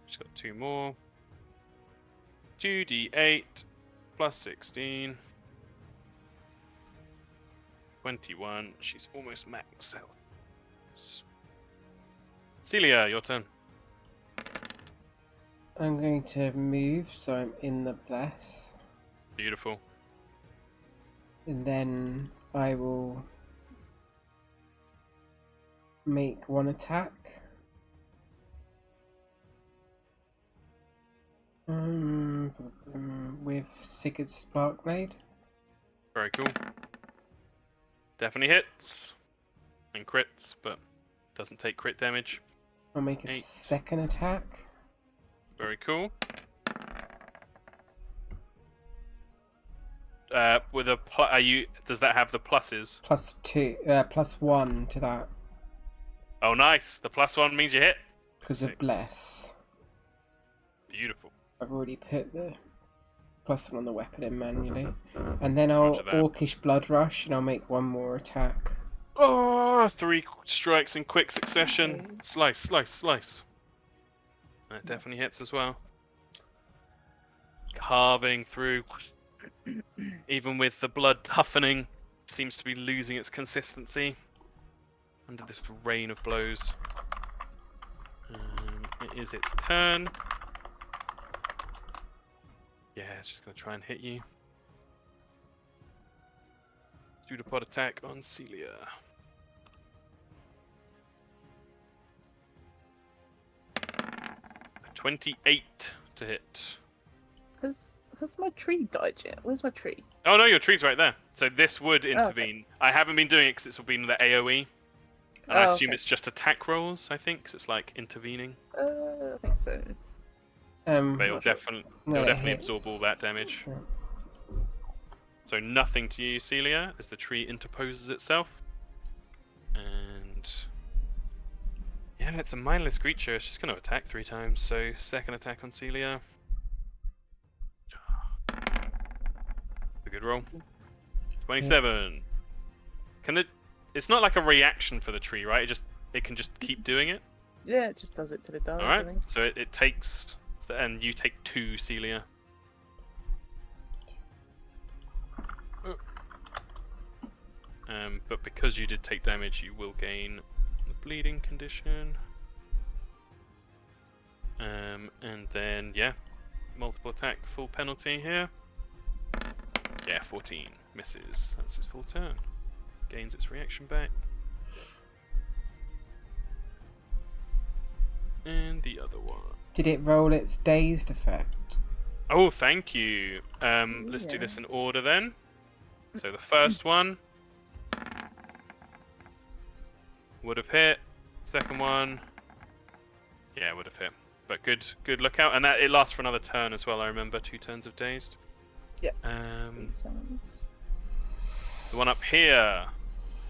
She's got 2 more. 2d8 plus 16. 21. She's almost max health. Celia, your turn.
I'm going to move so I'm in the Bless.
Beautiful.
And then I will make 1 attack. With Sigurd's Sparkblade.
Very cool. Definitely hits. And crits, but doesn't take crit damage.
I'll make a
8.
second attack.
Very cool. With a does that have the pluses?
+1 to that
Oh, nice. The +1 means you hit.
because of
6.
Bless.
Beautiful.
I've already put the +1 on the weapon in manually. And then I'll
Roger that.
Orcish Blood Rush and I'll make 1 more attack.
Oh, 3 strikes in quick succession. Slice, slice, slice. That definitely hits as well. Carving through. Even with the blood toughening, it seems to be losing its consistency under this rain of blows. It is its turn. Yeah, it's just going to try and hit you. Pseudopod attack on Celia. A 28 to hit.
Has my tree died yet? Where's my tree?
Oh no, your tree's right there. So this would intervene. I haven't been doing it because it's been the AoE. And I assume it's just attack rolls, I think, because it's like intervening.
I think so.
But it'll
Not sure.
definitely absorb all that damage.
Yeah.
So nothing to you, Celia, as the tree interposes itself. And yeah, it's a mindless creature. It's just going to attack 3 times. So second attack on Celia. A good roll. 27.
Yes.
It's not like a reaction for the tree, right? It can just keep doing it.
Yeah, it just does it till it dies.
All
I
right.
think.
So it takes, and you take 2, Celia. But because you did take damage, you will gain the bleeding condition. And then yeah, multiple attack, full penalty here. Yeah, 14 misses. That's his full turn. Gains its reaction back. And the other one.
Did it roll its dazed effect?
Oh, thank you. Let's do this in order then. So the first one would have hit. Second one, yeah, would have hit. But good lookout, and that it lasts for another turn as well. I remember 2 turns of dazed.
Yeah.
The one up here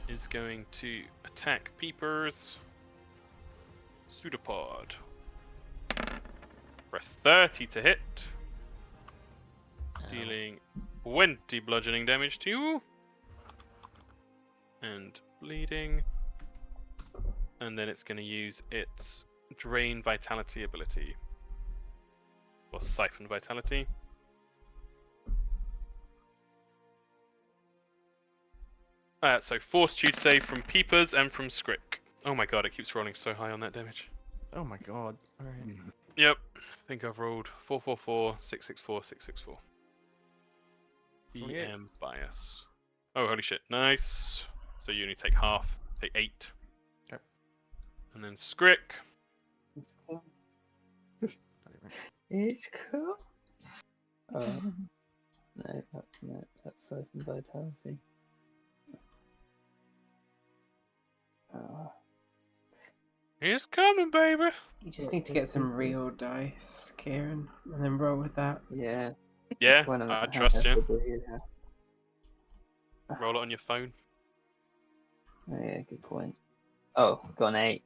is going to attack Peepers. Pseudopod. For a 30 to hit. Dealing 20 bludgeoning damage to you. And bleeding. And then it's going to use its Drain Vitality ability. Or Siphon Vitality. So forced Tude save from Peepers and from Scrick. Oh my god, it keeps rolling so high on that damage.
Oh my god. Alright.
Yep. I think I've rolled 444, 664, 664.
28.
EM bias. Oh, holy shit. Nice. So you only take half. Take 8.
Okay.
And then Scrick.
It's cool. It's cool. No, that's Siphon Vitality.
He's coming, baby.
You just need to get some real dice, Kieran, and then roll with that.
Yeah.
Yeah,
Why not?
I trust you.
Yeah.
Roll it on your phone.
Oh, yeah, good point. Oh, got an 8.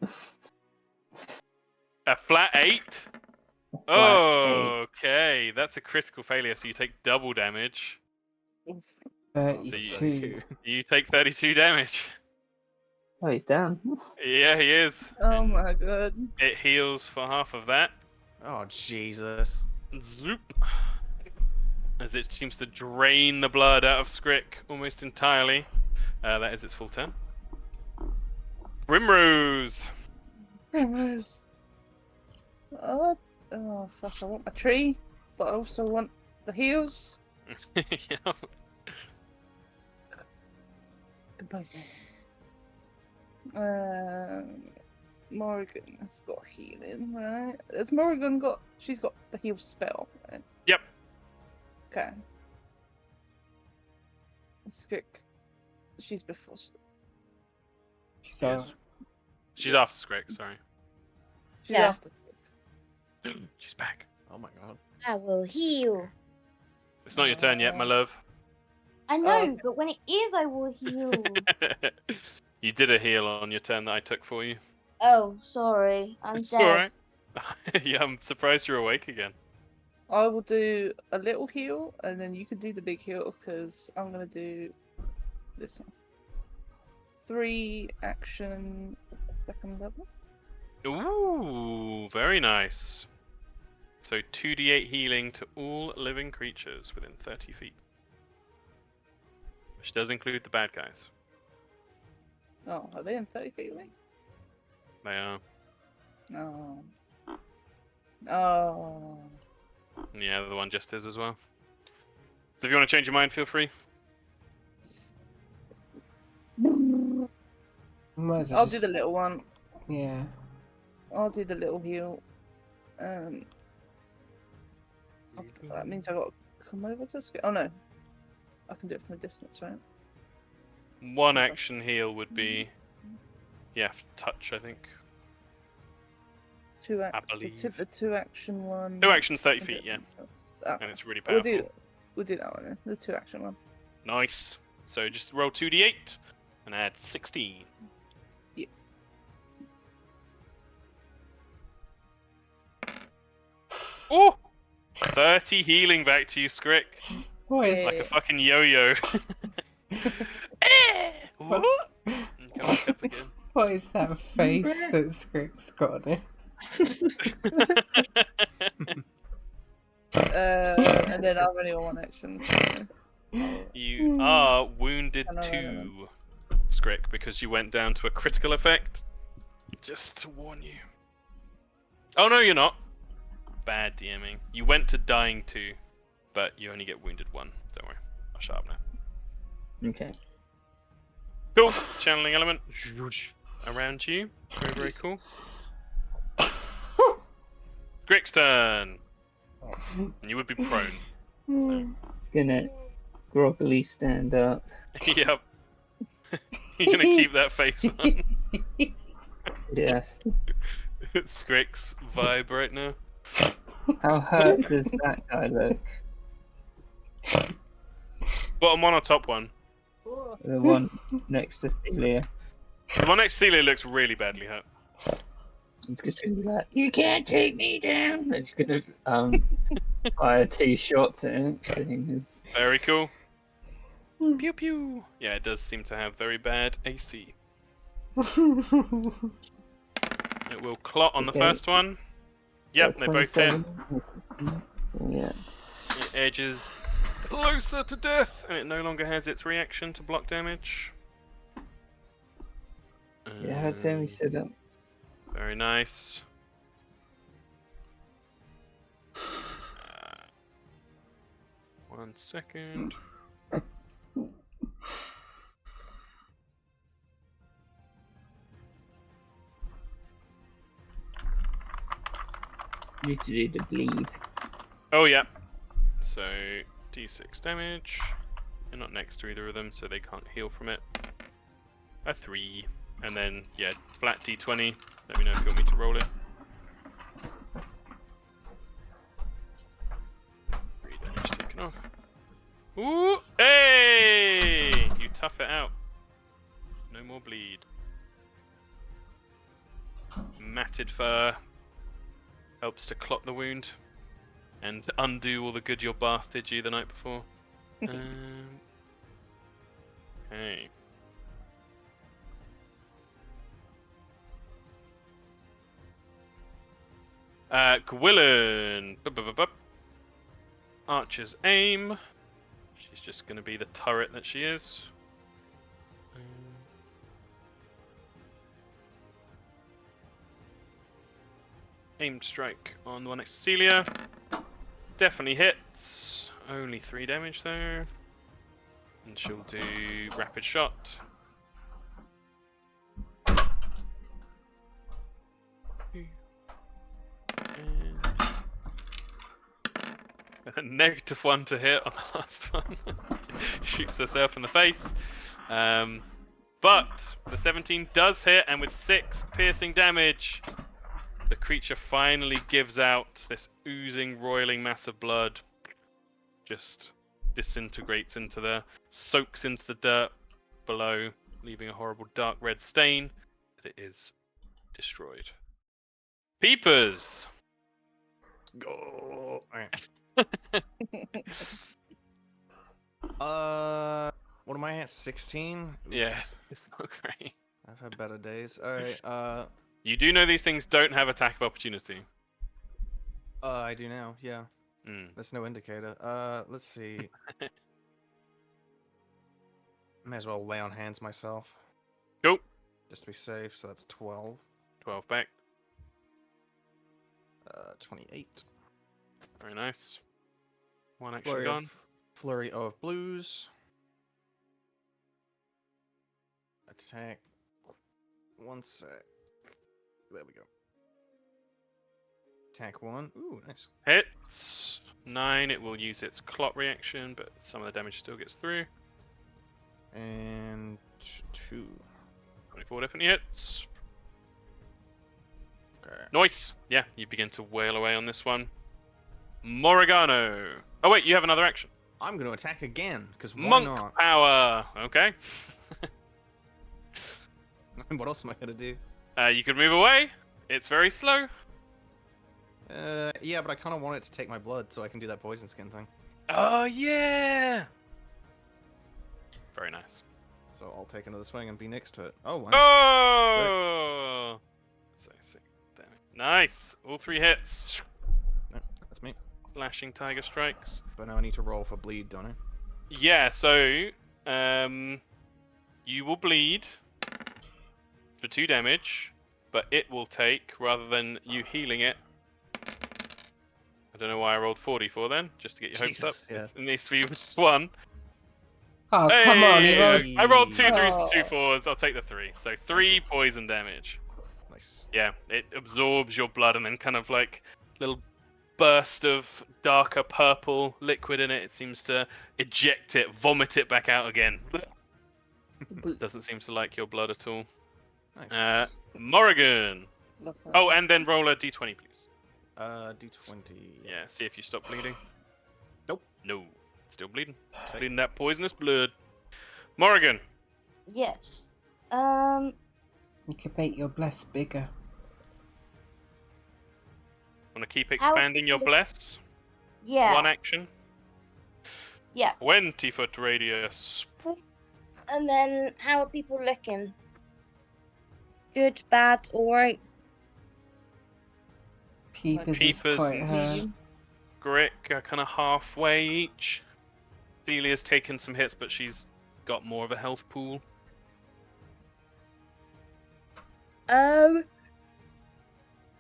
A flat 8?
Flat
Okay, that's a critical failure, so you take double damage.
32.
You take 32 damage.
Oh, he's down.
Yeah, he is.
Oh
And
my god.
it heals for half of that.
Oh, Jesus.
Zoop. As it seems to drain the blood out of Scrick almost entirely. That is its full turn. Primrose!
Primrose. Oh fuck, I want my tree, but I also want the heals.
Yeah.
Goodbye. Morrigan has got healing, right? Has Morrigan got... She's got the heal spell, right?
Yep.
Okay. Scrick. She's before...
So,
Yes. She's after Scrick, sorry.
She's
Yeah.
after...
She's back.
Oh my god.
I will heal.
It's not your turn yet, my love.
I know, but when it is, I will heal.
You did a heal on your turn that I took for you.
Oh, sorry. I'm
It's
dead.
alright. Yeah, I'm surprised you're awake again.
I will do a little heal, and then you can do the big heal, because I'm going to do this one. 3 action, second level.
Ooh, very nice. So 2d8 healing to all living creatures within 30 feet. Which does include the bad guys.
Oh, are they in 30 feet away?
They are.
Oh. Oh.
Yeah, the one just is as well. So if you want to change your mind, feel free.
might as well
I'll
just-
do the little one.
Yeah.
I'll do the little heal. That means I got to come over to screen. Oh no. I can do it from a distance, right?
One action heal would be... Yeah, touch, I think.
2
I
action. So
believe.
the 2 action one.
2 actions, 30 feet, yeah.
Ah,
And it's really
we'll
powerful.
do that one then. The 2 action one.
Nice. So just roll 2d8 and add 16.
Yeah.
Oh! 30 healing back to you, Scrick.
What is
Yeah.
Like a fucking yo-yo. Eh! Whoop! And come back up again.
what is that face that Scrick's got on it?
And then I'll only on 1 action. So.
You are wounded
I know.
2, Scrick, because you went down to a critical effect. Just to warn you. Oh no, you're not. Bad DMing. You went to dying 2, but you only get wounded 1. Don't worry. I'll shut up now.
Okay.
Cool. Channeling element. Around you. Very, very cool. Scrick's turn. And you would be prone.
Gonna groggily stand up.
Yep. You're gonna keep that face on.
Yes.
It's Scrick's vibe right now.
How hurt does that guy look?
Bottom one or top one?
The one next to Celia.
The one next to Celia looks really badly hurt.
He's just gonna be like, "You can't take me down." And he's gonna fire 2 shots at it, seeing as
Very cool. Pew pew. Yeah, it does seem to have very bad AC. It will clot on the
Okay.
first one. Yep, they both hit.
27. So yeah.
It edges closer to death, and it no longer has its reaction to block damage.
Yeah, that's how we set up.
Very nice. One second.
Need to do the bleed.
Oh, yeah. So, d6 damage. You're not next to either of them, so they can't heal from it. A 3. And then, yeah, flat d20. Let me know if you want me to roll it. 3 damage taken off. Ooh! Hey! You tough it out. No more bleed. Matted fur helps to clot the wound and undo all the good your bath did you the night before. Okay. Gwilyn. Archer's aim. She's just going to be the turret that she is. Aimed strike on the one next to Celia. Definitely hits. Only 3 damage though. And she'll do rapid shot. And a -1 to hit on the last one. Shoots herself in the face. But the 17 does hit, and with 6 piercing damage, the creature finally gives out. This oozing, roiling mass of blood just disintegrates soaks into the dirt below, leaving a horrible dark red stain. But it is destroyed. Peepers!
Go. Alright. What am I at? 16?
Yeah, it's not great.
I've had better days. Alright,
You do know these things don't have attack of opportunity.
I do now, yeah.
Mm.
That's no indicator. Let's see. May as well lay on hands myself.
Cool.
Just to be safe, so that's 12.
12 back.
28.
Very nice. One action gone.
Flurry of blues. Attack. 1 sec. There we go. Attack 1. Ooh, nice.
Hits. 9. It will use its clot reaction, but some of the damage still gets through.
And 2.
24 definitely hits.
Okay.
Nice. Yeah, you begin to wail away on this one. Morgano. Oh wait, you have another action.
I'm going to attack again, because why
Monk
not?
power. Okay.
What else am I going to do?
You could move away. It's very slow.
Yeah, but I kind of want it to take my blood so I can do that poison skin thing.
Oh yeah. Very nice.
So I'll take another swing and be next to it. Oh, wow.
Oh. So sick. Damn it. Nice. All 3 hits.
No, that's me.
Flashing tiger strikes.
But now I need to roll for bleed, don't I?
Yeah. So, you will bleed for 2 damage, but it will take, rather than you healing it. I don't know why I rolled 44 then, just to get your hopes up.
Jesus, yeah.
It needs to be just 1.
Oh, come on, he
Hey,
rolled...
I rolled 2 3s
Oh.
and 2 4s. I'll take the 3. So 3 poison damage.
Nice.
Yeah, it absorbs your blood and then kind of like little burst of darker purple liquid in it. It seems to eject it, vomit it back out again. Doesn't seem to like your blood at all.
Nice.
Morrigan.
Love that.
Oh, and then roll a d20, please.
D20.
Yeah, see if you stop bleeding.
Nope.
No, still bleeding. Still bleeding that poisonous blood. Morrigan.
Yes.
You could make your bless bigger.
Want to keep
How
expanding your
big-
bless?
Yeah.
One action.
Yeah.
20-foot radius.
And then how are people looking? Good, bad, alright?
Peepers is
Peepers
quite
and
hurt.
Medium.
Grick are kind of halfway each. Celia's taken some hits, but she's got more of a health pool.
I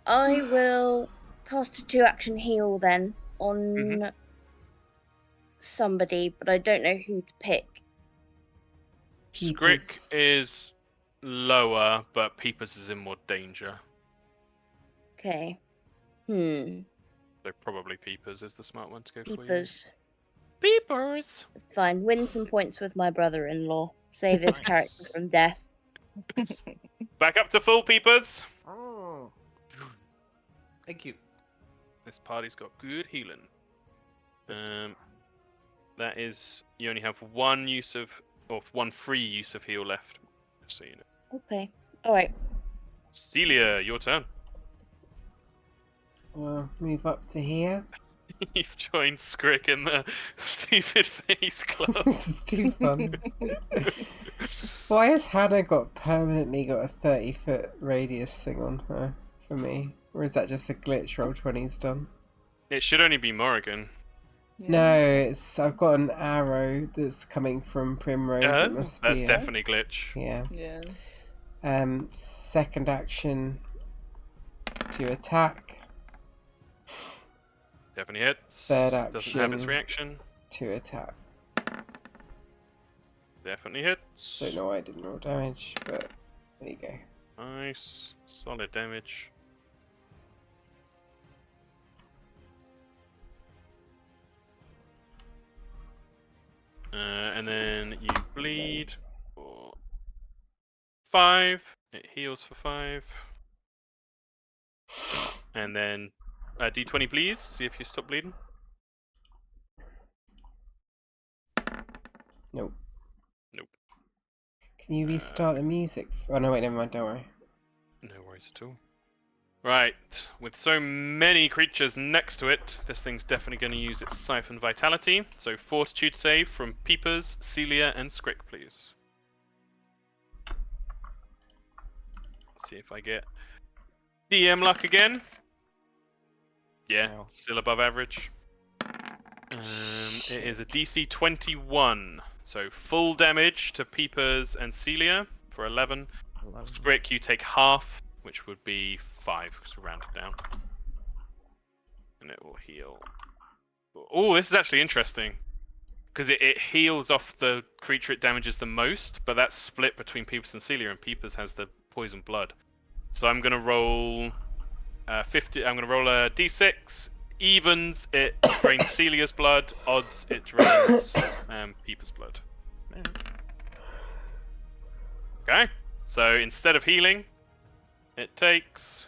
will cast a 2-action heal then on
Mhm.
somebody, but I don't know who to pick.
Skrick
Peepers.
is lower, but Peepers is in more danger.
Okay.
So probably Peepers is the smart one to go for.
Peepers.
Peepers!
Fine. Win some points with my brother-in-law. Save his character
Nice.
from death.
Back up to full Peepers!
Oh. Thank you.
This party's got good healing. That is, you only have one free use of heal left. Just so you know.
Okay. Alright.
Celia, your turn.
Well, move up to here.
You've joined Skrick in the stupid face club.
This is too fun. Why has Hannah permanently got a 30-foot radius thing on her for me? Or is that just a glitch roll 20's done?
It should only be Morrigan.
Yeah.
No, I've got an arrow that's coming from Primrose. It must
That's
be
definitely glitch.
Yeah.
Yeah.
Second action to attack.
Definitely hits.
Third
Doesn't have its
action.
reaction.
To attack.
Definitely hits.
Don't know why I didn't roll damage, but there you go.
Nice. Solid damage. And then you bleed for 5. It heals for 5. And then D20 please. See if you stop bleeding.
Nope.
Nope.
Can you restart the music? Oh no, wait, never mind, don't worry.
No worries at all. Right, with so many creatures next to it, this thing's definitely going to use its Siphon Vitality. So Fortitude save from Peepers, Celia, and Skrick, please. Let's see if I get DM luck again. Yeah,
Wow.
still above average. It is a DC 21, so full damage to Peepers and Celia for 11.
11.
Skrick, you take half, which would be 5, because we rounded down. And it will heal. Oh, this is actually interesting. Because it heals off the creature it damages the most, but that's split between Peepers and Celia, and Peepers has the poison blood. So I'm going to roll 50. I'm going to roll a d6. Evens, it drains Celia's blood. Odds, it drains Peepers' blood. Okay. So instead of healing, it takes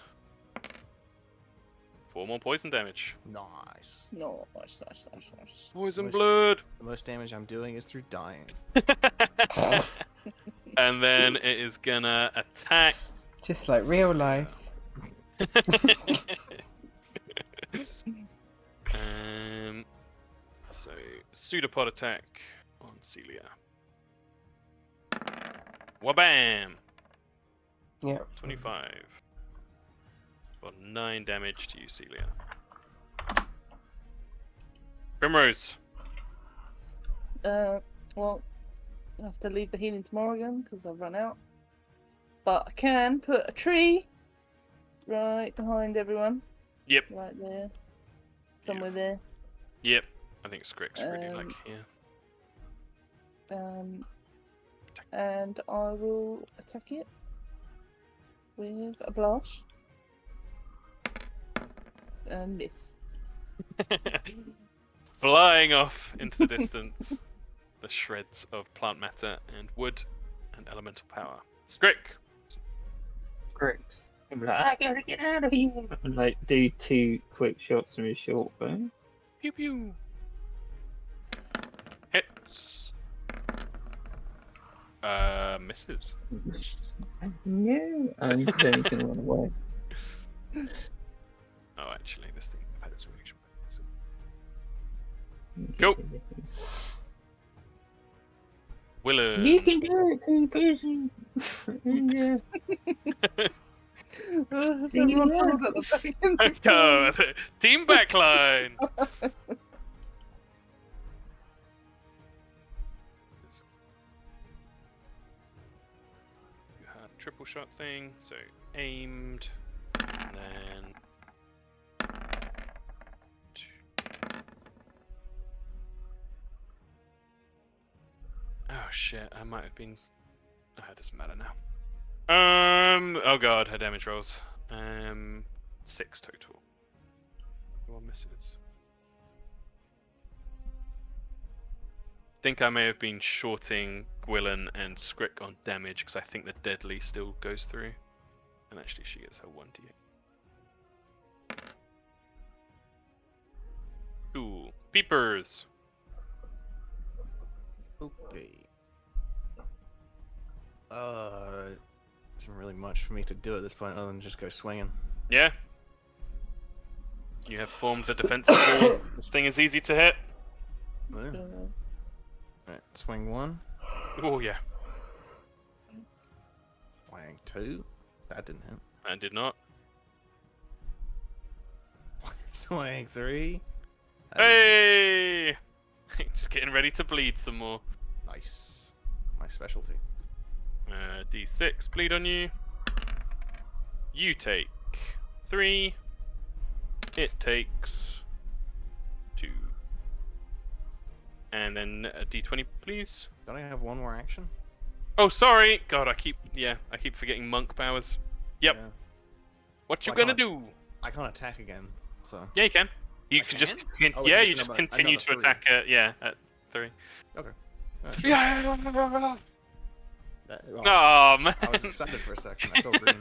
4 more poison damage.
Nice.
No, nice.
Poison
Most-
blood.
The most damage I'm doing is through dying.
And then it is gonna attack.
Just like real life.
So pseudopod attack on Celia. Wabam!
Yeah.
25. For 9 damage to you, Celia. Primrose.
Well, I have to leave the healing tomorrow again because I've run out. But I can put a tree right behind everyone.
Yep.
Right there. Somewhere there.
Yep. I think Skrick's really like here.
And I will attack it with a blast. And miss.
Flying off into the distance. The shreds of plant matter and wood and elemental power. Skrick.
Grix. I'm like, I gotta get out of here. And like do 2 quick shots from his short bow.
Pew pew. Hits. Misses.
No, and then he's gonna run away.
Oh, actually. Eventually, this thing had its reaction.
Okay,
Go.
everything.
Willen.
You can do it, Cooperson. Yeah.
So
See
everyone
ya.
huddled at the back end of the
Go.
room.
Team backline. You had triple shot thing, so aimed, and then. Oh shit! I might have been. Oh, it doesn't matter now. Oh god, her damage rolls. 6 total. One misses. Think I may have been shorting Gwilyn and Skrick on damage because I think the deadly still goes through, and actually she gets her 1d8. Cool. Peepers.
Okay. Isn't really much for me to do at this point other than just go swinging.
Yeah. You have formed the defensive wall. This thing is easy to hit.
Yeah.
Uh,
Alright, swing 1.
Oh yeah.
Swing 2. That didn't hit.
I did not.
Swing 3.
Hey! Just getting ready to bleed some more.
Nice. My specialty.
D6 bleed on you. You take 3. It takes 2. And then a D20, please.
Don't I have one more action?
Oh, sorry. God, I keep forgetting monk powers. Yep.
Yeah.
What you
Well, I
gonna
can't-
do?
I can't attack again, so.
Yeah, you can. You
I
can
can?
just
Oh,
yeah,
it's
you
just
just
another
continue to
3.
attack at at 3.
Okay.
Yeah.
Oh,
Oh man.
I was excited for a second. I saw green.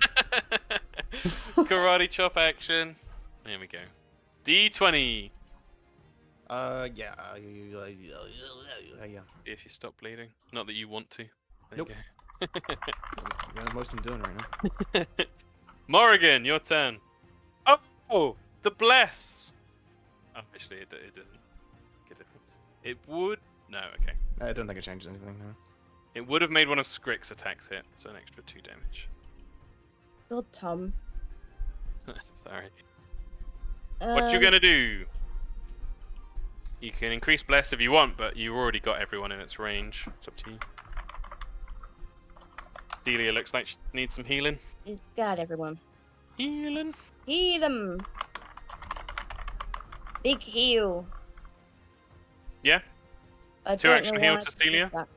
Karate chop action. There we go. D20.
Yeah. Yeah.
If you stop bleeding. Not that you want to. There
Nope.
you
Yeah, most I'm doing right now.
go. Morrigan, your turn. Oh, the bless. Oh, actually, it doesn't make a difference. It would. No, okay.
I don't think it changes anything now.
It would have made one of Skrick's attacks hit, so an extra 2 damage.
Good, Tom.
Sorry. What you gonna do? You can increase bless if you want, but you already got everyone in its range. It's up to you. Celia looks like she needs some healing.
He's got everyone.
Healing.
Heal them. Big heal.
Yeah.
I
2
don't
action
know
heal
why
to
I did
Celia.
that.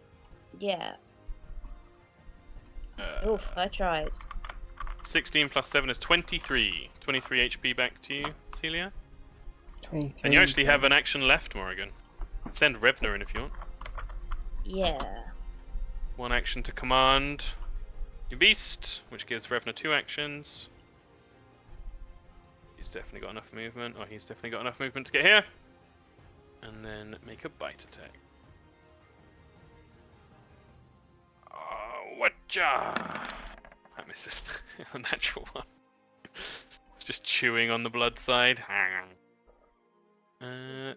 Yeah.
Uh,
Oof, I tried.
16 plus 7 is 23. 23 HP back to you, Celia.
23.
And you actually have an action left, Morrigan. Send Revner in if you want.
Yeah.
1 action to command your beast, which gives Revner 2 actions. He's definitely got enough movement, or he's definitely got enough movement to get here. And then make a bite attack. Oh, whatcha! That misses. A natural one. It's just chewing on the blood side.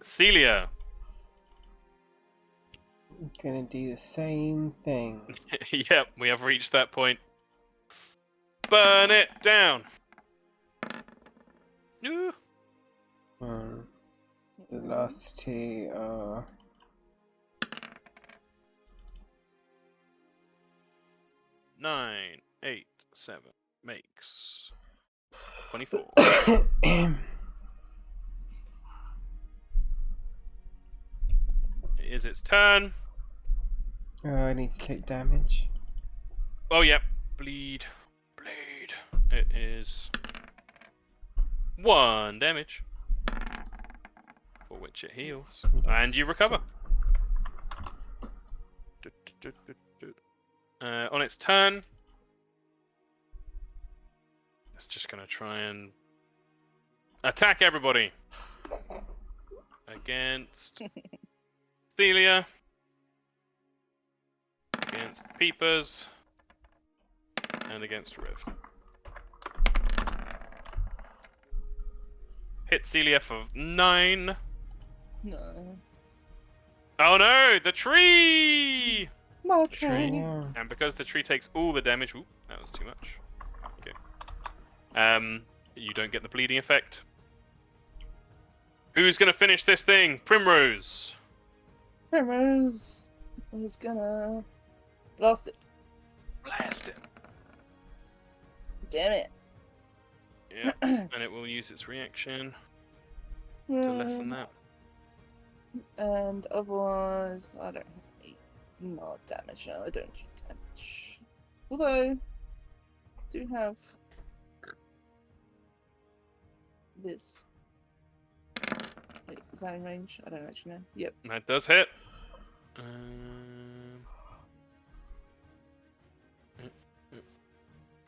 Celia.
Gonna do the same thing.
Yep, we have reached that point. Burn it down. Ooh.
The last 2 are
9, 8, 7 makes 24. It is its turn.
Oh, I need to take damage.
Oh, yep. Bleed. Bleed. It is 1 damage. For which it heals. And you recover. On its turn, it's just going to try and attack everybody. Against Celia. Against Peepers. And against Riv. Hit Celia for 9.
No.
Oh no, the tree!
My
Tree.
tree.
Yeah.
And because the tree takes all the damage, ooh, that was too much. Okay. You don't get the bleeding effect. Who's gonna finish this thing? Primrose.
Primrose is gonna blast it.
Blast it.
Damn it.
Yeah, and it will use its reaction to lessen that.
And otherwise, I don't have any more damage. No, I don't do damage. Although, I do have this. Wait, is that in range? I don't actually know. Yep.
That does hit.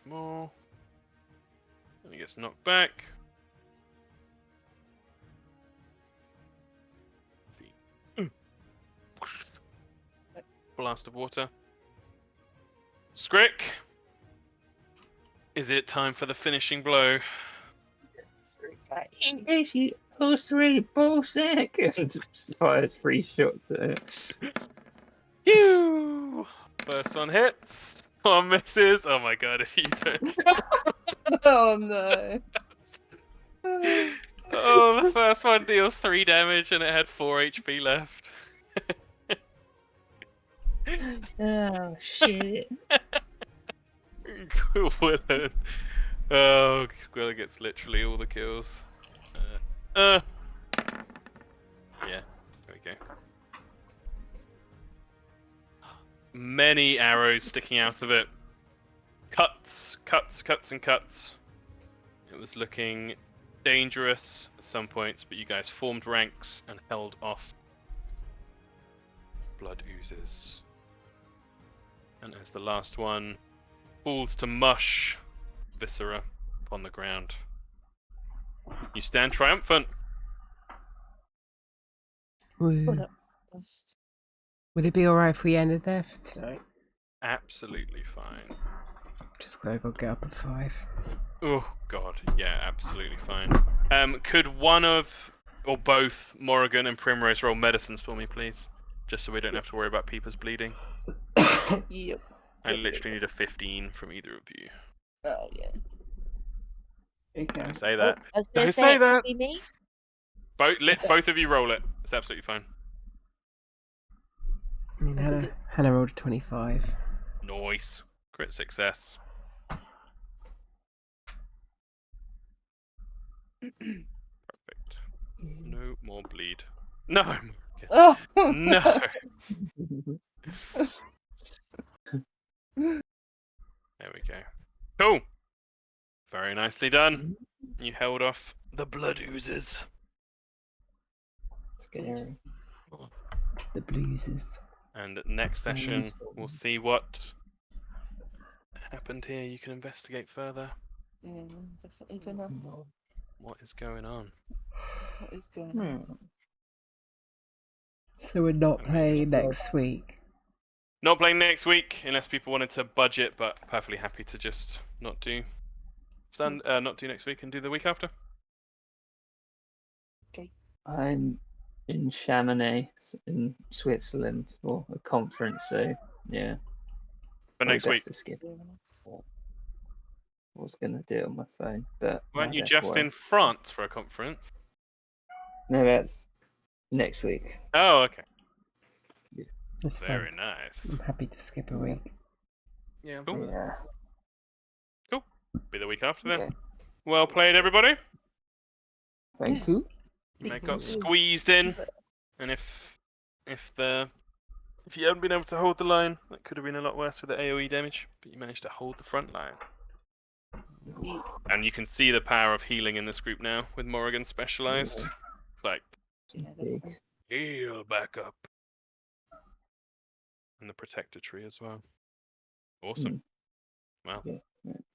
More. And he gets knocked back. Blast of water. Skrick! Is it time for the finishing blow?
It's like, in case you three bullshit, and fires 3 shots at it.
Phew! First one hits. One misses. Oh my god, if you don't.
Oh no.
Oh, the first one deals 3 damage and it had 4 HP left.
Oh shit.
Gwilyn. Oh, Gwilyn gets literally all the kills. Yeah, there we go. Many arrows sticking out of it. Cuts, and cuts. It was looking dangerous at some points, but you guys formed ranks and held off. Blood oozes. And as the last one falls to mush, viscera upon the ground. You stand triumphant.
Would it be alright if we ended there for tonight?
Absolutely fine.
Just glad I'll get up at 5.
Oh god, yeah, absolutely fine. Could one of or both Morrigan and Primrose roll medicines for me, please? Just so we don't have to worry about people's bleeding.
Yep.
I literally need a 15 from either of you.
Oh yeah.
Okay.
Don't say that.
I was gonna
Don't
say
say
it
that.
could be me.
Both of you roll it. It's absolutely fine.
I mean, Hannah rolled a 25.
Nice. Crit success. Perfect. No more bleed. No. Morrigan.
Oh
No. There we go. Cool. Very nicely done. You held off the blood oozes.
Scary.
The blueses.
And next session, we'll see what happened here. You can investigate further.
Yeah, definitely gonna.
What is going on?
What is going on?
So we're not playing next week.
Not playing next week unless people wanted to budget, but perfectly happy to just not do not do next week and do the week after.
Okay.
I'm in Chamonix in Switzerland for a conference, so yeah.
For next week.
To skip. I was gonna do it on my phone, but
Weren't
I
you
don't
just
worry.
in France for a conference?
No, that's next week.
Oh, okay.
That's
Very
fine.
nice.
I'm happy to skip a week.
Yeah.
Cool.
Yeah.
Be the week after then.
Okay.
Well played, everybody.
Thank you.
They got squeezed in, and if you hadn't been able to hold the line, that could have been a lot worse with the AOE damage. But you managed to hold the front line, and you can see the power of healing in this group now with Morrigan specialized. Like
Big.
heal back up, and the protector tree as well. Awesome. Well,
Yeah.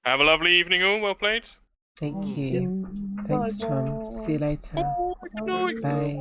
have a lovely evening, all. Well played.
Thank you. Thanks, Tom. See you later.
Good night.
Bye.